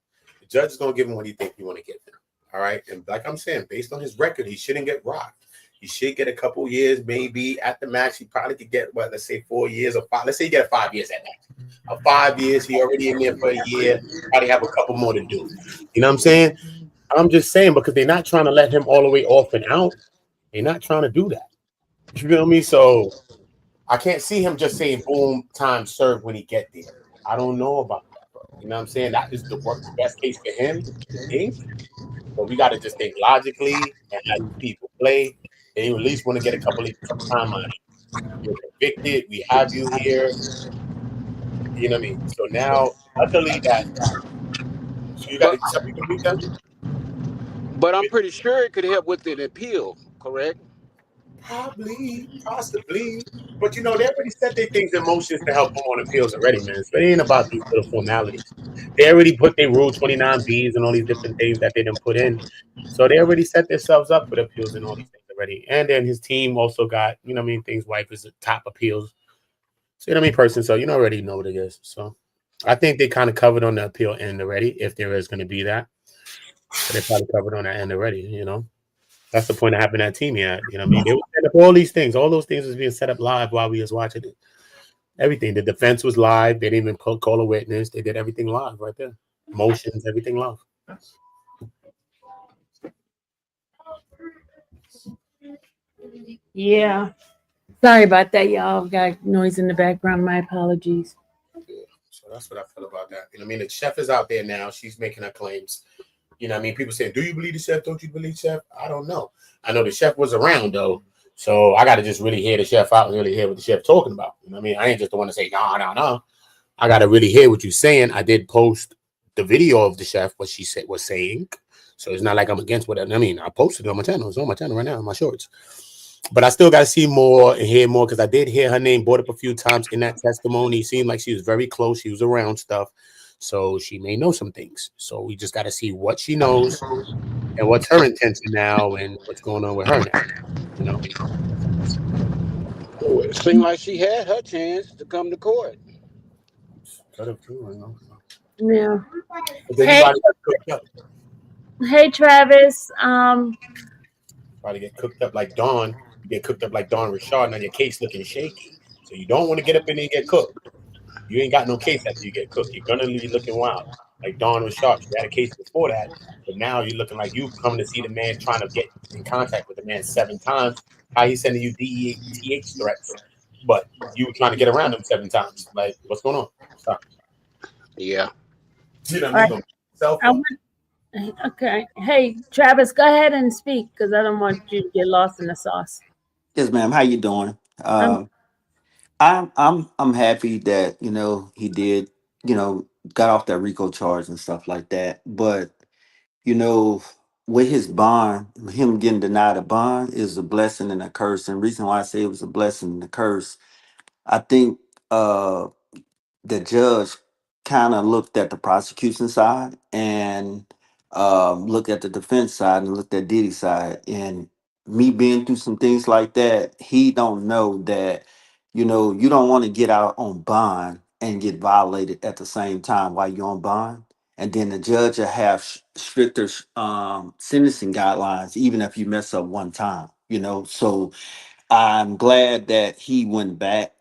The judge is gonna give him what he thinks he want to give him. All right, and like I'm saying, based on his record, he shouldn't get rocked. He should get a couple years, maybe at the max. He probably could get let's say 4 years or 5. Let's say he get 5 years at max. 5 years, he already in there for a year. Probably have a couple more to do. You know what I'm saying? I'm just saying because they're not trying to let him all the way off and out. They're not trying to do that. You feel me? So I can't see him just saying boom, time served when he get there. I don't know about that, bro. You know what I'm saying? That is the best case for him to think. But we got to just think logically and as people play. And you at least want to get a couple time on it. You're convicted. We have you here. You know what I mean? So now, luckily that. So you got to accept the weekend? But I'm pretty sure it could help with an appeal, correct? Probably, possibly. But you know, they already set their things in motion to help them on appeals already, man. So it ain't about these little formalities. They already put their Rule 29Bs and all these different things that they didn't put in. So they already set themselves up for the appeals and all these things already. And then his team also got, you know what I mean, things wife is the top appeals. So you know what I mean, person. So you already know what it is. So I think they kind of covered on the appeal end already, if there is going to be that. But they probably covered on that end already, you know. That's the point of having that team yet. You know what I mean? They would set up all these things. All those things was being set up live while we was watching it. Everything. The defense was live. They didn't even call a witness. They did everything live right there. Motions, everything live. Yeah. Sorry about that, y'all. Got noise in the background. My apologies. Yeah. So that's what I feel about that. You know what I mean? The chef is out there now. She's making her claims. You know what I mean? People saying, do you believe the chef? Don't you believe chef? I don't know. I know the chef was around, though. So I got to just really hear the chef out and really hear what the chef talking about. You know what I mean? I ain't just the one to say, no. I got to really hear what you're saying. I did post the video of the chef, what she said was saying. So it's not like I'm against what I mean. I posted it on my channel. It's on my channel right now, in my shorts. But I still got to see more and hear more because I did hear her name brought up a few times in that testimony. It seemed like she was very close. She was around stuff. So she may know some things. So we just got to see what she knows and what's her intention now and what's going on with her now. You know? Oh, it seemed like she had her chance to come to court. Could have too, you know. Yeah. Hey, Travis. Probably get cooked up like Dawn. You get cooked up like Dawn Richard, now your case looking shaky. So you don't want to get up in there and get cooked. You ain't got no case after you get cooked. You're gonna be looking wild. Like Dawn Richard. You had a case before that, but now you're looking like you coming to see the man trying to get in contact with the man 7 times. How he's sending you DEATH threats, but you were trying to get around him 7 times. Like, what's going on? Stop. Yeah. You know what I mean? Okay. Hey, Travis, go ahead and speak because I don't want you to get lost in the sauce. Yes, ma'am. How you doing? I'm I'm happy that he did got off that RICO charge and stuff like that. But you know, with his bond, him getting denied a bond is a blessing and a curse. And reason why I say it was a blessing and a curse, I think the judge kind of looked at the prosecution side and looked at the defense side and looked at Diddy's side. And me being through some things like that, he don't know that you don't want to get out on bond and get violated at the same time while you're on bond. And then the judge will have stricter sentencing guidelines, even if you mess up one time. So I'm glad that he went back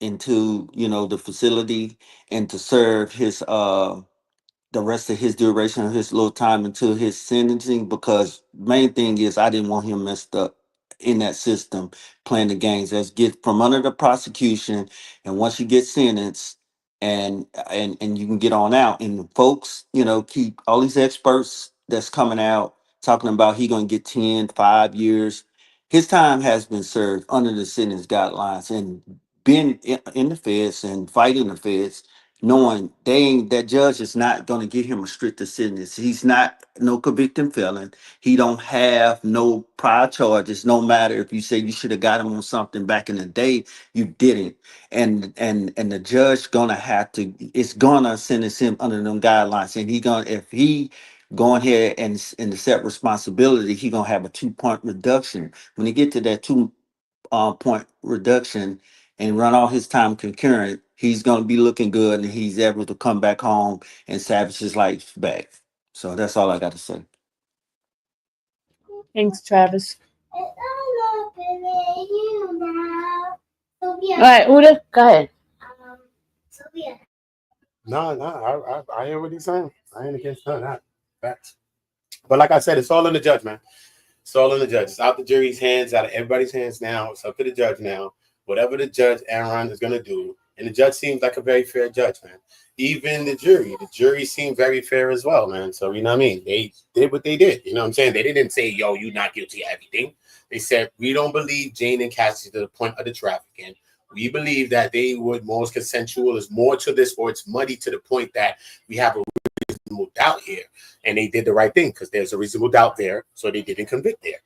into, the facility and to serve his the rest of his duration of his little time until his sentencing, because main thing is I didn't want him messed up in that system playing the games. Let's get from under the prosecution, and once you get sentenced and you can get on out. And folks, keep all these experts that's coming out talking about he gonna get 10, 5 years. His time has been served under the sentence guidelines, and being in the feds and fighting the feds, knowing they ain't, that judge is not going to give him a stricter sentence. He's not no convicted felon. He don't have no prior charges. No matter if you say you should have got him on something back in the day, you didn't. And the judge gonna have to, it's gonna sentence him under them guidelines. And he gonna, if he going here and accept responsibility, he gonna have a 2 point reduction. When he get to that 2 point reduction and run all his time concurrent, he's going to be looking good and he's able to come back home and savage his life back. So that's all I got to say. Thanks, Travis. It's all up in the you now. Sophia. All right, Uda, go ahead. Sophia. No, I hear what he's saying. I ain't against none of that. Facts. But like I said, it's all in the judge, man. It's all in the judge. It's out the jury's hands, out of everybody's hands now. It's up to the judge now. Whatever the judge, Aaron, is going to do. And the judge seems like a very fair judge, man. Even the jury seemed very fair as well, man. So, you know what I mean? They did what they did. You know what I'm saying? They didn't say, yo, you're not guilty of everything. They said, we don't believe Jane and Cassie to the point of the trafficking. We believe that they were most consensual. Is more to this, or it's muddy to the point that we have a reasonable doubt here. And they did the right thing because there's a reasonable doubt there. So they didn't convict there.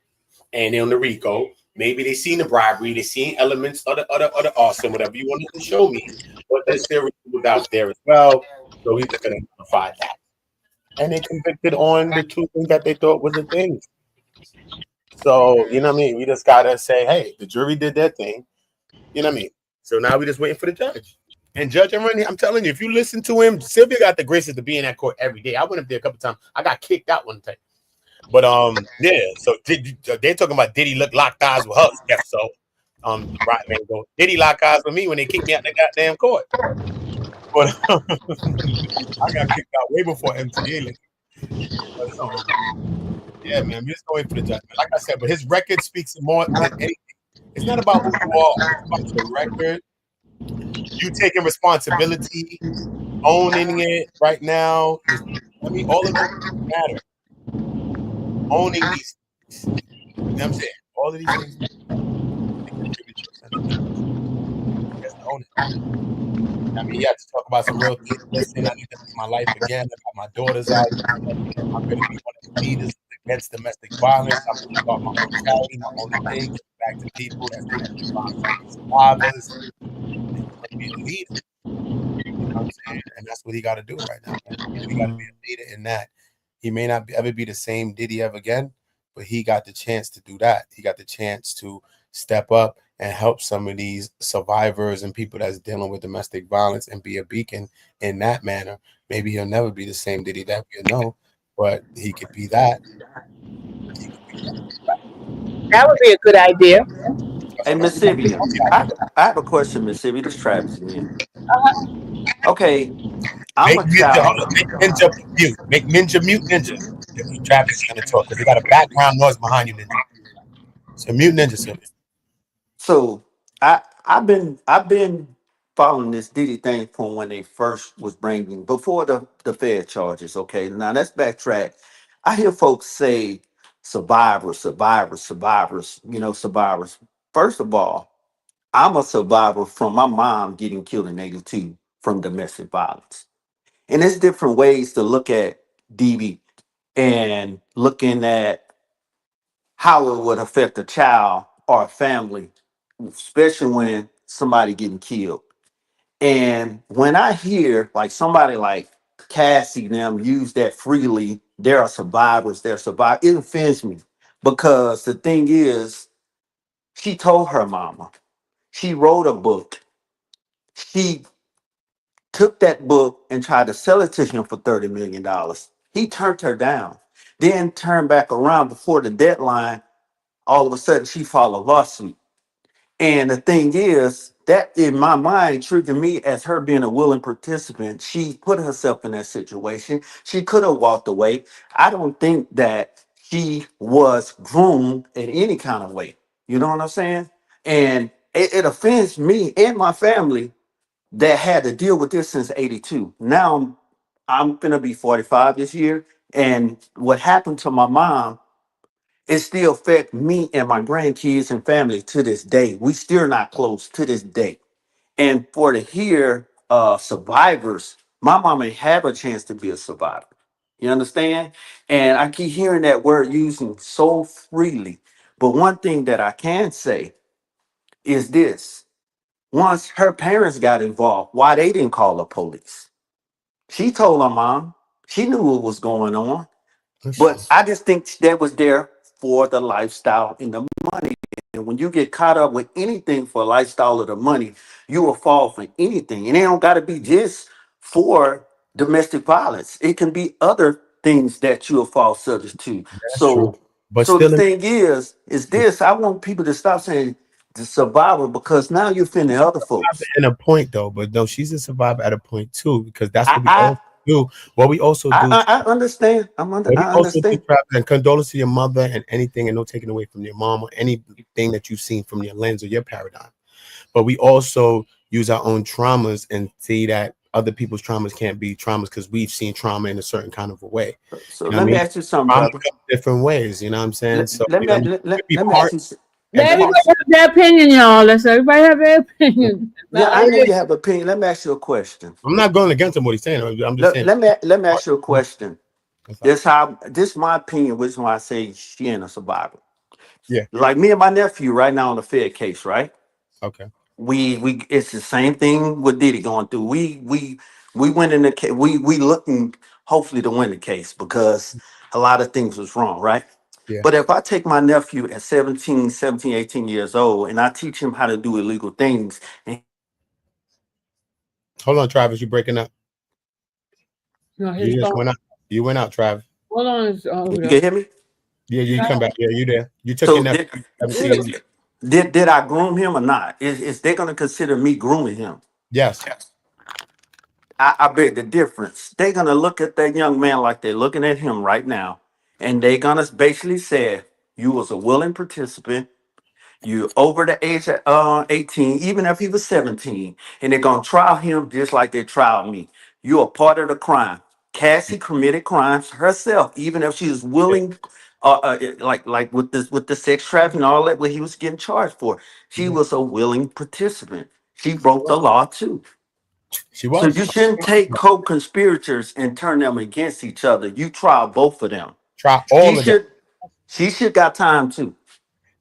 And on the RICO, maybe they seen the bribery, they seen elements of the awesome, whatever you wanted to show me. But there's still reasonable doubt there as well. So he's just going to modify that. And they convicted on the two things that they thought was the thing. So, you know what I mean? We just got to say, hey, the jury did their thing. You know what I mean? So now we're just waiting for the judge. And Judge Aaron, I'm telling you, if you listen to him, Sylvia got the graces to be in that court every day. I went up there a couple times. I got kicked out one time. But yeah. So they're talking about did he look locked eyes with her? Yeah. So right man, go did he lock eyes with me when they kicked me out the goddamn court? But I got kicked out way before MTA. Yeah, man, we're just going for the judgment. Like I said, but his record speaks more than anything. It's not about who you are. It's about your record. You taking responsibility, owning it right now. I mean, all of them matter. Owning these things. You know what I'm saying? All of these things contribute to a sense of yes, own it. I mean, you have to talk about some real things. Listen, I need to live my life again. I got my daughters out. I'm going to be one of the leaders against domestic violence. I'm going to start my own charity, my own thing, give back to people that's domestic violence survivors. And be a leader. You know what I'm saying? And that's what he got to do right now. Man. He got to be a leader in that. He may not ever be the same Diddy ever again, but he got the chance to do that. He got the chance to step up and help some of these survivors and people that's dealing with domestic violence and be a beacon in that manner. Maybe he'll never be the same Diddy that we know, but he could be that. That would be a good idea. Hey, Miss Sylvia, I have a question, Miss Sylvia. This is Travis again. Okay, I'm Make a Ninja, child. hold on, make Ninja mute. Make Ninja mute Ninja. Travis is going to talk because they got a background noise behind you, Ninja. So mute Ninja, Sylvia. So I've been following this Diddy thing from when they first was bringing before the Fed charges. Okay, now let's backtrack. I hear folks say survivors, survivors, survivors, survivors. First of all, I'm a survivor from my mom getting killed in 82 from domestic violence. And there's different ways to look at DV and looking at how it would affect a child or a family, especially when somebody getting killed. And when I hear like somebody like Cassie them use that freely, there are survivors, they're survivors, it offends me because the thing is, she told her mama, she wrote a book, she took that book and tried to sell it to him for $30 million. He turned her down, then turned back around before the deadline. All of a sudden, she filed a lawsuit. And the thing is, that in my mind triggered me as her being a willing participant. She put herself in that situation. She could have walked away. I don't think that she was groomed in any kind of way. You know what I'm saying? And it offends me and my family that had to deal with this since 82. Now I'm gonna be 45 this year. And what happened to my mom, it still affect me and my grandkids and family to this day. We still not close to this day. And for to hear survivors, my mama ain't have a chance to be a survivor. You understand? And I keep hearing that word using so freely. But one thing that I can say is this: once her parents got involved, why they didn't call the police? She told her mom. She knew what was going on. But I just think that was there for the lifestyle and the money. And when you get caught up with anything for lifestyle or the money, you will fall for anything. And it don't got to be just for domestic violence. It can be other things that you'll fall subject to. That's true. So, But so the still, thing is this: I want people to stop saying the survivor because now you're offending other folks. in a point though, but no, she's a survivor at a point too, because that's I what we I also do. What we also do, I understand. what we I also do, understand. Travis, and condolence to your mother and anything, and no taking away from your mom or anything that you've seen from your lens or your paradigm. But we also use our own traumas and see that other people's traumas can't be traumas because we've seen trauma in a certain kind of a way. So You know what I let me mean? ask you something, Trauma brother. comes different ways. You know what I'm saying? So you know, what I mean? It could be Let me part ask you. and Let Let me everybody part. ask you. have their opinion, y'all. Let's everybody have their opinion. Yeah, Not I like know you have opinion. Let me ask you a question. I'm not going against him what he's saying. I'm just saying. Let me ask you a question. That's all. This is my opinion, which is why I say she ain't a survivor. Yeah. Like me and my nephew right now on the Fed case, right? Okay. We it's the same thing with Diddy going through. We went in the case. We looking hopefully to win the case because a lot of things was wrong, right? Yeah. But if I take my nephew at 17, 18 years old and I teach him how to do illegal things, and Hold on, Travis. You breaking up? no, his You just phone. went out. You went out, Travis. Hold on, you hold can up. hear me? Yeah, you come back. Yeah, you there. You took your So nephew Hold 17. did I groom him or not? Is they gonna consider me grooming him? Yes. I beg the difference. They're gonna look at that young man like they're looking at him right now, and they're gonna basically say, "You was a willing participant. You over the age of 18, even if he was 17, and they're gonna trial him just like they tried me. You're a part of the crime. Cassie committed crimes herself, even if she was willing, like with the sex trafficking and all that, what he was getting charged for. She was a willing participant. She broke the law too. She So was. you shouldn't take co-conspirators and turn them against each other. You trial both of them. Try She all of them. should. She should got time too.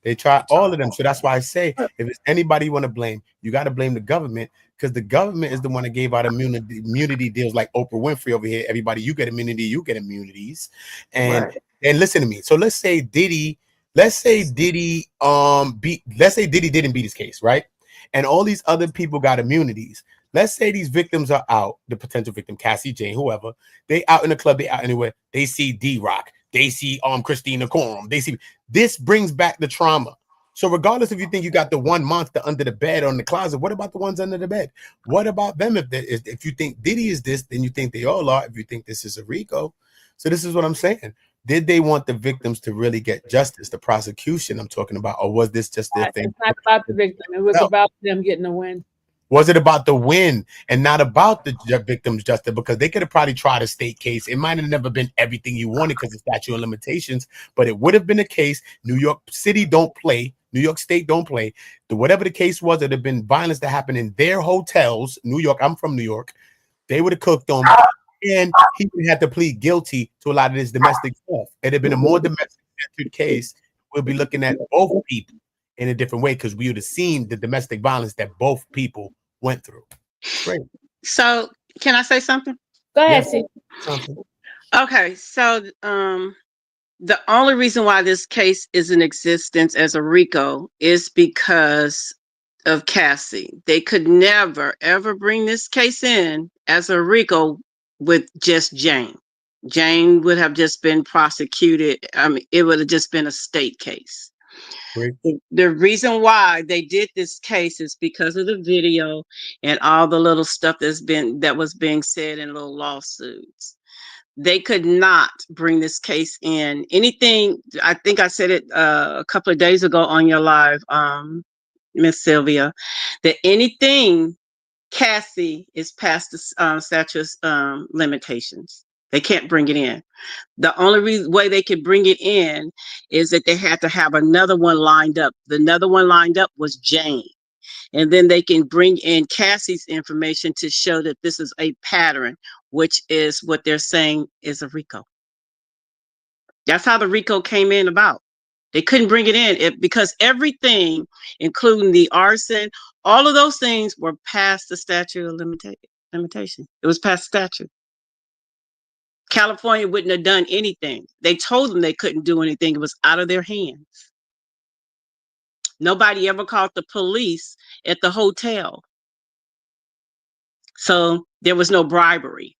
They try all of them. So that's why I say if it's anybody you want to blame, you got to blame the government because the government is the one that gave out immunity deals like Oprah Winfrey over here. Everybody, you get immunity, you get immunities. And Right. and listen to me. So let's say Diddy didn't beat his case, right? And all these other people got immunities. Let's say these victims are out, the potential victim, Cassie Jane, whoever, they out in the club, they out anywhere, they see D-Rock, they see Christina Courtroom, they see this brings back the trauma. So regardless if you think you got the one monster under the bed or in the closet, what about the ones under the bed? What about them? If you think Diddy is this, then you think they all are. If you think this is a Rico. So this is what I'm saying. Did they want the victims to really get justice, the prosecution I'm talking about, or was this just their thing? It's not about the victim. It was No, about them getting a win. Was it about the win and not about the victim's justice? Because they could have probably tried a state case. It might have never been everything you wanted because of statute of limitations, but it would have been a case. New York City don't play. New York State don't play. Whatever the case was, it had been violence that happened in their hotels. New York, I'm from New York. They would have cooked them, and he would have to plead guilty to a lot of this domestic stuff. It'd have been a more domestic centered case. We'll be looking at both people in a different way because we would have seen the domestic violence that both people went through. Great. So can I say something? Go ahead, Yes. see. Something. Okay, so the only reason why this case is in existence as a RICO is because of Cassie. They could never ever bring this case in as a RICO with just Jane. Jane would have just been prosecuted. I mean, it would have just been a state case. Great. The reason why they did this case is because of the video and all the little stuff that was being said in little lawsuits. They could not bring this case in. Anything, I think I said it a couple of days ago on your live, Miss Sylvia, that anything Cassie is past the statute limitations. They can't bring it in. The only way they could bring it in is that they had to have another one lined up. The another one lined up was Jane. And then they can bring in Cassie's information to show that this is a pattern, which is what they're saying is a RICO. That's how the RICO came in about. They couldn't bring it in because everything, including the arson, all of those things were past the statute of limitation. It was past statute. California wouldn't have done anything. They told them they couldn't do anything. It was out of their hands. Nobody ever called the police at the hotel. So there was no bribery.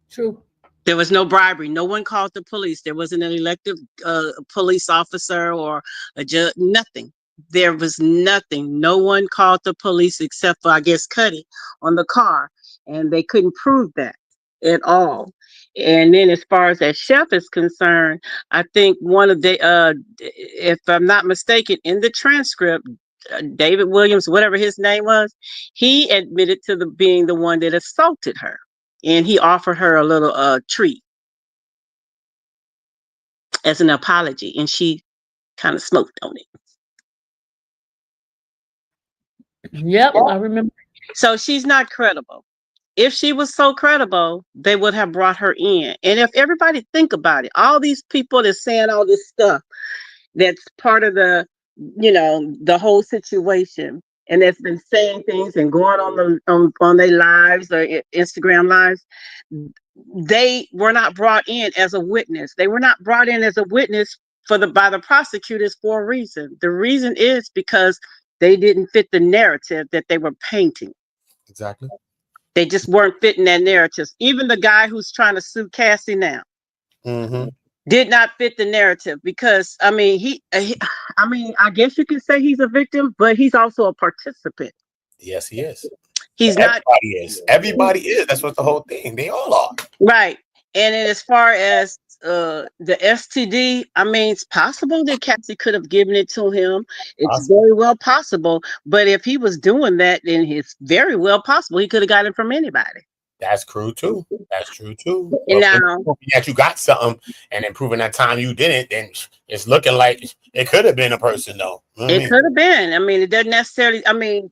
True. There was no bribery. No one called the police. There wasn't an elected police officer or a judge, nothing. There was nothing. No one called the police except for, I guess, Cuddy on the car. And they couldn't prove that at all. And then as far as that chef is concerned, I think one of the, if I'm not mistaken, in the transcript, David Williams, whatever his name was, he admitted to being the one that assaulted her. And he offered her a little treat as an apology, and she kind of smoked on it. Yep, I remember. So she's not credible. If she was so credible, they would have brought her in. And if everybody think about it, all these people that's saying all this stuff, that's part of the, the whole situation, and that's been saying things and going on their lives or Instagram lives, they were not brought in as a witness. They were not brought in as a witness by the prosecutors for a reason. The reason is because they didn't fit the narrative that they were painting. Exactly. They just weren't fitting that narrative. Even the guy who's trying to sue Cassie now did not fit the narrative because, I mean, I guess you could say he's a victim, but he's also a participant. Yes, he is. Everybody is. Everybody is. That's what the whole thing. They all are. Right. And then as far as the STD, I mean, it's possible that Cassie could have given it to him. It's very well possible. But if he was doing that, then it's very well possible he could have got it from anybody. That's true too. That's true too. And now that you got something and then proving that time you didn't, then it's looking like it could have been a person though. It could have been. I mean, it doesn't necessarily. I mean,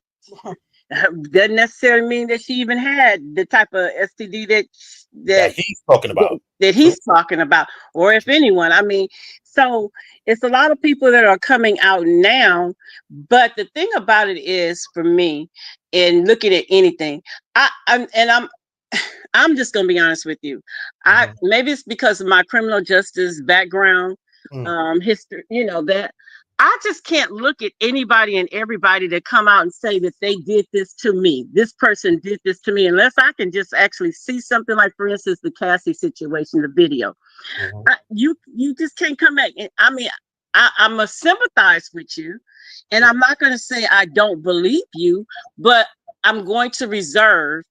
doesn't necessarily mean that she even had the type of STD that he's talking about. That he's talking about, or if anyone. I mean, so it's a lot of people that are coming out now. But the thing about it is, for me, in looking at anything, I'm just gonna be honest with you. Maybe it's because of my criminal justice background, history, that I just can't look at anybody and everybody that come out and say that they did this to me. This person did this to me, unless I can just actually see something like, for instance, the Cassie situation, the video. You just can't come back. I mean, I must sympathize with you, and I'm not going to say I don't believe you, but I'm going to reserve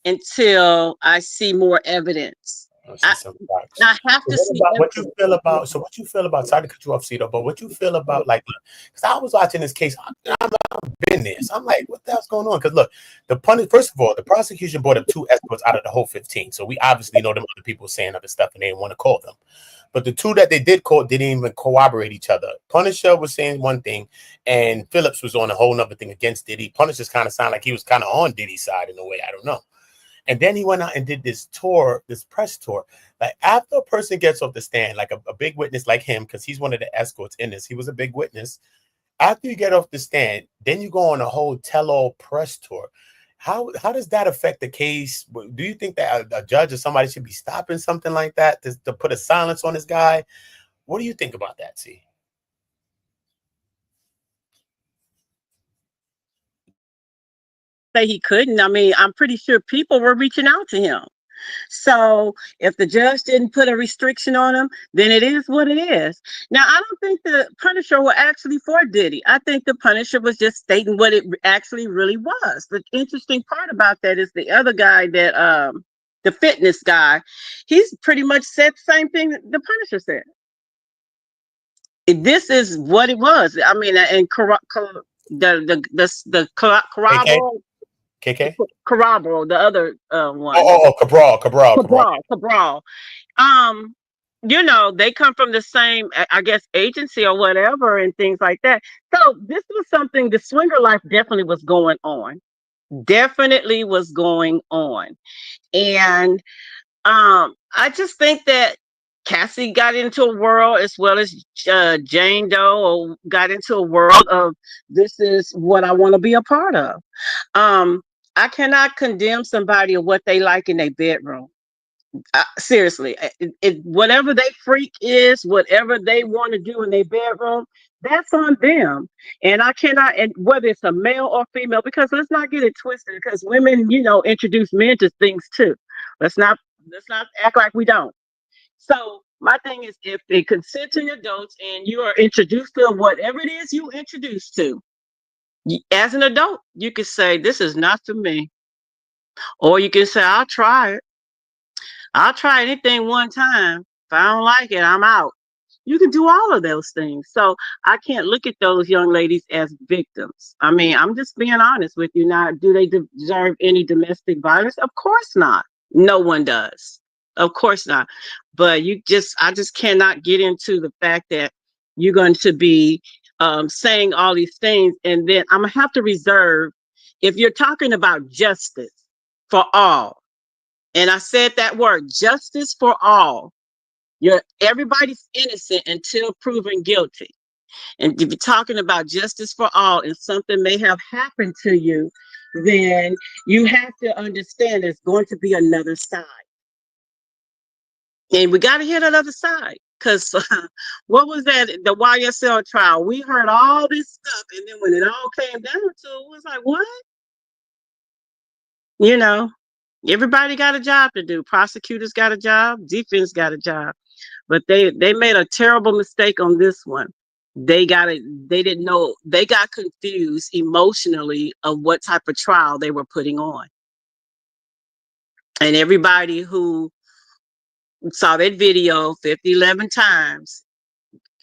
until I see more evidence. see some facts. I have to What see about what you evidence. feel about? So what you feel about? Sorry to cut you off, Cito, but what you feel about like? Because I was watching this case, I've been there, so I'm like, what the hell's going on? Because look, first of all, the prosecution brought up 2 escorts out of the whole 15, so we obviously know them other people saying other stuff and they didn't want to call them. But the 2 that they did call didn't even corroborate each other. Punisher was saying one thing, and Phillips was on a whole nother thing against Diddy. Punisher's kind of sounded like he was kind of on Diddy's side in a way. I don't know. And then he went out and did this tour, this press tour. Like after a person gets off the stand, like a big witness like him, because he's one of the escorts in this, he was a big witness. After you get off the stand, then you go on a whole tell-all press tour. How does that affect the case? Do you think that a judge or somebody should be stopping something like that to put a silence on this guy? What do you think about that, C? Say he couldn't. I mean, I'm pretty sure people were reaching out to him. So if the judge didn't put a restriction on him, then it is what it is. Now, I don't think the Punisher was actually for Diddy. I think the Punisher was just stating what it actually really was. The interesting part about that is the other guy that the fitness guy, he's pretty much said the same thing that the Punisher said. This is what it was. I mean, and the KK? Corroborate, the other one. Cabral. You know, they come from the same, I guess, agency or whatever, and things like that. So this was something, the swinger life definitely was going on. Definitely was going on. And I just think that Cassie got into a world, as well as Jane Doe, or got into a world of, this is what I want to be a part of. I cannot condemn somebody of what they like in their bedroom. Seriously, whatever they freak is, whatever they want to do in their bedroom, that's on them. And I cannot, and whether it's a male or female, because let's not get it twisted, because women, you know, introduce men to things too. Let's not act like we don't. So my thing is, if they consenting adults and you are introduced to whatever it is you introduced to, as an adult, you can say, this is not for me. Or you can say, I'll try it. I'll try anything one time. If I don't like it, I'm out. You can do all of those things. So I can't look at those young ladies as victims. I mean, I'm just being honest with you. Now, do they deserve any domestic violence? Of course not. No one does. Of course not. But I just cannot get into the fact that you're going to be saying all these things. And then I'm going to have to reserve, if you're talking about justice for all, and I said that word, justice for all. Everybody's innocent until proven guilty. And if you're talking about justice for all and something may have happened to you, then you have to understand there's going to be another side. And we got to hear that other side. Because what was that? The YSL trial. We heard all this stuff. And then when it all came down to it, was like, what? You know, everybody got a job to do. Prosecutors got a job. Defense got a job. But they made a terrible mistake on this one. They didn't know, they got confused emotionally of what type of trial they were putting on. And everybody who saw that video 11 times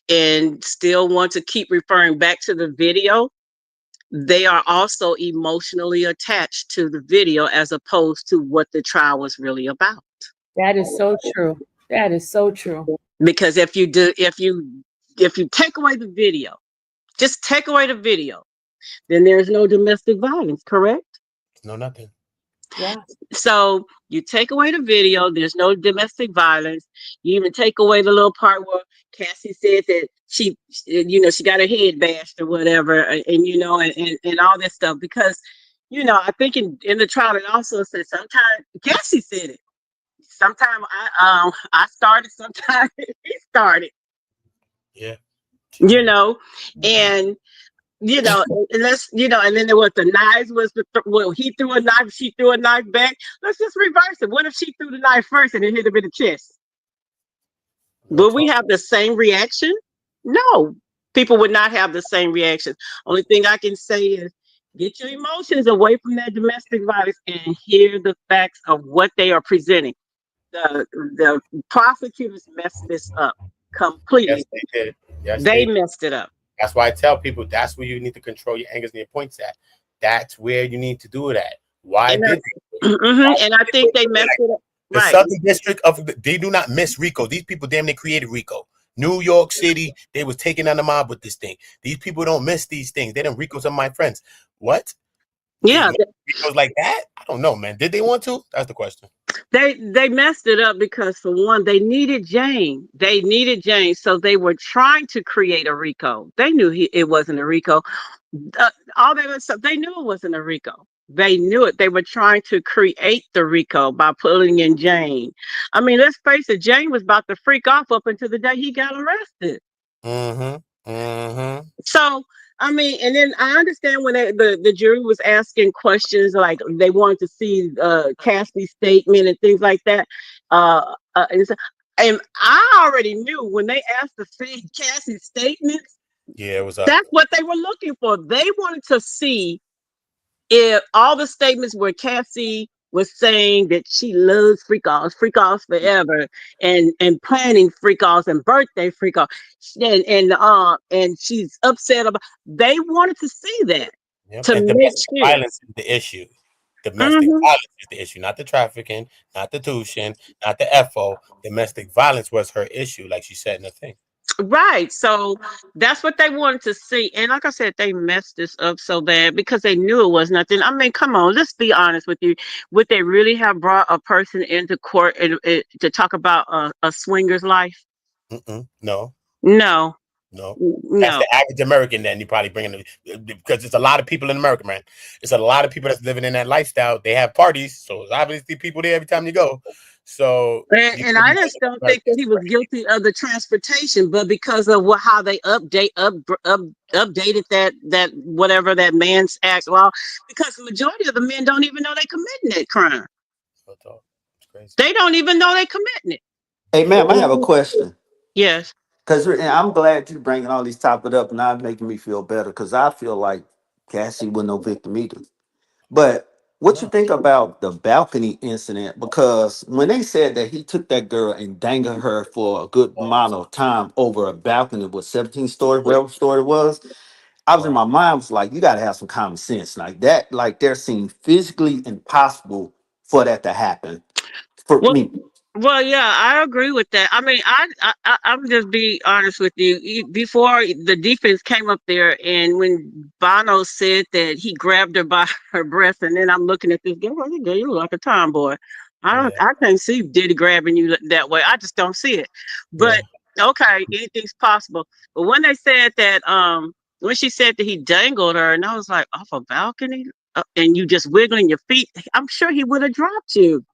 and still want to keep referring back to the video, they are also emotionally attached to the video as opposed to what the trial was really about. That is so true. That is so true. Because if you take away the video, just take away the video, then there's no domestic violence, correct? No, nothing. Yeah. So you take away the video, there's no domestic violence. You even take away the little part where Cassie said that she got her head bashed or whatever, and all that stuff. Because, I think in the trial it also said sometimes Cassie said it. Sometimes I started, sometimes he started. Yeah. And and then there was the knives he threw a knife, she threw a knife back. Let's just reverse it. What if she threw the knife first and it hit him in the chest? Would we have the same reaction? No, people would not have the same reaction. Only thing I can say is get your emotions away from that domestic violence and hear the facts of what they are presenting. the prosecutors messed this up Yes, completely. they did. Yes, They they did. messed it up. That's why I tell people that's where you need to control your angers and your points at. That's where you need to do it at. Why And did they do it? Why mhm, did and I they do think it? they messed Like, it up. the Right. Southern District of they do not miss RICO. These people damn near created RICO. New York City, they was taking on the mob with this thing. These people don't miss these things. They don't RICO some of my friends. What? They Yeah, made RICOs like that? I don't know, man. Did they want to? That's the question. they messed it up because for one, they needed Jane. They needed Jane, so they were trying to create a Rico. They knew it wasn't a Rico. All that other stuff, they knew it wasn't a Rico. They knew it. They were trying to create the Rico by pulling in Jane. I mean, let's face it, Jane was about to freak off up until the day he got arrested. Mm-hmm. Mm-hmm. So, I mean, and then I understand when the jury was asking questions like they wanted to see Cassie's statement and things like that. And, and I already knew when they asked to see Cassie's statements, Yeah, it was up. that's what they were looking for. They wanted to see if all the statements where Cassie was saying that she loves freak offs forever, and planning freak offs and birthday freak offs, and she's upset about. They wanted to see that Yep. to And make domestic sure. violence is the issue. Domestic Mhm. violence is the issue, not the trafficking, not the tuition, not the FO. Domestic violence was her issue, like she said in the thing. Right. So that's what they wanted to see. And like I said, they messed this up so bad because they knew it was nothing. I mean, come on, let's be honest with you. Would they really have brought a person into court to talk about a swinger's life? No, No, no. That's no. the average American. Then you probably bring in because it's a lot of people in America, man. It's a lot of people that's living in that lifestyle. They have parties, so it's obviously people there every time you go. So you And could I be just don't think that Americans, he was right? guilty of the transportation, but because of how they updated that whatever that man's act law, because the majority of the men don't even know they committing that crime. It's crazy. They don't even know they committing it. Hey, ma'am, I have a question. Yes. Because I'm glad you're bringing all these topics up, and now it's making me feel better. Because I feel like Cassie was no victim either. But what you No. think about the balcony incident? Because when they said that he took that girl and dangled her for a good amount of time over a balcony with 17 story, whatever story it was, I was in Wow. my mind was like, you got to have some common sense like that. Like there seemed physically impossible for that to happen for Well, me. well, yeah, I agree with that. I mean, I'm just be honest with you. Before the defense came up there, and when Bono said that he grabbed her by her breast, and then I'm looking at this girl, girl, you look like a tomboy. Yeah. I can't see Diddy grabbing you that way. I just don't see it. But Yeah. okay, anything's possible. But when they said that, when she said that he dangled her, and I was like, off a balcony, and you just wiggling your feet, I'm sure he would have dropped you.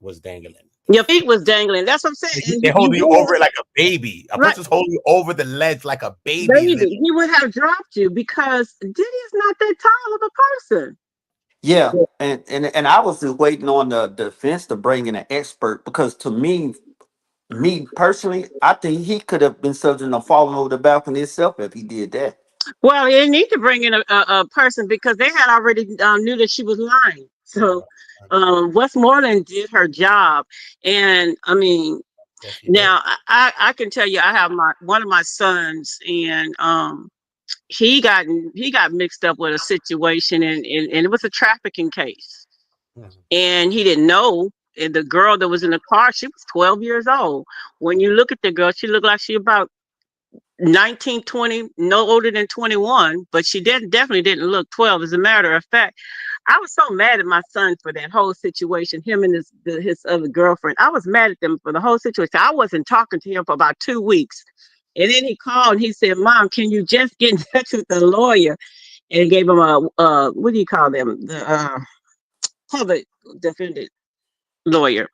Was dangling. Your feet was dangling. That's what I'm saying. And They you hold you would over it like a baby. A right, person's holding you over the ledge like a baby. baby. He would have dropped you because Diddy is not that tall of a person. Yeah. And I was just waiting on the defense to bring in an expert because to me personally, I think he could have been subject to falling over the balcony itself if he did that. Well, they need to bring in a person because they had already knew that she was lying. So Westmoreland did her job, and I mean, Yes, he did. now I can tell you, I have one of my sons, and he got mixed up with a situation, and it was a trafficking case, Mhm. and he didn't know. And the girl that was in the car, she was 12 years old. When you look at the girl, she looked like she about 19, 20, no older than 21, but she definitely didn't look 12. As a matter of fact, I was so mad at my son for that whole situation, him and his other girlfriend. I was mad at them for the whole situation. I wasn't talking to him for about 2 weeks. And then he called and he said, Mom, can you just get in touch with the lawyer? And gave him a, what do you call them? The public defendant lawyer.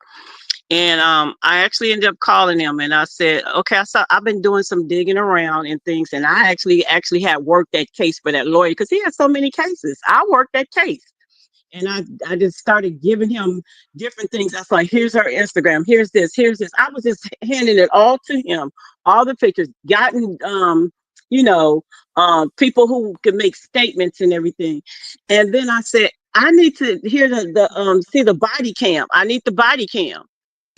And I actually ended up calling him and I said, okay, I've been doing some digging around and things, and I actually had worked that case for that lawyer because he had so many cases. I worked that case. And I just started giving him different things. I was like, here's her Instagram, here's this, here's this. I was just handing it all to him, all the pictures, gotten you know, people who could make statements and everything. And then I said, I need to hear the see the body cam. I need the body cam.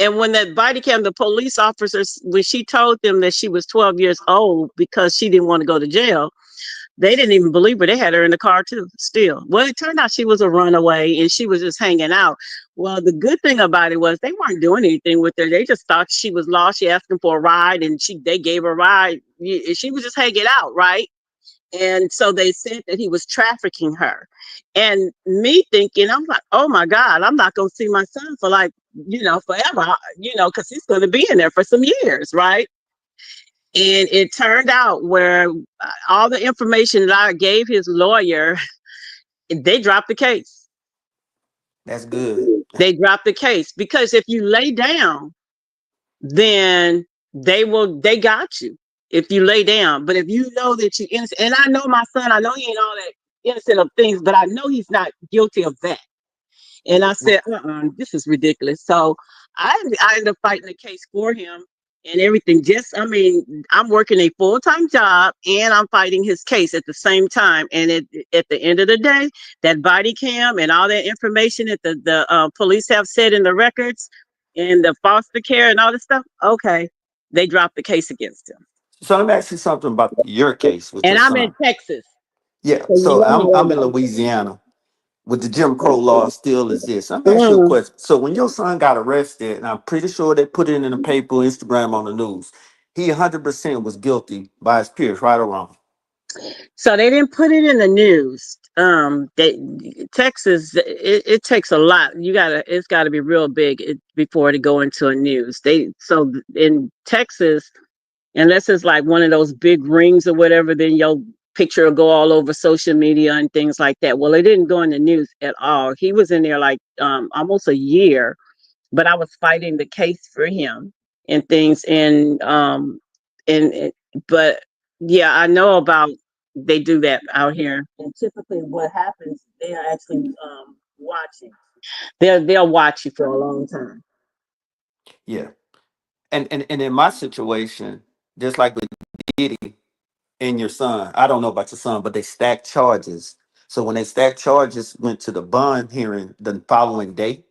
And when that body cam, the police officers, when she told them that she was 12 years old because she didn't want to go to jail, they didn't even believe her. They had her in the car too, still. Well, it turned out she was a runaway and she was just hanging out. Well, the good thing about it was they weren't doing anything with her. They just thought she was lost. She asked them for a ride and they gave her a ride. She was just hanging out, right? And so they said that he was trafficking her. And me thinking, I'm like, oh my God, I'm not going to see my son for like, forever, because he's going to be in there for some years, right? And it turned out where all the information that I gave his lawyer, they dropped the case. That's good. They dropped the case because if you lay down, then they got you if you lay down. But if you know that you're innocent, and I know my son, I know he ain't all that innocent of things, but I know he's not guilty of that. And I said, this is ridiculous. So I ended up fighting the case for him and everything. I'm working a full-time job and I'm fighting his case at the same time. And at the end of the day, that body cam and all that information that the police have said in the records and the foster care and all this stuff, okay, they dropped the case against him. So let me ask you something about your case with And your I'm in son. Texas. Yeah. So you So know I'm in how Louisiana. With the Jim Crow law still exists. I'm gonna ask you a Mhm. question. So when your son got arrested, and I'm pretty sure they put it in the paper, Instagram, on the news, he 100% was guilty by his peers, right or wrong? So they didn't put it in the news. They Texas, it takes a lot. It's gotta be real big before to go into a news. In Texas, unless it's like one of those big rings or whatever, then your picture will go all over social media and things like that. Well, it didn't go in the news at all. He was in there like almost a year, but I was fighting the case for him and things. But yeah, I know about they do that out here. And typically, what happens, they are actually watching. They'll watch you for a long time. Yeah. And in my situation, just like with Diddy and your son, I don't know about your son, but they stacked charges. So when they stacked charges, went to the bond hearing the following day,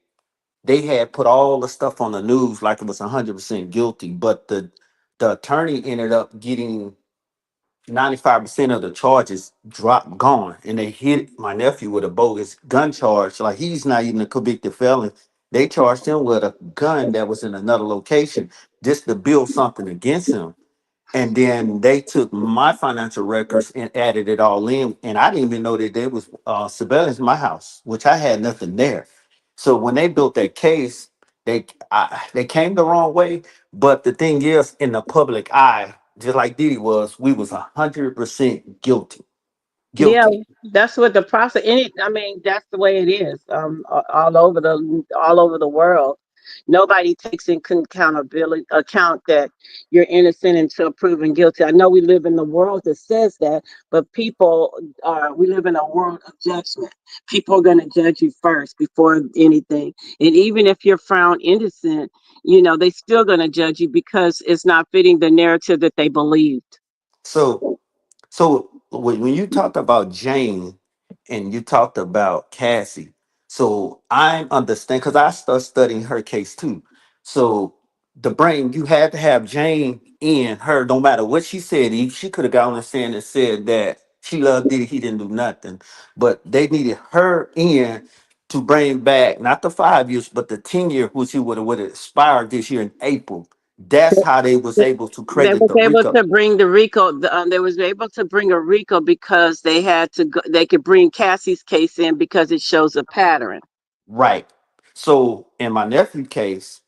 they had put all the stuff on the news like it was 100% guilty, but the attorney ended up getting 95% of the charges dropped, gone, and they hit my nephew with a bogus gun charge. Like, he's not even a convicted felon. They charged him with a gun that was in another location just to build something against him. And then they took my financial records and added it all in. And I didn't even know that there was surveillance in my house, which I had nothing there. So when they built that case, they came the wrong way. But the thing is, in the public eye, just like Diddy was, we was 100% guilty. Yeah, Guilty. that's what the process. I mean, that's the way it is. All over the world, nobody takes in accountability account that you're innocent until proven guilty. I know we live in the world that says that, but we live in a world of judgment. People are going to judge you first before anything, and even if you're found innocent, they still going to judge you because it's not fitting the narrative that they believed. So So when you talked about Jane and you talked about Cassie, so I understand because I started studying her case too. So the brain, you had to have Jane in her, no matter what she said. She could have got on the stand and said that she loved Diddy, he didn't do nothing. But they needed her in to bring back not the 5 years, but the 10 year, which he would have expired this year in April. That's how they was able to They credit was the able RICO. to bring the RICO. They was able to bring a RICO because they had to. They could bring Cassie's case in because it shows a pattern. Right. So in my nephew case,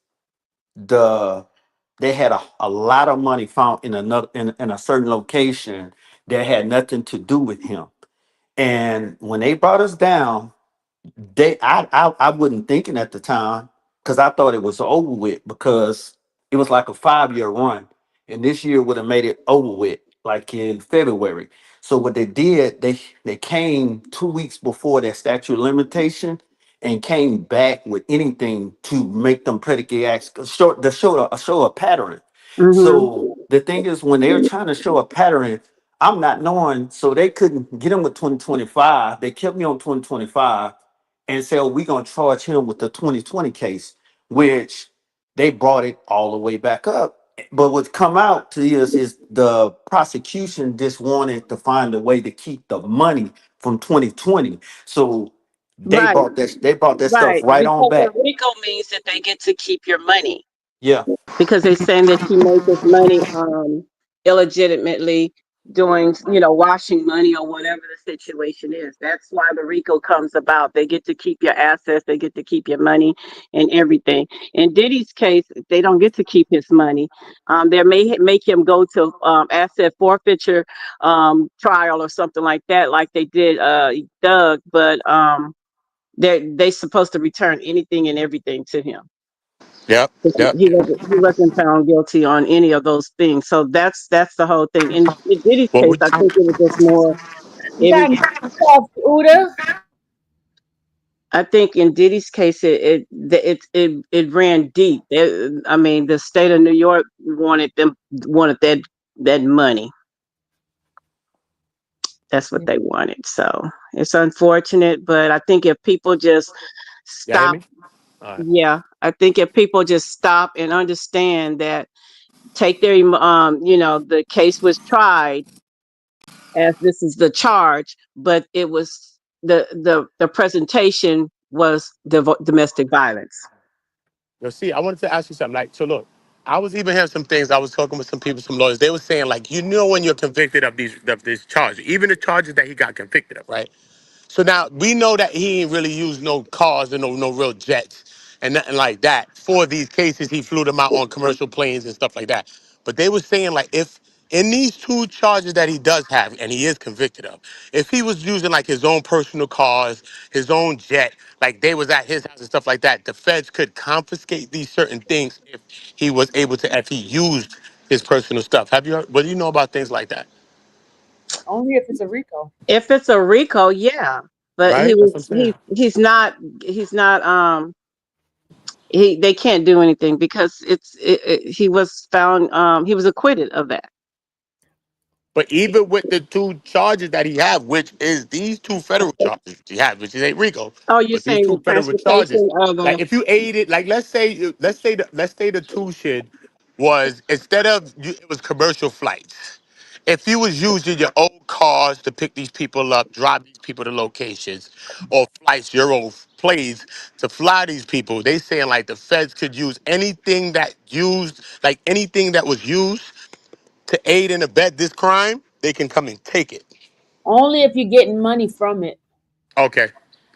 they had a lot of money found in another in a certain location that had nothing to do with him. And when they brought us down, I wasn't thinking at the time because I thought it was over with because it was like a 5 year run, and this year would have made it over with like in February. So what they did, they came 2 weeks before that statute of limitation and came back with anything to make them predicate acts show a pattern. Hmm. So the thing is, when they're trying to show a pattern, I'm not knowing, so they couldn't get him with 2025. They kept me on 2025 and said, oh, we're going to charge him with the 2020 case, which they brought it all the way back up. But what's come out to us is the prosecution just wanted to find a way to keep the money from 2020. So Right, they brought that stuff right. right on Because a back. RICO means that they get to keep your money. Yeah. Because they're saying that she made this money illegitimately doing, washing money or whatever the situation is. That's why the RICO comes about. They get to keep your assets, they get to keep your money and everything. In Diddy's case, they don't get to keep his money. They may make him go to asset forfeiture trial or something like that, like they did Doug, but they supposed to return anything and everything to him. Yep. Yep. He wasn't found guilty on any of those things. So that's the whole thing. In Diddy's Well, case, I think it was just more. You It was. got myself, Uda. I think in Diddy's case, it ran deep. I mean, the state of New York wanted that money. That's what they wanted. So it's unfortunate, but I think if people just y'all hear stop, me? All right. yeah, I think if people just stop and understand that, take their the case was tried as this is the charge, but it was the presentation was domestic violence. See, I wanted to ask you something. Like, so look, I was even hearing some things. I was talking with some people, some lawyers. They were saying, like, when you're convicted of this charge, even the charges that he got convicted of, right? So now we know that he ain't really used no cars and no real jets and nothing like that for these cases. He flew them out on commercial planes and stuff like that. But they were saying, like, if in these two charges that he does have and he is convicted of, if he was using like his own personal cars, his own jet, like they was at his house and stuff like that, the feds could confiscate these certain things if he was able to, if he used his personal stuff. Have you heard, what do you know about things like that? Only if it's a Rico. If it's a RICO, yeah, but Right? That's what I'm saying. he's not they can't do anything because he was found he was acquitted of that. But even with the two charges that he have, which is these two federal charges he has, which is ain't RICO, Oh, you're but these saying the two federal charges, transportation or like the if you aided, like let's say the two shit was instead of it was commercial flights. If you was using your own cars to pick these people up, drive these people to locations, or flights, your own planes to fly these people, they saying like the feds could use anything that was used to aid and abet this crime, they can come and take it. Only if you're getting money from it. Okay.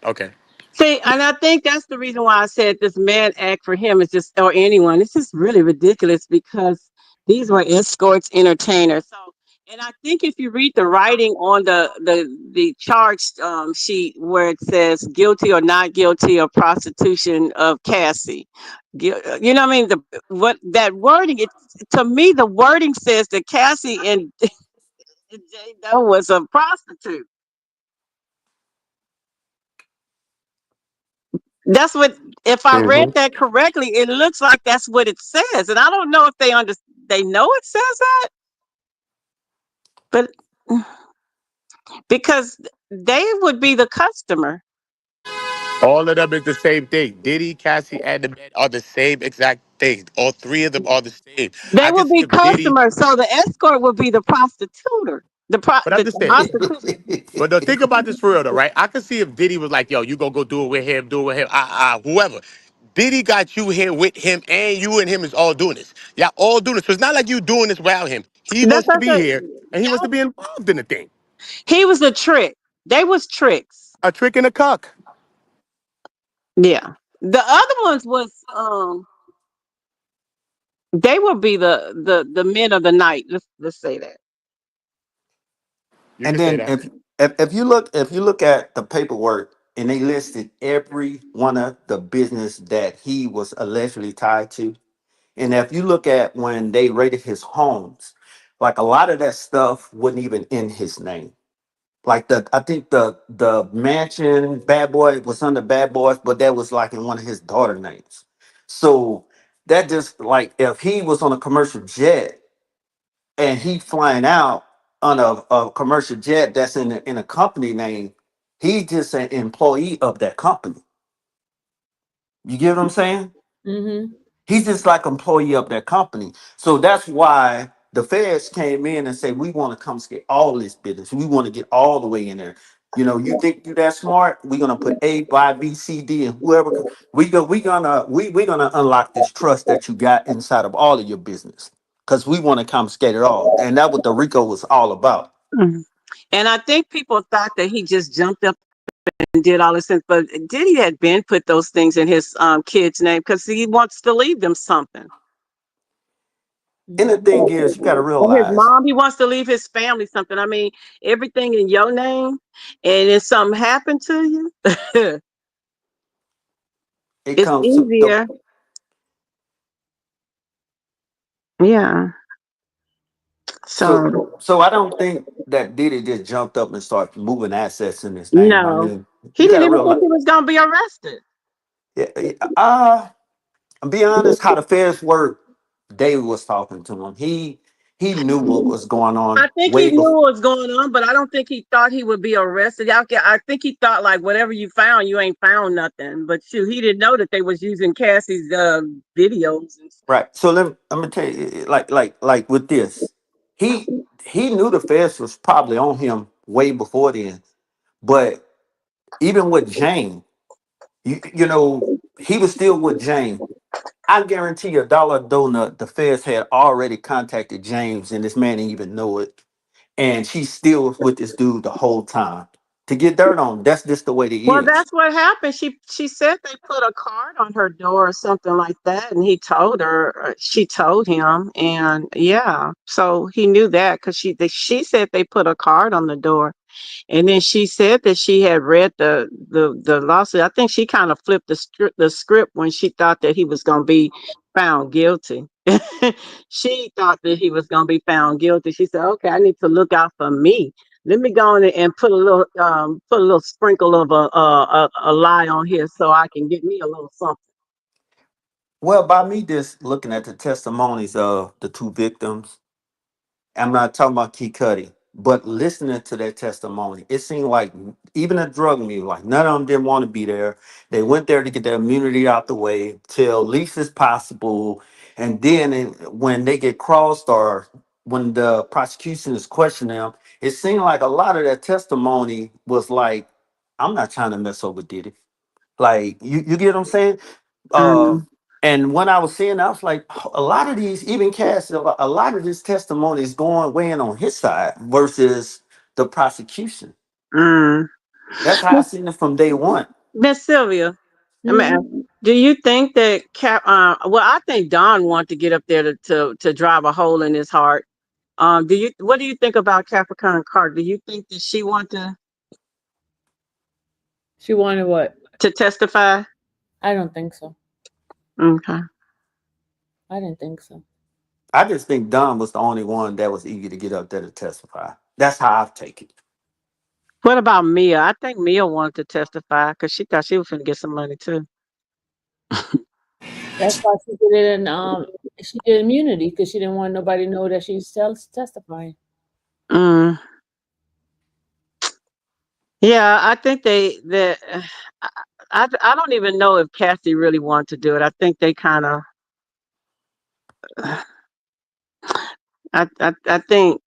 Okay. See, and I think that's the reason why I said this man act for him is just, or anyone. It's just really ridiculous because these were escorts, entertainers. So, and I think if you read the writing on the charge sheet where it says guilty or not guilty of prostitution of Cassie, you know what I mean? What that wording? To me, the wording says that Cassie and J Lo was a prostitute. That's what, if I read Mhm. that correctly, it looks like that's what it says. And I don't know if they know it says that, but because they would be the customer. All of them is the same thing. Diddy, Cassie, and the men are the same exact thing. All three of them are the same. They I can would see be if Diddy, customers. So the escort would be the prostituter. but I'm The just saying. prostitute. But no, think about this for real though, right? I can see if Diddy was like, yo, you gonna go do it with him, do it with him, whoever. Diddy got you here with him, and you and him is all doing this. Y'all all doing this. So it's not like you doing this without him. He That's wants to not be the, here, and he wants to be involved in the thing. he was a trick. They was tricks. A trick and a cuck. Yeah. The other ones was they would be the men of the night. Let's say that. You And can say then that. if you look at the paperwork and they listed every one of the business that he was allegedly tied to, and if you look at when they rated his homes, like a lot of that stuff wasn't even in his name. Like I think the mansion Bad Boy was under Bad Boys, but that was like in one of his daughter names. So that just like if he was on a commercial jet and he flying out on a commercial jet that's in a company name, he's just an employee of that company. You get what I'm saying? Mm-hmm. He's just like employee of that company. So that's why the feds came in and said, we want to come get all this business. We want to get all the way in there. You know, you think you that smart? We're gonna put A, Y, B, C, D, and whoever we're gonna unlock this trust that you got inside of all of your business. Because we want to confiscate it all. And that's what the RICO was all about. Mhm. And I think people thought that he just jumped up and did all this, but Diddy had been put those things in his kid's name because he wants to leave them something. And the thing is, you gotta Or his realize mom, he wants to leave his family something. I mean, everything in your name, and if something happened to you, it it's comes to the easier. Yeah. So so I don't think that Diddy just jumped up and started moving assets in his name. I no, mean, he you didn't gotta even think realize, he was gonna be arrested. yeah, I'll be honest, how the feds work, Dave was talking to him. He knew what was going on I think he way knew before. what was going on, but I don't think he thought he would be arrested. I think he thought like whatever you found, you ain't found nothing. But shoot, he didn't know that they was using Cassie's videos and stuff. Right. So let me tell you, like with this, he he knew the feds was probably on him way before then. But even with Jane, you know, he was still with Jane. I guarantee you a dollar donut, the feds had already contacted James, and this man didn't even know it. And she still was with this dude the whole time to get dirt on him. That's just the way it Well, is. that's what happened. She said they put a card on her door or something like that, and he told her. She told him, and yeah, so he knew that because she said they put a card on the door. And then she said that she had read the lawsuit. I think she kind of flipped the script when she thought that he was going to be found guilty. She thought that he was going to be found guilty. She said, "Okay, I need to look out for me. Let me go in and put a little sprinkle of a lie on here so I can get me a little something." Well, by me just looking at the testimonies of the two victims, I'm not talking about Key Cudi, but listening to their testimony, it seemed like even a drug mule, like none of them didn't want to be there. They went there to get their immunity out the way till least as possible. And then when they get crossed or when the prosecution is questioning them, it seemed like a lot of their testimony was like, I'm not trying to mess over Diddy. Like you get what I'm saying? Uh, Mm, and when I was seeing, I was like, a lot of these, even Cass, a lot of this testimony is going weighing on his side versus the prosecution. mm. That's how I seen it from day one. Miss Sylvia, I mean, Mhm. do you think that well, I think Don wanted to get up there to drive a hole in his heart. What do you think about Capricorn Card? Do you think that she want She wanted what? to testify? I don't think so. Okay. I didn't think so. I just think Don was the only one that was eager to get up there to testify. That's how I take it. What about Mia? I think Mia wanted to testify because she thought she was going to get some money too. That's why she did it in she did immunity because she didn't want nobody to know that she's testifying. Mm. Yeah, I think they that I don't even know if Kathy really wanted to do it. I think they kind of I think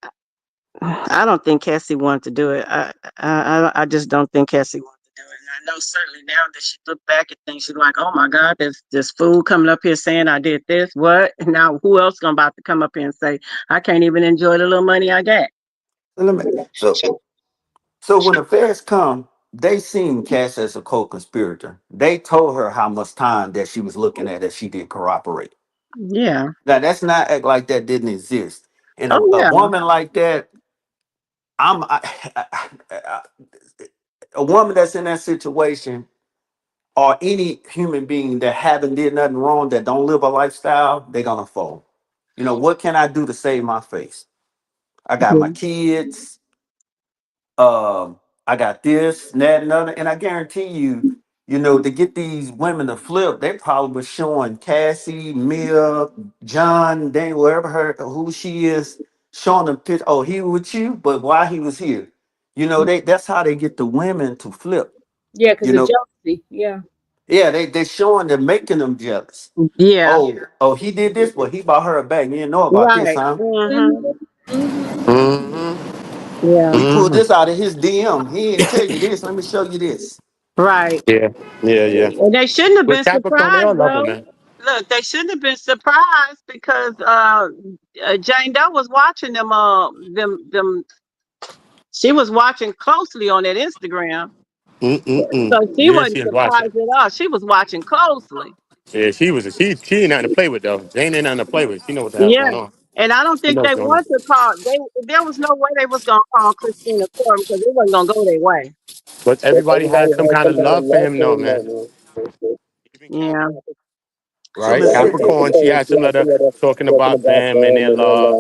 I don't think Cassie wanted to do it. I just don't think Cassie wanted to do it. And I know certainly now that she look back at things, she's like, oh my God, there's this fool coming up here saying I did this. What? Now who else gonna about to come up here and say I can't even enjoy the little money I got? So, so when the feds come, they seen Cass as a co-conspirator. They told her how much time that she was looking at that she didn't corroborate. Yeah. Now that's not act like that didn't exist. And Oh a yeah. woman like that, I'm I- a woman that's in that situation, or any human being that haven't did nothing wrong, that don't live a lifestyle, they're gonna fall. You know, what can I do to save my face? I got my Mhm. kids, I got this, and that, and other, and I guarantee you, you know, to get these women to flip, they probably was showing Cassie, Mia, John, Daniel, wherever her who she is, showing them picture. Oh, he with you, but why he was here? You know, that's how they get the women to flip. Yeah, because You of know, jealousy. Yeah. Yeah, they showing they're making them jealous. Yeah, Oh, he did this, but he bought her a bag. You didn't know about this, right. huh? Mm-hmm. Mm-hmm. Mm-hmm. Yeah, He pulled Mm-hmm. this out of his DM. He didn't tell you this. Let me show you this. right. Yeah. Yeah. Yeah. And they shouldn't have With been Capricorn, they all surprised love him, though. man. Look, they shouldn't have been surprised because Jane Doe was watching them. She was watching closely on that Instagram, Mm-mm-mm. so she Yeah, wasn't she is watching. surprised at all. She was watching closely. Yeah, she ain't nothing to play with though. Jane ain't nothing to play with. She know what the hell's Yeah, going on. and I don't She think knows they what's going on. want to call. There was no way they was gonna call Christina Court because it wasn't gonna go their way. But everybody has some kind of love for him, though, man. Even Yeah. So right? let's say, Capricorn, she had some letter talking about them and their love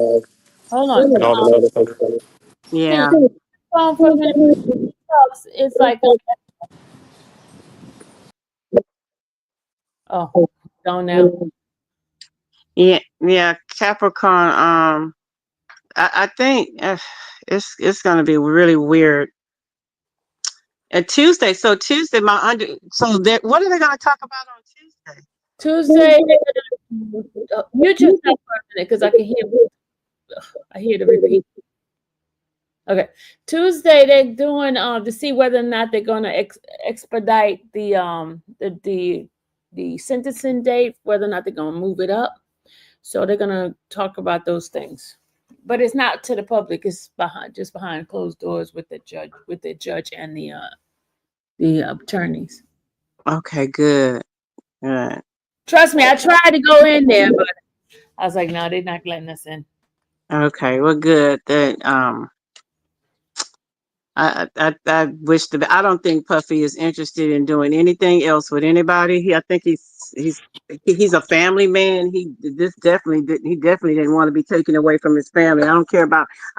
Hold on. and all this other stuff. See, Yeah. phone for a minute. It's like, oh, don't now. Yeah, yeah, Capricorn. I think it's gonna be really weird. And Tuesday, so Tuesday, what are they gonna talk about on Tuesday? Tuesday, mute yourself for a minute because I hear the repeat. Okay, Tuesday they're doing to see whether or not they're going to expedite the sentencing date, whether or not they're going to move it up. So they're going to talk about those things, but it's not to the public. It's behind closed doors with the judge and the attorneys. Okay, good. Good. Trust me, I tried to go in there, but I was like, no, they're not letting us in. Okay, well, good. That I wish I don't think Puffy is interested in doing anything else with anybody. I think he's a family man. He definitely didn't want to be taken away from his family. I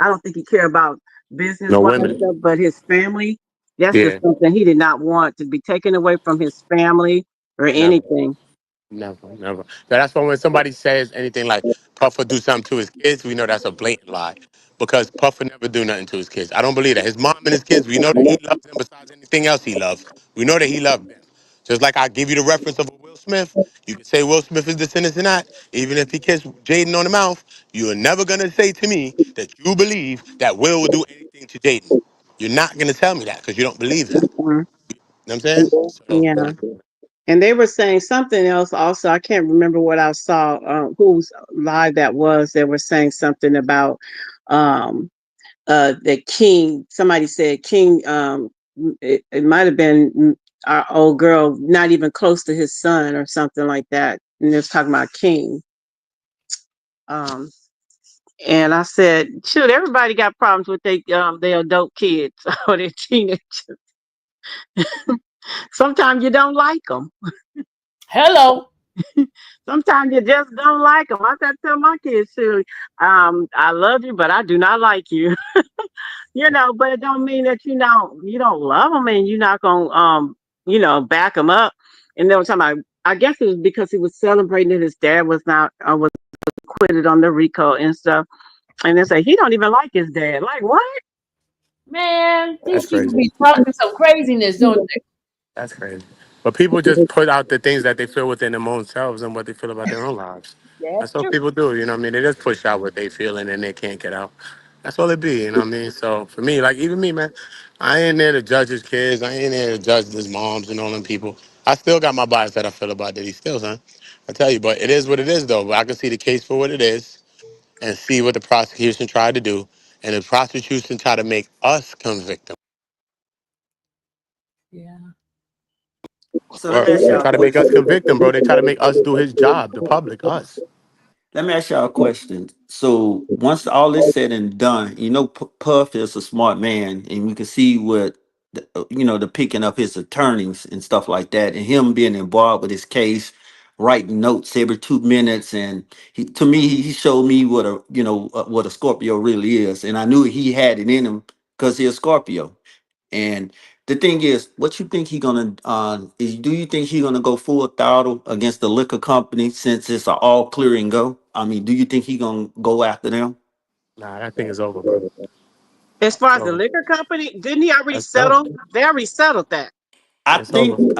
don't think he cared about business No wise women. stuff, but his family, that's just Yeah, something he did not want to be taken away from his family or never. anything. Never, never. That's why when somebody says anything like Puff will do something to his kids, we know that's a blatant lie. Because Puff would never do nothing to his kids. I don't believe that. His mom and his kids, we know that he loves them besides anything else he loves. We know that he loved them. Just like I give you the reference of a Will Smith, you can say Will Smith is this and this and that. Even if he kissed Jaden on the mouth, you are never gonna say to me that you believe that Will will do anything to Jaden. You're not gonna tell me that because you don't believe that. Mhm. You know what I'm saying? So Yeah. And they were saying something else also. I can't remember what I saw, whose live that was. They were saying something about um, the king. Somebody said king. It might have been our old girl, not even close to his son or something like that. And they was talking about king. Um, and I said, shoot, everybody got problems with their adult kids or their teenagers. Sometimes you don't like them. Hello. Sometimes you just don't like them. I got to tell my kids too. I love you, but I do not like you. But it don't mean that you don't love them and you're not gonna back them up. And they were talking about. I guess it was because he was celebrating that his dad was acquitted on the RICO and stuff. And they say he don't even like his dad. Like what? Man, that's these people crazy. be talking some craziness, don't they? That's crazy. But people just put out the things that they feel within their own selves and what they feel about their own lives. That's That's what true. people do, you know what I mean? They just push out what they feel and then they can't get out. That's all it be, you know what I mean? So for me, like even me, man, I ain't there to judge his kids. I ain't there to judge his moms and all them people. I still got my bias that I feel about that he still, son. I tell you, but it is what it is though. But I can see the case for what it is and see what the prosecution tried to do. And the prosecution tried to make us convict him. Yeah. so let me Word. ask They y'all a try to make question. us convict him, bro. They try to make us do his job, the public, us. Let me ask y'all a question. So once all is said and done, Puff is a smart man, and we can see what the picking up his attorneys and stuff like that, and him being involved with his case, writing notes every 2 minutes, and he showed me what a Scorpio really is, and I knew he had it in him because he's a Scorpio. And the thing is, what you think he gonna do you think he gonna go full throttle against the liquor company since it's an all clear and go? I mean, do you think he gonna go after them? Nah, that thing is over, bro. As far It's as the over. liquor company, didn't he already That's done. settle? They already settled that. I It's over. think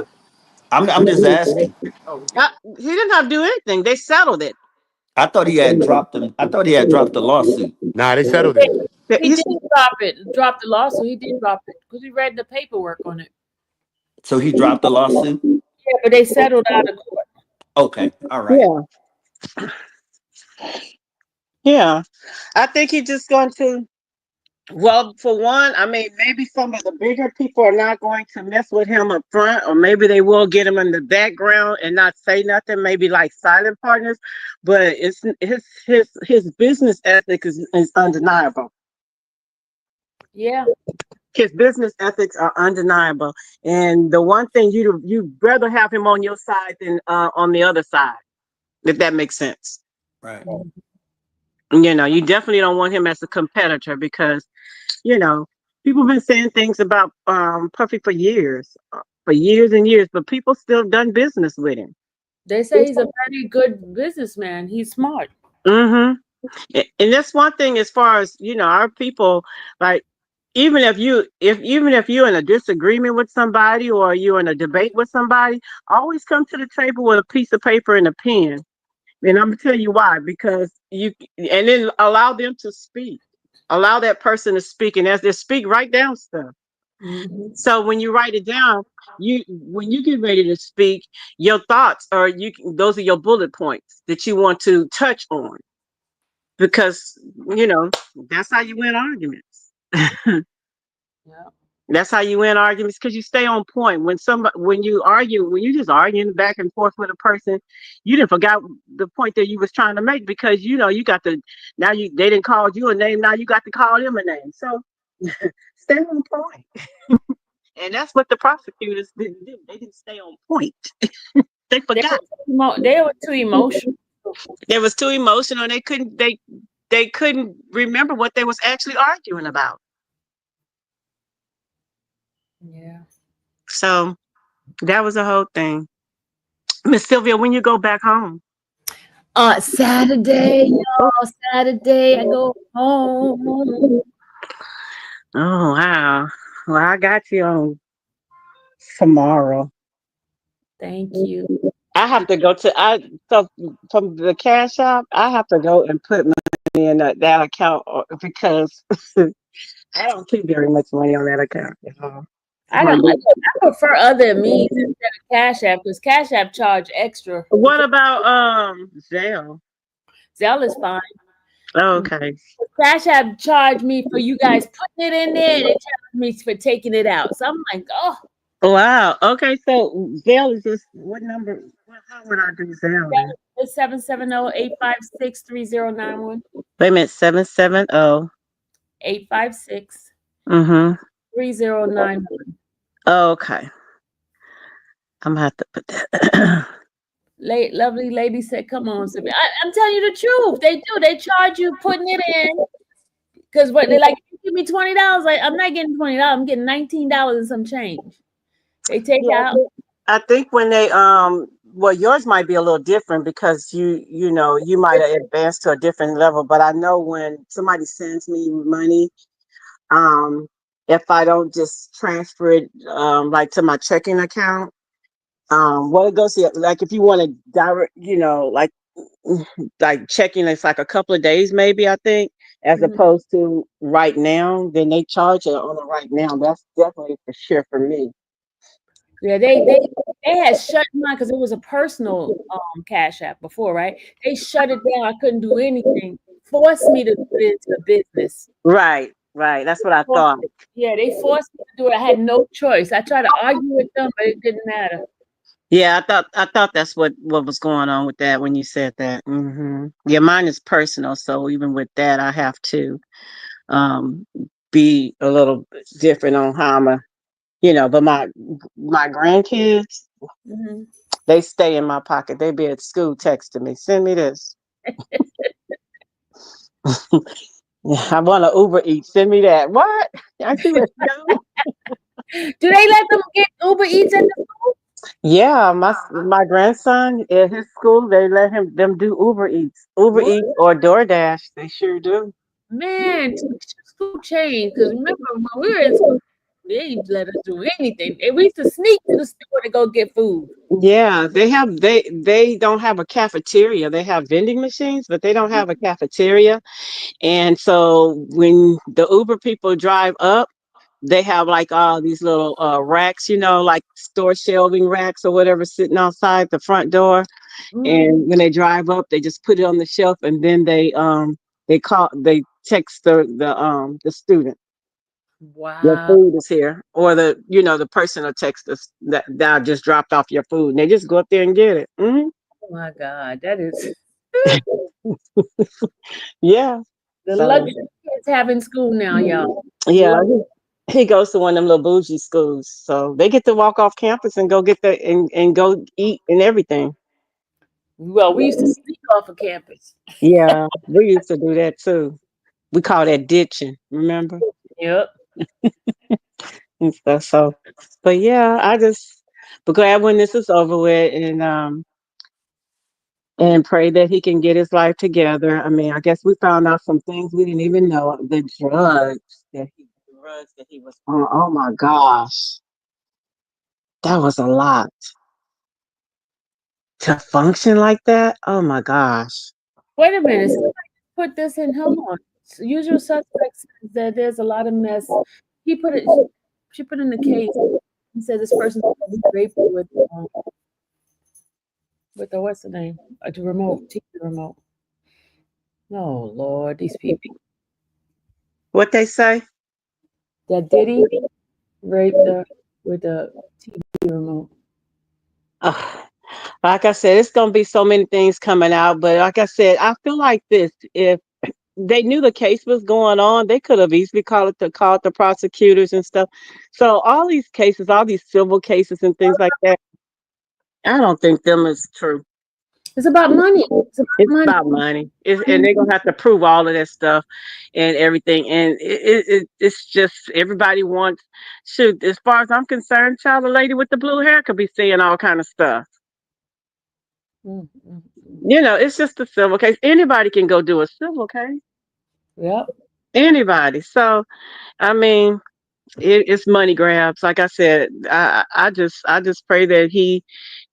I'm just asking. He didn't have to do anything. They settled it. I thought he had dropped him. I thought he had dropped the lawsuit. Nah, they settled it. He did drop the lawsuit. He did drop it because we read the paperwork on it. So he dropped the lawsuit. Yeah, but they settled out of court. Okay, all right. Yeah. Yeah. I think he's just going to. Well, for one, I mean, maybe some of the bigger people are not going to mess with him up front, or maybe they will get him in the background and not say nothing, maybe like silent partners. But it's his business ethic is undeniable. Yeah. His business ethics are undeniable, and the one thing you'd rather have him on your side than on the other side, if that makes sense. Right. You know, you definitely don't want him as a competitor because, you know, people have been saying things about Puffy for years and years, but people still done business with him. They say he's a very good businessman. He's smart. Mm-hmm. And that's one thing as far as, you know, our people, like, even if you're in a disagreement with somebody or you're in a debate with somebody, always come to the table with a piece of paper and a pen. And I'm gonna tell you why, because and then allow them to speak. Allow that person to speak, and as they speak, write down stuff. Mm-hmm. So when you write it down, when you get ready to speak, your thoughts are those are your bullet points that you want to touch on, because you know that's how you win arguments. Yeah. That's how you win arguments, because you stay on point. When you argue, when you just arguing back and forth with a person, you didn't forgot the point that you was trying to make, because you know you got to they didn't call you a name, now you got to call them a name. So stay on point. And that's what the prosecutors didn't do. They didn't stay on point. They forgot. They were too emotional. They was too emotional. They couldn't remember what they was actually arguing about. Yeah. So that was the whole thing. Miss Sylvia, when you go back home? Saturday, y'all. Saturday, I go home. Oh wow. Well, I got you on tomorrow. Thank you. I have to go to so from the cash app. I have to go and put money in that account because I don't keep very much money on that account. I prefer other means instead of Cash App because Cash App charge extra. What about Zelle? Zelle is fine. Okay. Cash App charge me for you guys putting it in there, and they charge me for taking it out. So I'm like, oh. Wow. Okay. So Zelle is just what number? How would I do Zelle? It's 770-856-3091. Wait a minute. 770 856 Mm-hmm. 3091. Okay. I'm gonna have to put that. Lovely lady said, "Come on, Sylvia. I'm telling you the truth. They do. They charge you putting it in because what they like. Give me $20. Like I'm not getting $20. I'm getting $19 and some change. They take out. I think when they well, yours might be a little different because you know you might have advanced to a different level. But I know when somebody sends me money, if I don't just transfer it like to my checking account, well, it goes to like if you want to direct, you know, like checking, it's like a couple of days maybe, I think, as opposed to right now, then they charge it on the right now. That's definitely for sure for me. Yeah, they had shut mine because it was a personal Cash App before, right? They shut it down. I couldn't do anything. Forced me to put it into business. Right. That's what I thought. Yeah, they forced me to do it. I had no choice. I tried to argue with them, but it didn't matter. Yeah, I thought that's what was going on with that when you said that. Yeah, mine is personal, so even with that, I have to be a little bit different on how I'm but my grandkids, they stay in my pocket. They be at school texting me, send me this. I want to Uber Eats. Send me that. What? I see what Do they let them get Uber Eats at the school? Yeah, my grandson at his school, they let them do Uber Eats or DoorDash. They sure do. Man, school changed because remember when we were in school, They ain't let us do anything. And we used to sneak to the store to go get food. Yeah, they don't have a cafeteria. They have vending machines, but they don't have a cafeteria. And so when the Uber people drive up, they have like all these little racks, like store shelving racks or whatever sitting outside the front door. Mm, And when they drive up, they just put it on the shelf and then they text the student, your wow. food is here. Or the person will text us that I just dropped off your food. And they just go up there and get it. Oh my God. That is Yeah. the So luxury kids have in school now, y'all. yeah, Lux- he goes to one of them little bougie schools. So they get to walk off campus and go get and go eat and everything. Well, we used to sneak off of campus. Yeah, we used to do that too. We call that ditching, remember? Yep. And stuff. So, but yeah, I just be glad when this is over with, and pray that he can get his life together. I mean, I guess we found out some things we didn't even know. The drugs that he was on. Oh my gosh, that was a lot to function like that. Oh my gosh. Wait a minute. Somebody put this in. Hold on. Usual suspect says that there's a lot of mess. He put it. She put in the case. He said this person raped her with the what's the name? The remote. TV remote. Oh Lord, these people. What they say? That Diddy raped her with the TV remote. Ugh. Like I said, it's gonna be so many things coming out. But like I said, I feel like this: if they knew the case was going on, they could have easily called the prosecutors and stuff. So all these cases, all these civil cases and things like that, I don't think them is true. It's about money. It's about It's money. about money, and they're gonna have to prove all of that stuff and everything. And it's just everybody wants. Shoot, as far as I'm concerned, child, the lady with the blue hair could be saying all kind of stuff. Mm, mm, mm. It's just a civil case. Anybody can go do a civil case. Yep. Anybody. So I mean, it's money grabs. Like I said, I just pray that he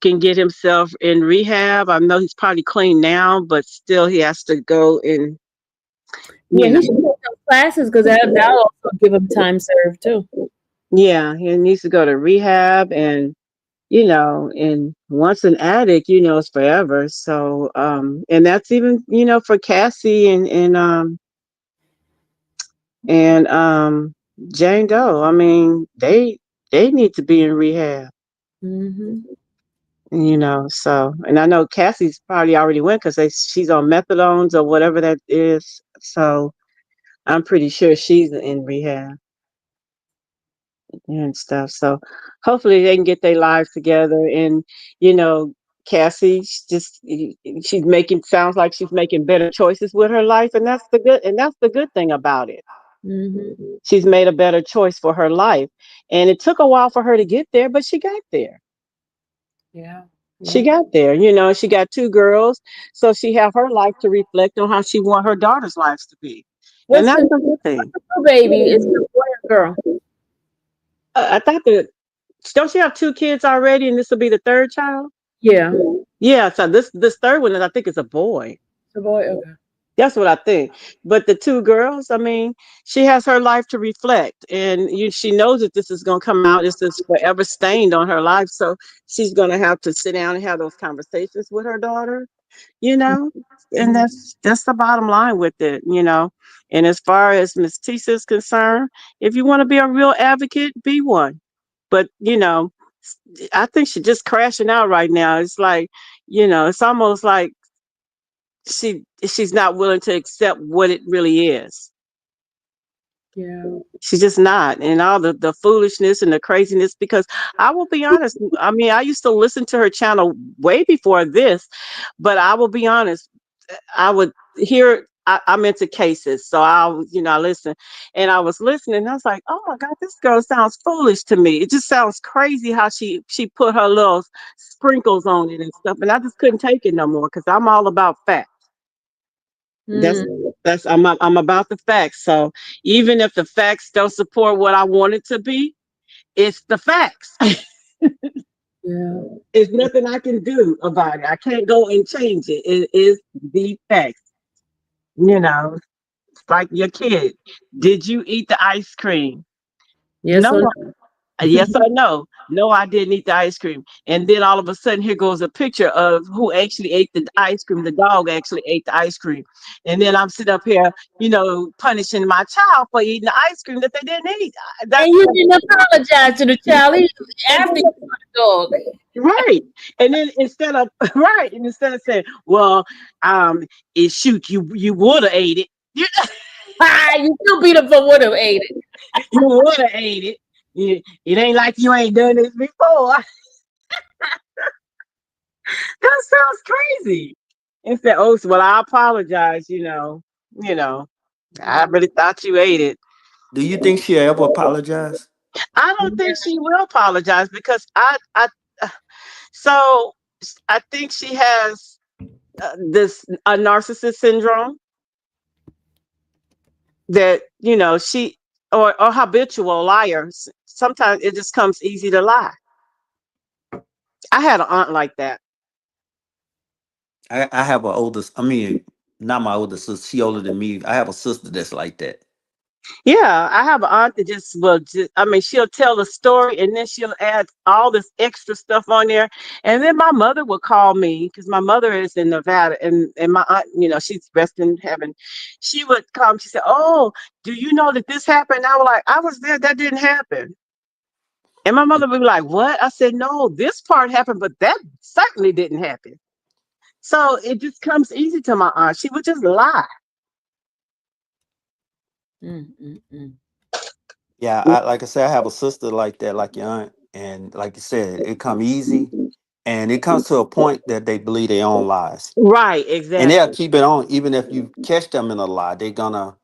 can get himself in rehab. I know he's probably clean now, but still he has to go and Yeah, you he should know, take those classes because that'll also give him time served too. yeah, he needs to go to rehab. And once an addict, it's forever. So and that's even, for Cassie and Jane Doe. I mean, they need to be in rehab. Hmm. So, and I know Cassie's probably already went because she's on methadones or whatever that is. So I'm pretty sure she's in rehab and stuff. So hopefully they can get their lives together. And you know, Cassie, she's making sounds like she's making better choices with her life, and that's the good thing about it. Hmm. She's made a better choice for her life, and it took a while for her to get there, but she got there. Yeah. She Yeah. got there. She got two girls, so she have her life to reflect on how she want her daughter's lives to be, and What's that's the a good thing. new baby? Is it a boy or girl? I thought that don't she have two kids already, and this will be the third child? Yeah. Yeah. So this third one, I think, is a boy. It's a boy. Okay. That's what I think. But the two girls, I mean, she has her life to reflect, and she knows that this is going to come out. This is forever stained on her life, so she's going to have to sit down and have those conversations with her daughter you know, and Hmm. that's the bottom line with it. And as far as Miss Tissa is concerned, if you want to be a real advocate, be one. But I think she's just crashing out right now. It's like, it's almost like she's not willing to accept what it really is. Yeah. She's just not, and all the foolishness and the craziness. Because I will be honest, I mean, I used to listen to her channel way before this, but I will be honest, I would hear. I'm into cases, so I listen, and I was listening. And I was like, "Oh my God, this girl sounds foolish to me. It just sounds crazy how she put her little sprinkles on it and stuff." And I just couldn't take it no more because I'm all about facts. That's Mm. I'm about the facts. So even if the facts don't support what I want it to be, It's the facts. Yeah. There's nothing I can do about it. I can't go and change it. It is the facts. You know, it's like your kid. Did you eat the ice cream? Yes or No. no? Yes or no? No, I didn't eat the ice cream. And then all of a sudden, here goes a picture of who actually ate the ice cream. The dog actually ate the ice cream. And then I'm sitting up here, punishing my child for eating the ice cream that they didn't eat. And That's you didn't apologize to the child and after you put the dog. right. And then instead of right, and instead of saying, well, it shoot, you would have ate it. You, Ah, you still beat him for would have ate it. you would have ate it. It ain't like you ain't done this before. That sounds crazy. Instead, oh, well, I apologize. I really thought you ate it. Do you think she'll ever apologize? I don't think she will apologize because so I think she has this a narcissist syndrome that she or habitual liars. Sometimes it just comes easy to lie. I had an aunt like that. I have an oldest. I mean, not my oldest sister. She older than me. I have a sister that's like that. Yeah, I have an aunt that I mean, she'll tell a story and then she'll add all this extra stuff on there. And then my mother would call me because my mother is in Nevada and my aunt, she's rest in heaven. She would come, she said, oh, do you know that this happened? I was like, I was there, that didn't happen. And my mother would be like, what? I said, no, this part happened, but that certainly didn't happen. So it just comes easy to my aunt. She would just lie. Mm. Yeah, like I said, I have a sister like that, like your aunt, and like you said, it come easy, and it comes to a point that they believe their own lies, Right, and they'll exactly. keep it on, even if you catch them in a lie. They're gonna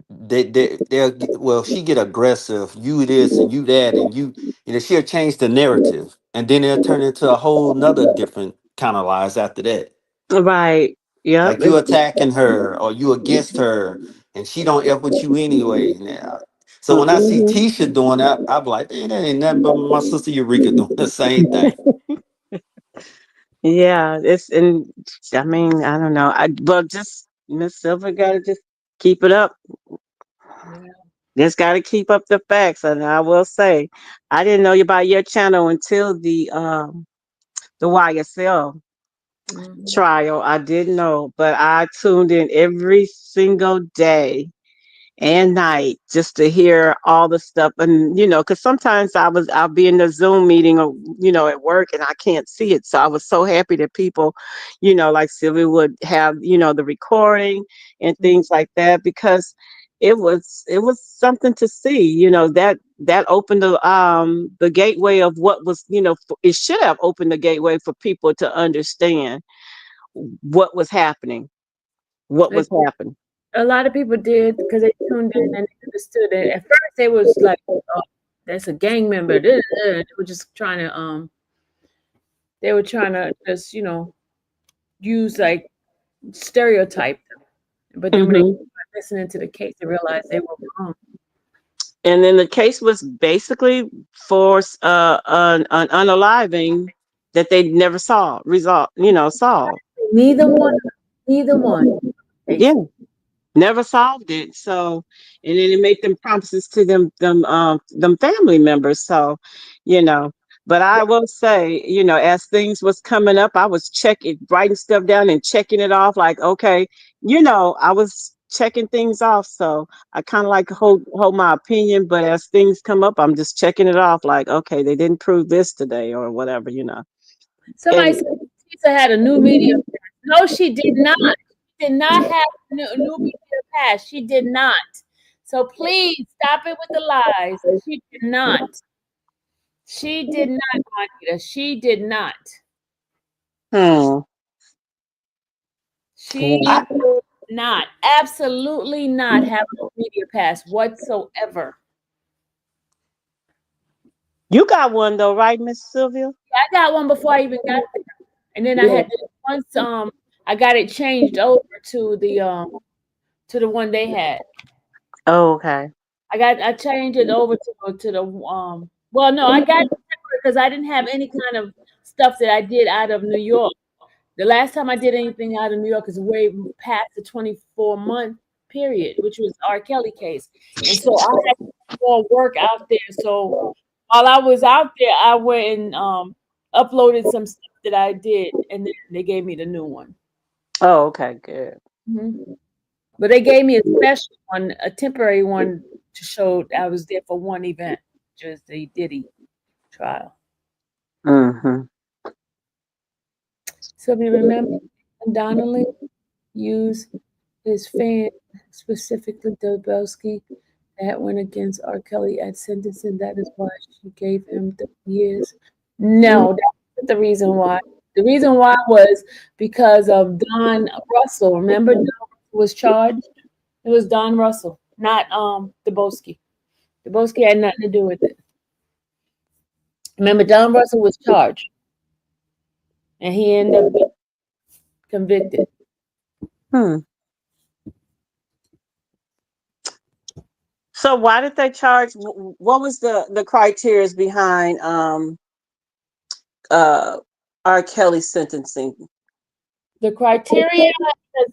they'll well, she get aggressive, you this and you that, and she'll change the narrative, and then they'll turn into a whole nother different kind of lies after that. Right. Yep. Like you attacking her or you against her, and she don't F with you anyway. Now, so when I see Mhm. Tisha doing that, I'm like, man, that ain't nothing but my sister Eureka doing the same thing. Yeah, and I mean, I don't know. Just Miss Silver gotta just keep it up. Yeah. Just gotta keep up the facts. And I will say, I didn't know about your channel until the YSL Mhm. trial. I didn't know, but I tuned in every single day and night just to hear all the stuff. And because sometimes I'll be in the Zoom meeting or at work and I can't see it, so I was so happy that people like Sylvia would have the recording and things like that, because it was something to see. That opened the gateway of what was, it should have opened the gateway for people to understand what was happening, what was It, happening. a lot of people did because they tuned in and they understood it. At first, they was like, "Oh, that's a gang member." They were just trying to they were trying to just use like stereotype them. But then when they Hmm. started listening to the case, they realized they were wrong. And then the case was basically for an unaliving that they never saw resolve, solved. Neither one, neither one. Yeah, Case. never solved it. So, and then it made them promises to them family members. So, you know. But I will say, as things was coming up, I was checking, writing stuff down and checking it off. Like, okay, I was checking things off. So I kind of like hold my opinion. But as things come up, I'm just checking it off. Like, okay, they didn't prove this today or whatever. Somebody And said Tissa had a new media pass. No, she did not. She did not have new media pass. She did not. So please stop it with the lies. She did not. She did not, Juanita. She did not. hmm, She did not. Absolutely not have a media pass whatsoever. you got one though, right, Miss Sylvia? I got one before I even got there. And then I Yeah. had to, once I got it changed over to the one they had. Oh, okay. I changed it over to the well, no, I got it because I didn't have any kind of stuff that I did out of New York. The last time I did anything out of New York is way past the 24-month period, which was R. Kelly case. And so I had more work out there. So while I was out there, I went and uploaded some stuff that I did, and then they gave me the new one. Oh, okay, good. Mhm. But they gave me a special one, a temporary one to show I was there for one event, which was the Diddy trial. Mm-hmm. So if you remember, Donnelly used his fan, specifically Dobelski, that went against R. Kelly at sentencing. That is why she gave him 30 years. No, that's not the reason why. The reason why was because of Don Russell. Remember, Don was charged. It was Don Russell, not Dobelski. Dobelski had nothing to do with it. Remember, Don Russell was charged, and he ended up being convicted. Hmm. So why did they charge? What was the criteria behind uh R. Kelly's sentencing? The criteria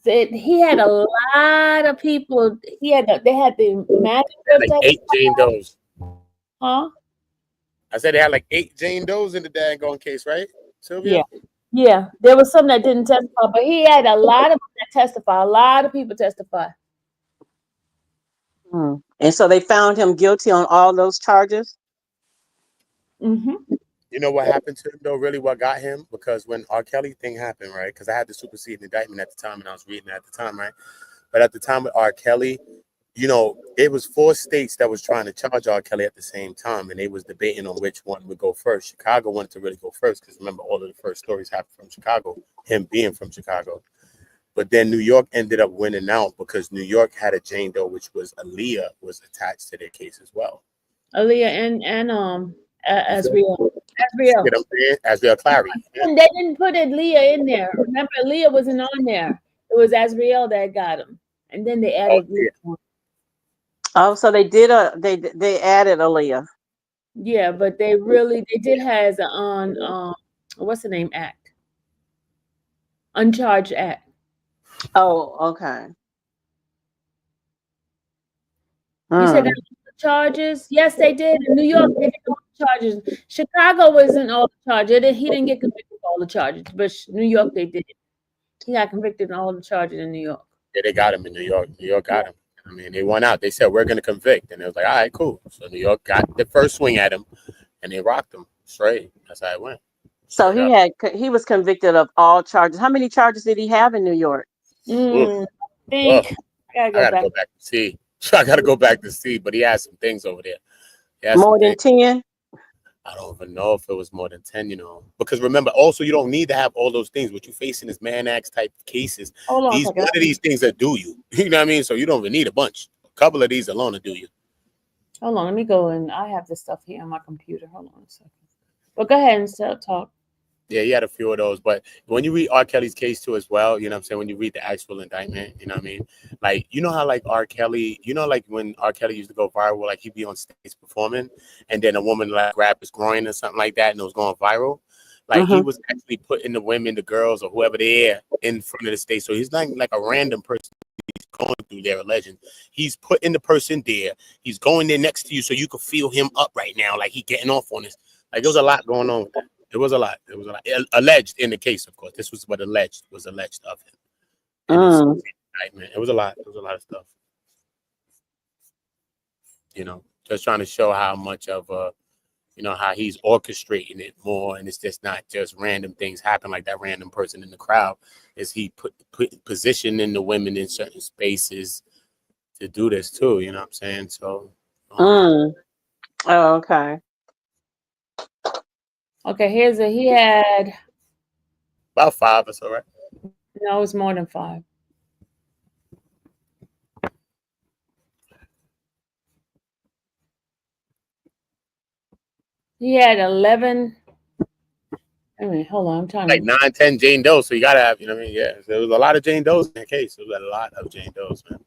is he had a lot of people. They had the magistrate Like 8 Jane Does. huh? I said they had like 8 Jane Does in the daggone case, right, Yeah. Sylvia? Yeah. There was some that didn't testify, but he had a lot of them that testify. A lot of people testify. Hmm. And so they found him guilty on all those charges? Mm-hmm. You know what happened to him though? Really, what got him? Because when R. Kelly thing happened, right? Because I had the superseding indictment at the time, and I was reading it at the time, right? But at the time with R. Kelly, you know, it was 4 states that was trying to charge R. Kelly at the same time, and they was debating on which one would go first. Chicago wanted to really go first because remember, all of the first stories happened from Chicago, him being from Chicago. But then New York ended up winning out because New York had a Jane Doe, which was Aaliyah, was attached to their case as well. Aaliyah and You feel Asriel. you Asriel. get what I'm saying? Asriel Clary. Yeah. And they didn't put Aaliyah in there. Remember, Aaliyah wasn't on there. It was Asriel that got him. And then they Oh added yeah. Leah. Oh, so they added Aaliyah. Yeah, but they did has on what's the name act? Uncharged act. Oh, okay. You said Hmm. that charges? Yes, they did. In New York, they did all the charges. Chicago wasn't all the charges. He didn't get convicted of all the charges, but New York they did. He got convicted of all the charges in New York. Yeah, they got him in New York. New York got him. I mean, they won out. They said we're gonna convict, and it was like, all right, cool. So New York got the first swing at him, and they rocked him straight. That's how it went. So Straight up. he was convicted of all charges. How many charges did he have in New York? Oof. I Ugh. think I gotta I go gotta back. go back to see. I gotta go back to see. But he has some things over there. He has some More than things. 10? I don't even know if it was more than 10, you know. Because remember, also, you don't need to have all those things. What you facing is man acts type cases. Hold on a These second. one of these things that do you. You know what I mean? So you don't even need a bunch. A couple of these alone to do you. Hold on, let me go and I have this stuff here on my computer. Hold on a second. But go ahead and talk. Yeah, he had a few of those. But when you read R. Kelly's case too as well, you know what I'm saying? When you read the actual indictment, you know what I mean? Like, you know how like R. Kelly, you know, like when R. Kelly used to go viral, like he'd be on stage performing and then a woman like grab his groin or something like that and it was going viral. Like he Mm-hmm. was actually putting the women, the girls, or whoever there in front of the stage. So he's not like a random person he's going through there, a legend. He's putting the person there. He's going there next to you so you can feel him up right now. Like he getting off on this. Like there's a lot going on with that. It was a lot. It was a lot. Alleged in the case, of course. This was what was alleged of him. And it's indictment. It was a lot. It was a lot of stuff. You know, just trying to show how much of you know, how he's orchestrating it more, and it's just not just random things happen like that random person in the crowd. Is he put positioning the women in certain spaces to do this too? You know what I'm saying? So. Oh, okay. Okay, he had About 5 or so, right? no, it's more than 5. He had 11. I mean, hold on, I'm trying Like to 9, 10 Jane Does. So you gotta have, you know what I mean? Yeah. So there was a lot of Jane Does in that case. There was a lot of Jane Does, man.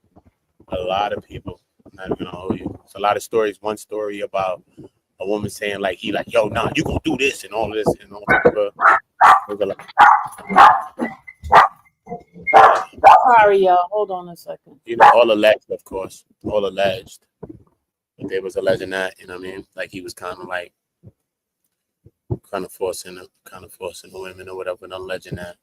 A lot of people. not even gonna hold you. It's a lot of stories. One story about a woman saying like he like, yo, nah, you gonna do this and all this and all type of. Sorry, y'all. Hold on a second. You know, all alleged, of course, all alleged. But they was alleging that, you know what I mean? Like he was kind of like, forcing the women or whatever, and alleging that.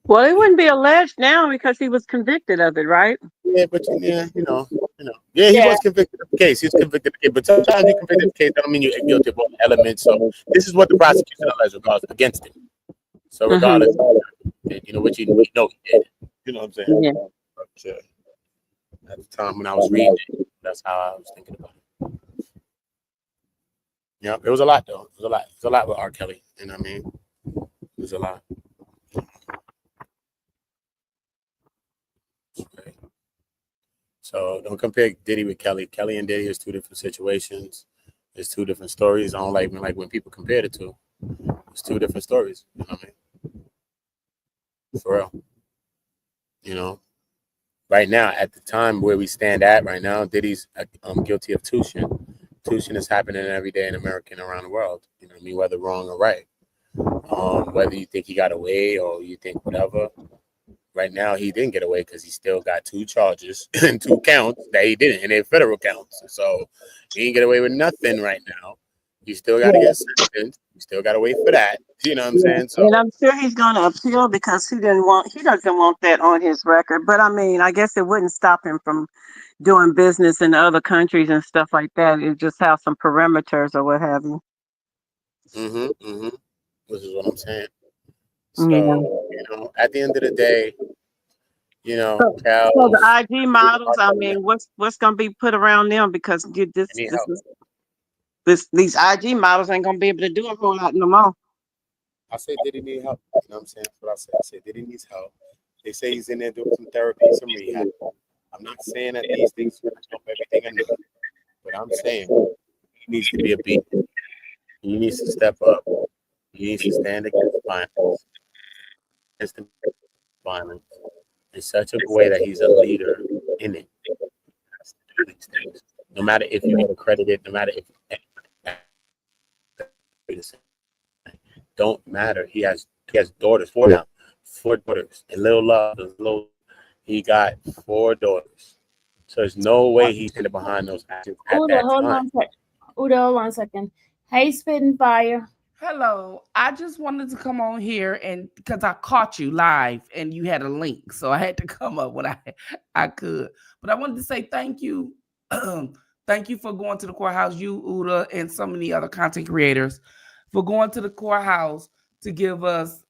Well, it wouldn't be alleged now because he was convicted of it, right? Yeah, but yeah, yeah, he Yeah. was convicted of the case. He was convicted of the case, but sometimes you convicted of the case, that don't mean you're guilty of all the elements. So this is what the prosecution alleged regardless against him. So regardless, you know what you know he did. You know what I'm saying? Yeah. But, at the time when I was reading it, that's how I was thinking about it. Yeah, it was a lot though. It was a lot. It's a lot with R. Kelly. You know what I mean? It was a lot. So don't compare Diddy with Kelly. Kelly and Diddy is two different situations. It's two different stories. I don't like when people compare the two. It's two different stories. You know what I mean? For real. You know, right now, at the time where we stand at right now, Diddy's guilty of tuition. Tuition is happening every day in America and around the world. You know what I mean? Whether wrong or right. Whether you think he got away or you think whatever. Right now, he didn't get away because he still got 2 charges and 2 counts that he didn't, and they're federal counts. So he didn't get away with nothing right now. You still got to get sentenced. You still got to wait for that. You know what I'm saying? So, and I'm sure he's going to appeal because he doesn't want that on his record. But I mean, I guess it wouldn't stop him from doing business in other countries and stuff like that. It just have some parameters or what have you. This is what I'm saying. So, Yeah. at the end of the day, So Cal. the IG models, I mean, what's going to be put around them because these IG models ain't going to be able to do a whole lot no more. I say Diddy need help. You know what I'm saying? That's what I said. I said Diddy needs help. They say he's in there doing some therapy, some rehab. I'm not saying that these things are help everything or nothing, but I'm saying he needs to be a beat. He needs to step up. He needs to stand against violence in such a way that he's a leader in it. He has to do these things. No matter if you get accredited, no matter if don't matter. He has daughters, 4 now, 4 daughters, and he got 4 daughters. So there's no way he's standing behind those actions at that time. Uda, hold on a second. Hey, Spitting Fire. Hello. I just wanted to come on here and because I caught you live and you had a link, so I had to come up when I could. But I wanted to say thank you. Thank you for going to the courthouse, you, Uda, and so many other content creators for going to the courthouse to give us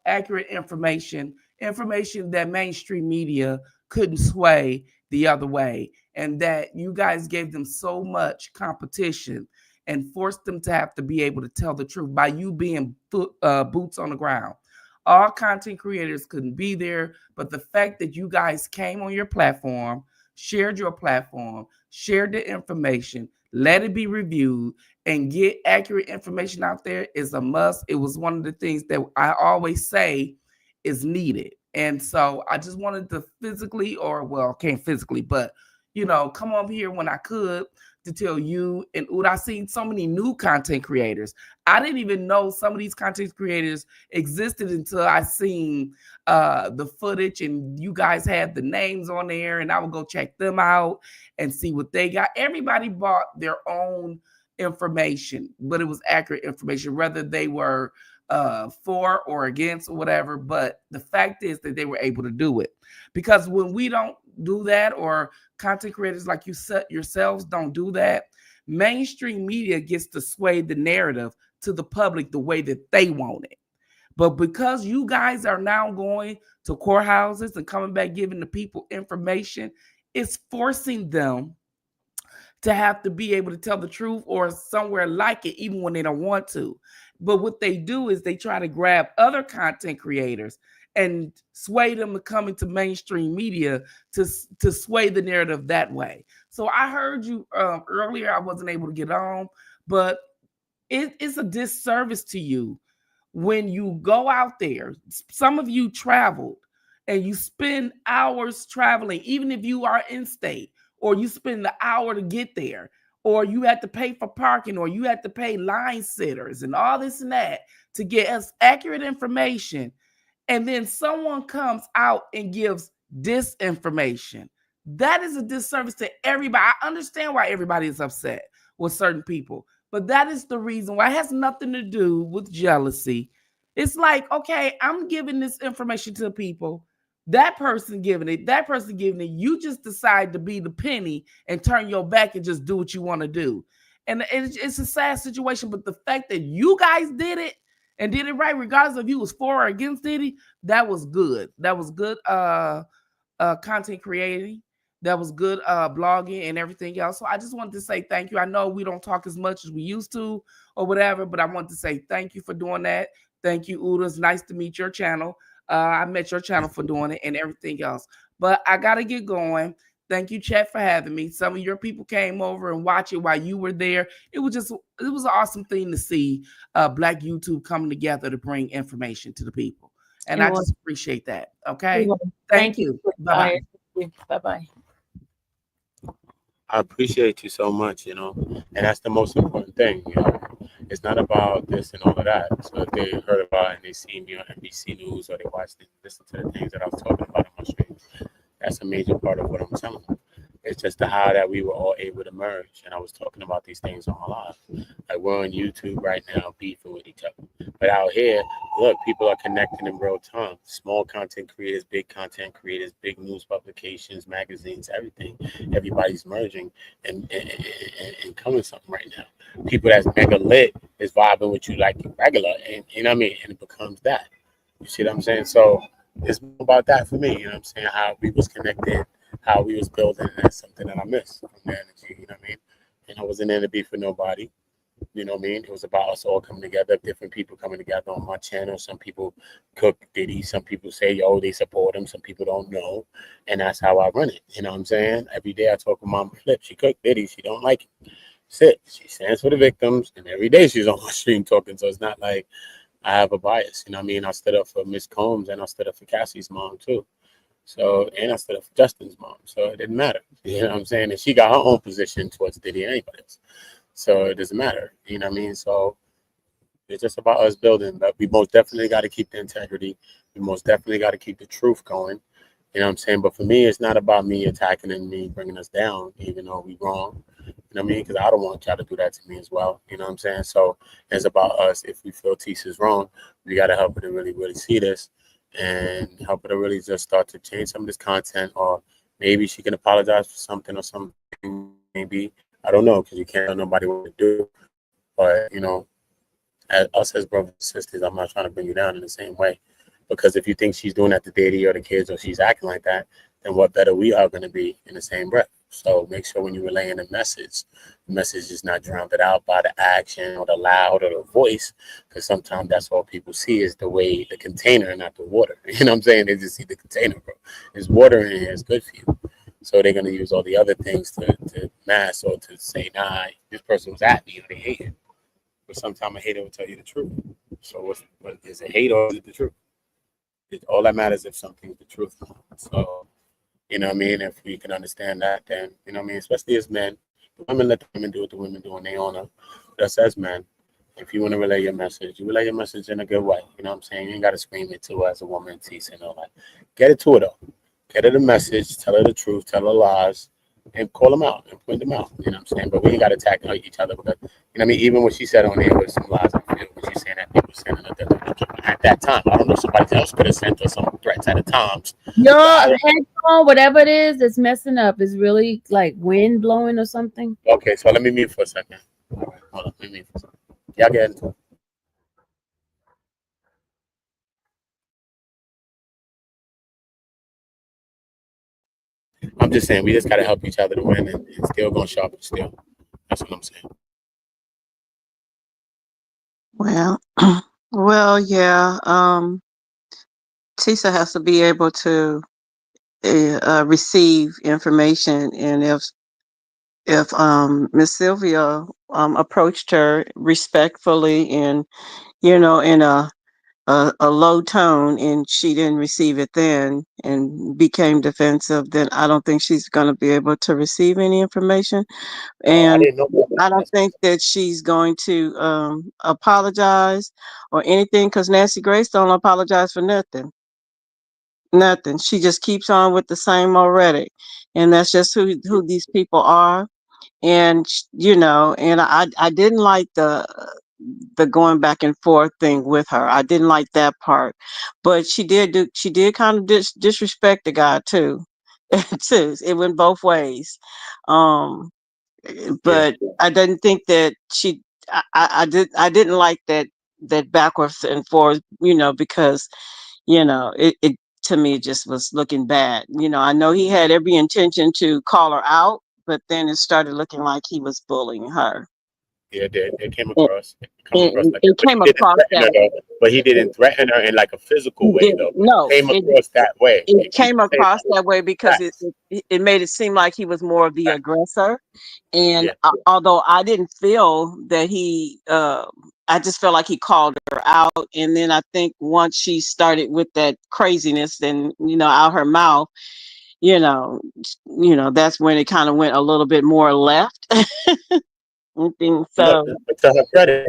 accurate information that mainstream media couldn't sway the other way, and that you guys gave them so much competition and forced them to have to be able to tell the truth by you being boots on the ground. All content creators couldn't be there, but the fact that you guys came on your platform, shared the information, let it be reviewed, and get accurate information out there is a must. It was one of the things that I always say is needed. And so I just wanted to can't physically, but come up here when I could to tell you and Uda. I seen so many new content creators. I didn't even know some of these content creators existed until I seen the footage and you guys had the names on there, and I would go check them out and see what they got. Everybody bought their own information, but it was accurate information, whether they were for or against or whatever. But the fact is that they were able to do it, because when we don't do that, or content creators like you yourselves don't do that, mainstream media gets to sway the narrative to the public the way that they want it. But because you guys are now going to courthouses and coming back giving the people information, it's forcing them to have to be able to tell the truth or somewhere like it, even when they don't want to. But what they do is they try to grab other content creators and sway them to come into mainstream media to sway the narrative that way. So I heard you earlier. I wasn't able to get on, but it's a disservice to you when you go out there. Some of you traveled and you spend hours traveling, even if you are in state or you spend the hour to get there, or you had to pay for parking, or you had to pay line sitters and all this and that to get us accurate information. And then someone comes out and gives disinformation. That is a disservice to everybody. I understand why everybody is upset with certain people, but that is the reason why. It has nothing to do with jealousy. It's like, okay, I'm giving this information to people. That person giving it, that person giving it. You just decide to be the penny and turn your back and just do what you want to do. And it's a sad situation, but the fact that you guys did it and did it right, regardless of you was for or against Diddy, that was good. That was good content creating. That was good blogging and everything else. So I just wanted to say thank you. I know we don't talk as much as we used to or whatever, but I want to say thank you for doing that. Thank you, Uda. It's nice to meet your channel. I met your channel for doing it and everything else. But I got to get going. Thank you, Chat, for having me. Some of your people came over and watched it while you were there. It was an awesome thing to see Black YouTube coming together to bring information to the people. And I just appreciate that. Okay. Thank you. Bye-bye. Bye-bye. I appreciate you so much, and that's the most important thing, It's not about this and all of that. So if they heard about it and they seen me on NBC News or they watched it, listen to the things that I was talking about on my stream, that's a major part of what I'm telling them. It's just the how that we were all able to merge. And I was talking about these things on my live. Like we're on YouTube right now, beefing with each other. But out here, look, people are connecting in real time. Small content creators, big content creators, big news publications, magazines, everything. Everybody's merging and coming something right now. People that's mega lit is vibing with you like regular. And you know what I mean? And it becomes that. You see what I'm saying? So it's more about that for me. You know what I'm saying? How we was connected, how we was building, and that's something that I miss from the energy, you know what I mean? And I wasn't in to be for nobody, you know what I mean? It was about us all coming together, different people coming together on my channel. Some people cook Diddy, some people say, yo, they support him, some people don't know. And that's how I run it, you know what I'm saying? Every day I talk with Mama Flip, she cooked Diddy, she don't like it. Sit, she stands for the victims, and every day she's on my stream talking, so it's not like I have a bias, you know what I mean? I stood up for Miss Combs, and I stood up for Cassie's mom, too. So, and I stood up for Justin's mom. So it didn't matter. You know what I'm saying? And she got her own position towards Diddy and anybody else. So it doesn't matter. You know what I mean? So it's just about us building. But we most definitely got to keep the integrity. We most definitely got to keep the truth going. You know what I'm saying? But for me, it's not about me attacking and me bringing us down, even though we wrong. You know what I mean? Because I don't want y'all to do that to me as well. You know what I'm saying? So it's about us. If we feel Tissa's wrong, we got to help her to really, really see this and help her to really just start to change some of this content, or maybe she can apologize for something or something. Maybe, I don't know, because you can't tell nobody what to do. But, as us as brothers and sisters, I'm not trying to bring you down in the same way. Because if you think she's doing that to Diddy or the kids, or she's acting like that, then what better we are going to be in the same breath. So make sure when you're relaying the message is not drowned out by the action or the loud or the voice, because sometimes that's all people see is the way, the container and not the water. You know what I'm saying? They just see the container, bro. There's water in here, it's good for you. So they're going to use all the other things to mask or to say, nah, this person was at me or they hate it. But sometimes a hater will tell you the truth. So what is it, hate or is it the truth? All that matters if something's the truth. So, you know what I mean? If we can understand that, then, you know what I mean? Especially as men, the women let the women do what the women do, and they honor. But us as men, if you want to relay your message, you relay your message in a good way. You know what I'm saying? You ain't got to scream it to her as a woman, Tissa, and all that. Get it to her, though. Get her the message, tell her the truth, tell her lies, and call them out and point them out. You know what I'm saying? But we ain't got to attack each other because, you know what I mean? Even what she said on there was some lies, I feel, when she's saying that people sending her at that time. I don't know if somebody else could have sent her some threats at the times. Your headphone, whatever it is, that's messing up. Is really like wind blowing or something. Okay, so let me mute for a second. All right, hold on, let me mute for a second. Y'all get into it. I'm just saying, we just got to help each other to win, and still going to sharpen steel. That's what I'm saying. Well, well, yeah. Tisa has to be able to receive information, and if Miss Sylvia approached her respectfully and in a a low tone and she didn't receive it then and became defensive, then I don't think she's going to be able to receive any information. Oh, I And didn't know that. I don't That's think that she's going to apologize or anything, because Nancy Grace don't apologize for nothing. Nothing. She just keeps on with the same already. And that's just who these people are. And and I didn't like the going back and forth thing with her. I didn't like that part, but she did kind of disrespect the guy too. Too. It went both ways. Um, yeah, but I didn't think that I didn't like that backwards and forth, because it to me just was looking bad. I know he had every intention to call her out, but then it started looking like he was bullying her. yeah, it came It, across. It come across it, like that, it but he came didn't across threaten that her way. though. But he didn't threaten her in like a physical He way didn't. though. It No, came across that way. it He came said across that way because it, facts. it it made it seem like he was more of the Facts. aggressor. And Yeah, although I didn't feel that I just felt like he called her out. And then I think once she started with that craziness, then out her mouth, you know, that's when it kind of went a little bit more left. I think look, so. but to her credit,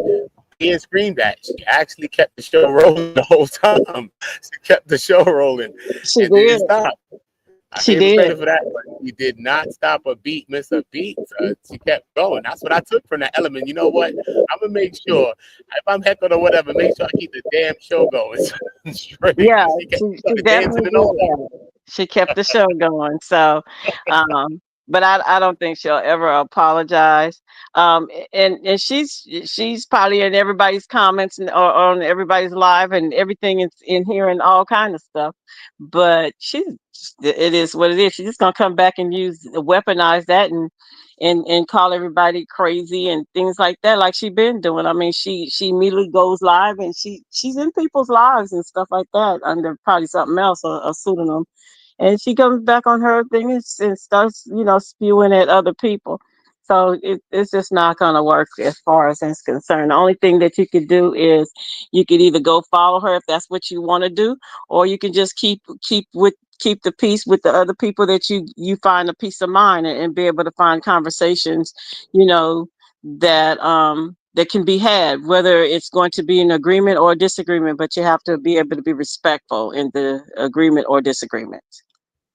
he didn't scream that. She actually kept the show rolling the whole time. She kept the show rolling She and didn't did. stop. I She gave her did. credit for that, but she did not stop a beat, miss a beat. She kept going. That's what I took from that element. You know what? I'm gonna make sure if I'm heckled or whatever, make sure I keep the damn show going straight Yeah, because she kept she started dancing definitely and did all that. that. She kept the show going. So, but I don't think she'll ever apologize. And she's probably in everybody's comments and or on everybody's live and everything is in here and all kind of stuff. But it is what it is. She's just gonna come back and weaponize that and call everybody crazy and things like that, like she been doing. I mean, she immediately goes live and she's in people's lives and stuff like that under probably something else, a pseudonym, and she comes back on her thing and starts spewing at other people. So it's just not going to work as far as it's concerned. The only thing that you could do is you could either go follow her if that's what you want to do, or you can just keep the peace with the other people that you find a peace of mind, and be able to find conversations, that can be had, whether it's going to be an agreement or a disagreement, but you have to be able to be respectful in the agreement or disagreement.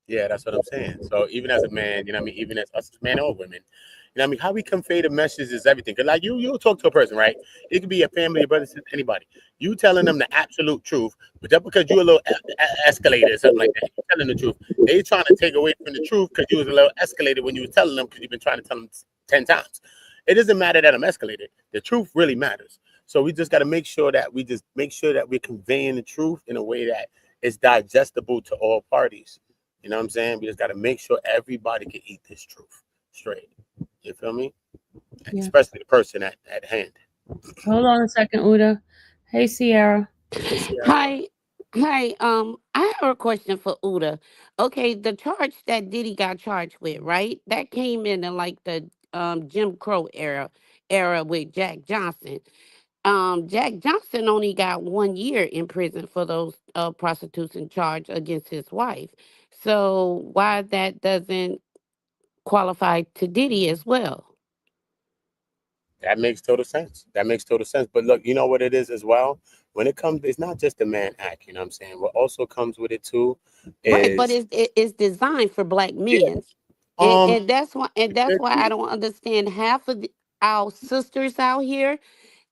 Yeah, that's what I'm saying. So even as a man, you know what I mean, even as us men or women, you know what I mean, how we convey the message is everything. Cause like you'll talk to a person, right? It could be your family, your brother, sister, anybody. You telling them the absolute truth, but just because you're a little escalated or something like that, you're telling the truth. They trying to take away from the truth because you was a little escalated when you were telling them because you've been trying to tell them 10 times. It doesn't matter that I'm escalated. The truth really matters. So we just got to make sure that we're conveying the truth in a way that is digestible to all parties. You know what I'm saying? We just got to make sure everybody can eat this truth straight. You feel me? Yeah. Especially the person at hand. Hold on a second, Uda. Hey, Sierra. Hey, Sierra. Hi. Hi. I have a question for Uda. Okay, the charge that Diddy got charged with, right? That came in like the Jim Crow era with Jack Johnson. Jack Johnson only got 1 year in prison for those prostitution charge against his wife. So why that doesn't qualify to Diddy as well? That makes total sense. That makes total sense. But look, you know what it is as well? When it comes, it's not just the man act, you know what I'm saying? What also comes with it too Right, but is it's designed for black yeah. men, and Um and that's it why could I be. don't understand half of our sisters out here.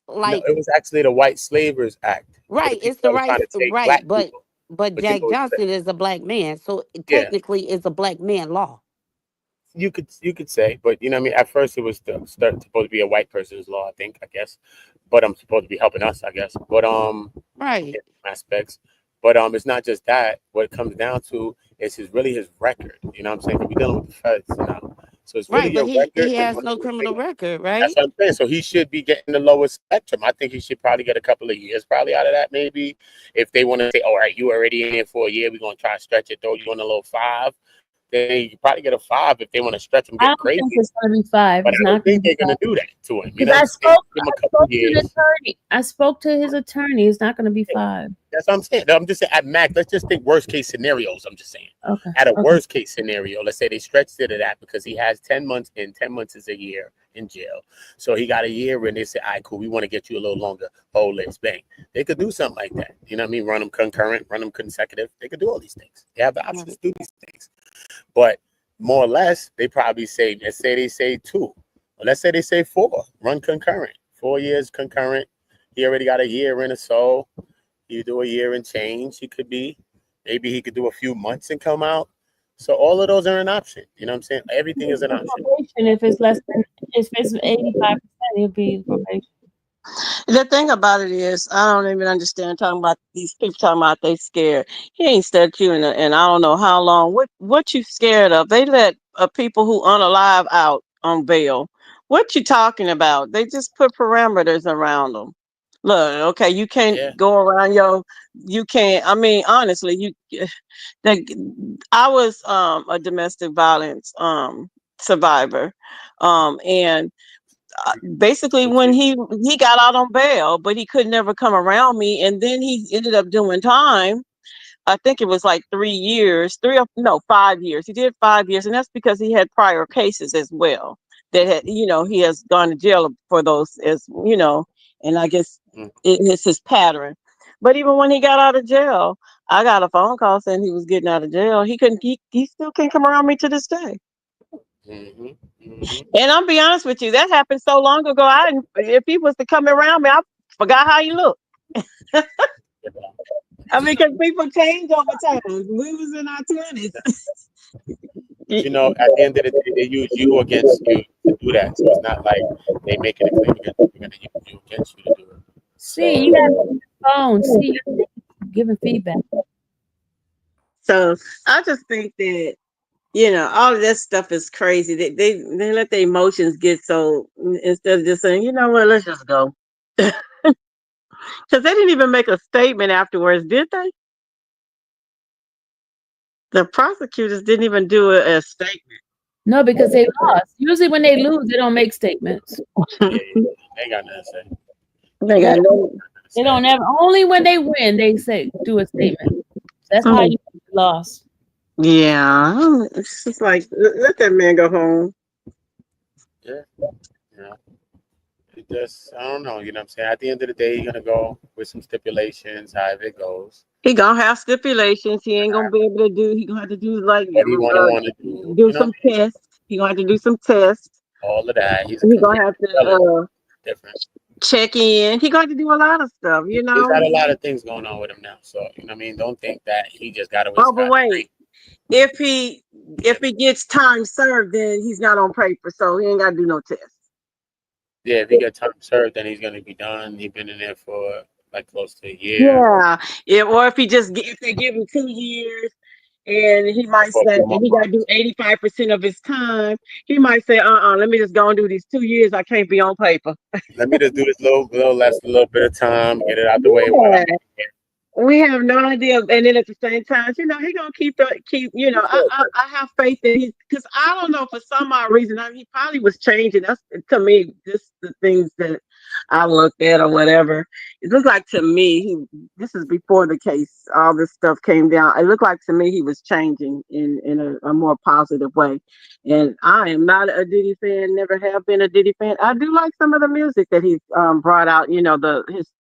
No, Like, it was actually the White Slavers Act for the right, it's people the that were right, trying to take right, black but people. But you Jack know, Johnson is a black man, so yeah. technically it's a black man law. You could say, but you know what I mean. At first, it was supposed to be a white person's law, I think, I guess. But I'm supposed to be helping us, I guess. But Right, in some aspects. But it's not just that. What it comes down to is his record. You know what I'm saying? 'Cause we're dealing with the feds now, so it's really right, but your he record is has what no you're criminal thinking. record, That's right? what I'm saying. So he should be getting the lowest spectrum. I think he should probably get a couple of years probably out of that, maybe. If they want to say, all right, you already in here for a year, we're gonna try to stretch it, throw you on a little 5. Then you probably get a 5 if they want to stretch him, I get don't think crazy. it's going to be 5. But It's I don't not going to think be they're 5. gonna do that to him. You Because know what I'm saying? Give him a I couple spoke to the years. attorney. I spoke to his attorney. It's not going to be 5. That's what I'm saying. I'm just saying at max, let's just think worst case scenarios. I'm just saying. Okay. At a Okay. worst case scenario, let's say they stretched it to that because he has 10 months in, 10 months is a year in jail. So he got a year and they say, all right, cool, we want to get you a little longer. Oh, let's bang. They could do something like that. You know what I mean? Run them concurrent, run them consecutive. They could do all these things. They have the option to do these things. But more or less, they probably say, let's say they say 2. Or let's say they say 4. Run concurrent. 4 years concurrent. He already got a year in or so. You do a year and change. Maybe he could do a few months and come out. So all of those are an option. You know what I'm saying? Everything is an option. Probation, if it's less than, if it's 85%, it'll be probation. The thing about it is, I don't even understand talking about these people talking about they scared. He ain't stuck you in I don't know how long. What you scared of? They let people who unalive out on bail. What you talking about? They just put parameters around them. Look, okay, you can't go around you can't. I mean, honestly, like, I was a domestic violence survivor, and basically when he got out on bail, but he could never come around me, and then he ended up doing time. I think it was like 3 years, 5 years. He did 5 years, and that's because he had prior cases as well that had, he has gone to jail for those, as and I guess it's his pattern. But even when he got out of jail, I got a phone call saying he was getting out of jail. He still can't come around me to this day. And I'll be honest with you, that happened so long ago. If he was to come around me, I forgot how he looked. I mean, because people change over time. We was in our 20s. You know, at the end of the day, they use you against you to do that. So it's not like they making a claim against you. They're going to use you against you to do it. See, you got to phone. See, you're giving feedback. So I just think that all of that stuff is crazy. They let their emotions get so, instead of just saying, you know what, let's just go. Because they didn't even make a statement afterwards, did they? The prosecutors didn't even do a statement. No, because they lost. Usually when they lose, they don't make statements. Yeah, they got nothing to say. They got no. They don't ever. Only when they win, they do a statement. That's how you lost. Yeah, it's just like, let that man go home. Yeah. It just, I don't know. You know what I'm saying? At the end of the day, you're going to go with some stipulations, however it goes. He gonna have stipulations. He ain't gonna be able to do. He gonna have to do like What do you want to do? do some tests. He gonna have to do some tests. All of that. He's gonna have to different. check in. He gonna have to do a lot of stuff. He's got a lot of things going on with him now. So you know what I mean? Don't think that he just got away. Oh, but wait. If he gets time served, then he's not on paper, so he ain't got to do no test. Yeah, if he gets time served, then he's gonna be done. He's been in there for like close to a year. Yeah. Or if they give him 2 years, and he might say, and he got to do 85% of his time, he might say, let me just go and do these 2 years. I can't be on paper. Let me just do this little bit of time, get it out the way while I'm here. We have no idea, and then at the same time, he gonna keep. I have faith that because I don't know, for some odd reason, he probably was changing. That's, to me, just the things that I looked at or whatever. It looked like to me, this is before the case, all this stuff came down. It looked like to me he was changing in a more positive way. And I am not a Diddy fan, never have been a Diddy fan. I do like some of the music that he's brought out. His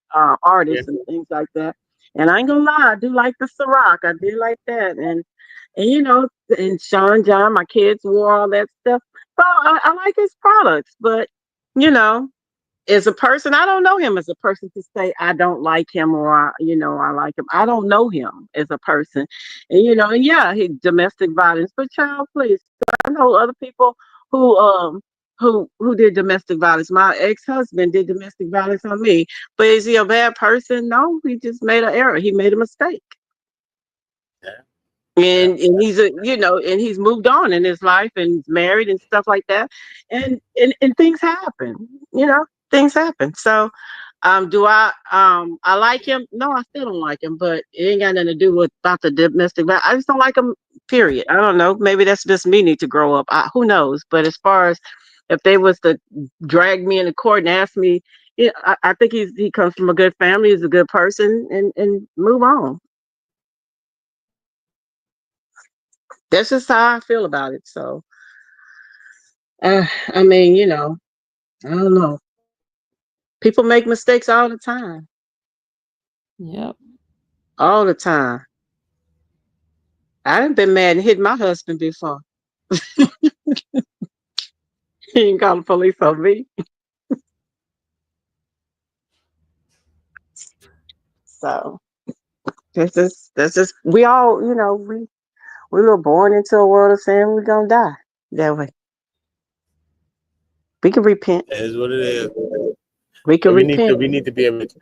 artists and things like that. And I ain't gonna lie, I do like the Ciroc. I do like that. And and Sean John, my kids wore all that stuff. So I like his products. But, as a person, I don't know him as a person to say I don't like him or I like him. I don't know him as a person. And and yeah, he domestic violence. But child, please. I know other people who did domestic violence. My ex-husband did domestic violence on me. But is he a bad person? No, he just made an error. He made a mistake. And he's and he's moved on in his life and he's married and stuff like that. And things happen, things happen. So I like him? No, I still don't like him, but it ain't got nothing to do with about the domestic violence. I just don't like him, period. I don't know. Maybe that's just me need to grow up. Who knows? But as far as if they was to drag me into court and ask me, yeah, I think he comes from a good family, he's a good person, and move on. That's just how I feel about it. So I mean, I don't know. People make mistakes all the time. Yep. All the time. I done been mad and hit my husband before. He ain't call the police on me. So that's just we all, we were born into a world of sin, we're gonna die that way. We can repent. It is what it is. We can But repent. we need to be able to.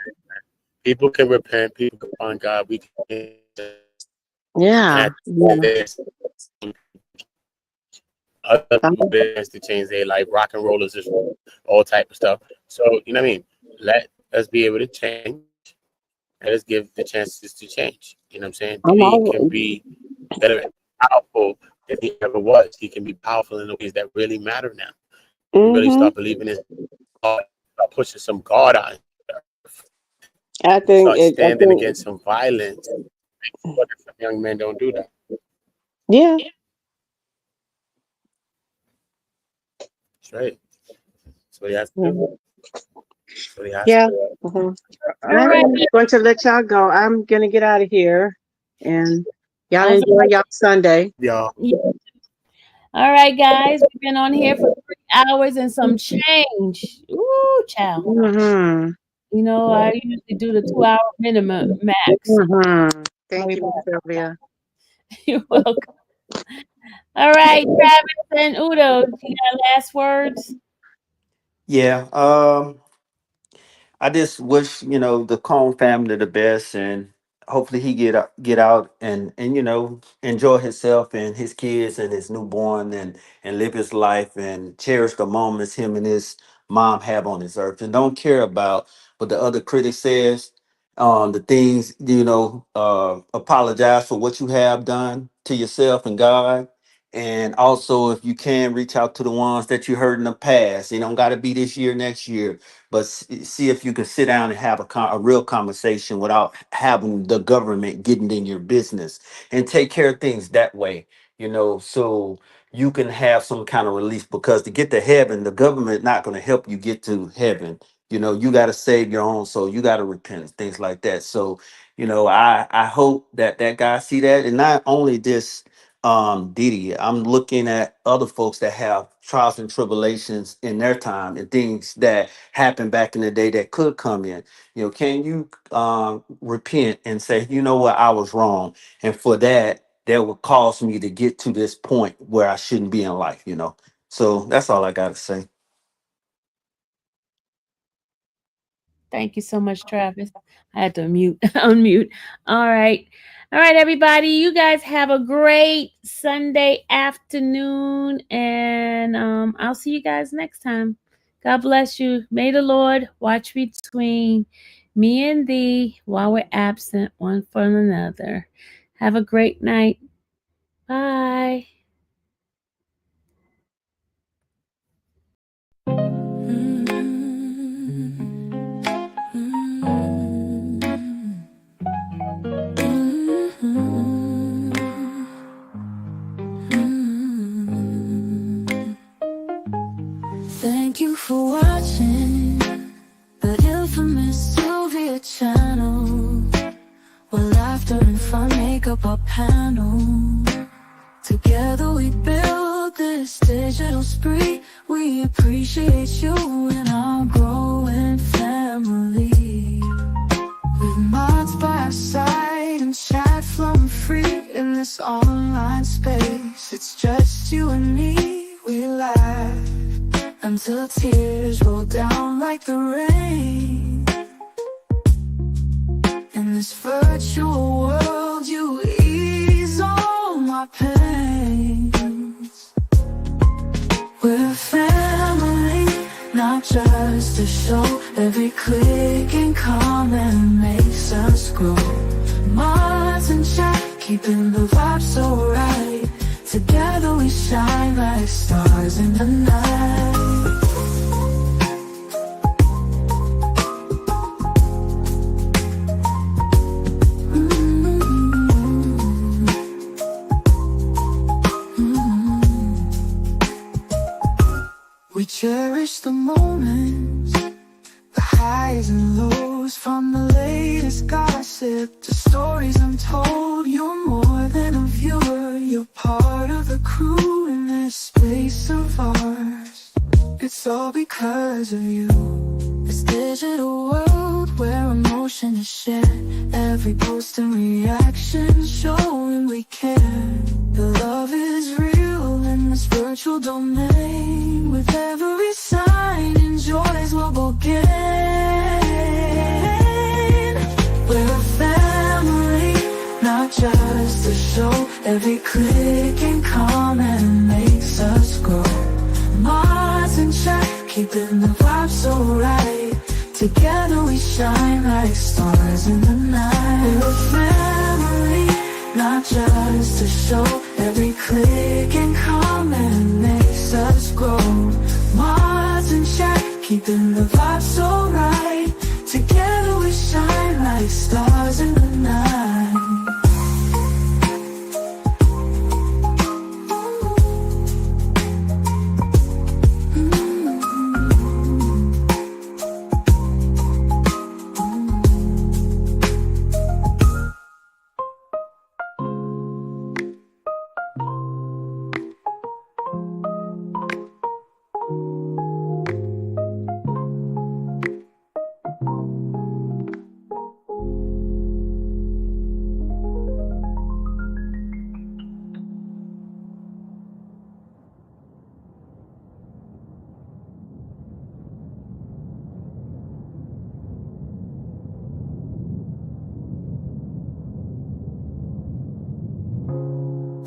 People can repent. People can find God. We can. Yeah. There's other people business to change their life. Rock and rollers, just all type of stuff. So you know what I mean. Let us be able to change. Let us give the chances to change. You know what I'm saying? He can be better and powerful than he ever was. He can be powerful in the ways that really matter now. You really start believing in God, start pushing some God on. Start standing against some violence. But some young men don't do that. Yeah. That's right. That's what he has to do. That's what he has Yeah. to do. I'm going to let y'all go. I'm gonna get out of here, and y'all enjoy y'all Sunday. Yeah. All right, guys. We've been on here for 3 hours and some change. Ooh, child. I usually do the 2-hour minimum max. Thank you, Sylvia. You're welcome. All right, Travis and Udo, you got last words? Yeah. I just wish the Cone family the best, and hopefully he get out and enjoy himself and his kids and his newborn and live his life and cherish the moments him and his mom have on this earth, and don't care about what the other critic says. The things apologize for what you have done to yourself and God. And also, if you can, reach out to the ones that you heard in the past. It don't got to be this year, next year, but see if you can sit down and have a real conversation without having the government getting in your business, and take care of things that way, so you can have some kind of relief, because to get to heaven, the government not going to help you get to heaven. You got to save your own soul. You got to repent, things like that. So, I hope that guy see that. And not only this, Didi, I'm looking at other folks that have trials and tribulations in their time and things that happened back in the day that could come in. Can you repent and say, you know what, I was wrong, and for that would cause me to get to this point where I shouldn't be in life. So that's all I got to say. Thank you so much, Travis. I had to unmute. All right. All right, everybody. You guys have a great Sunday afternoon. And I'll see you guys next time. God bless you. May the Lord watch between me and thee while we're absent one from another. Have a great night. Bye. Thank you for watching the infamous Sylvia channel, where laughter and fun make up our panel. Together we build this digital spree. We appreciate you and our growing family. With mods by our side and chat flowing free in this online space. It's just you and me. We laugh until tears roll down like the rain. In this virtual world, you ease all my pains. We're a family, not not just a show. Every click and comment makes us grow. Mods and chat, keeping the vibe so right. Together we shine like stars in the night. We cherish the moments, the highs and lows, from the latest gossip to stories untold. You're more than a viewer, you're part of the crew in this space of ours. It's all because of you. This digital world where emotion is shared, every post and reaction showing we care. The love is real in this virtual domain. With every sign and joys we'll both gain. We're a family, not just a show. Every click and comment makes us grow. Mods and chat, keeping the vibe so right. Together we shine like stars in the night. We're a family, not just a show. Every click and comment makes us grow. Mods and chat, keeping the vibe so right. Together we shine like stars in the night.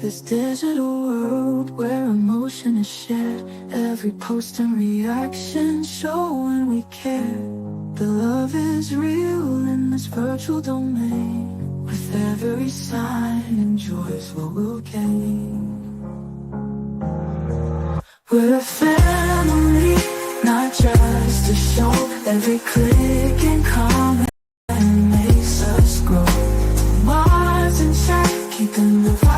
This digital world where emotion is shared, every post and reaction showing we care. The love is real in this virtual domain. With every sign and joy's what we'll gain. We're a family, not just a show. Every click and comment makes us grow. Mods and chat, keeping the vibe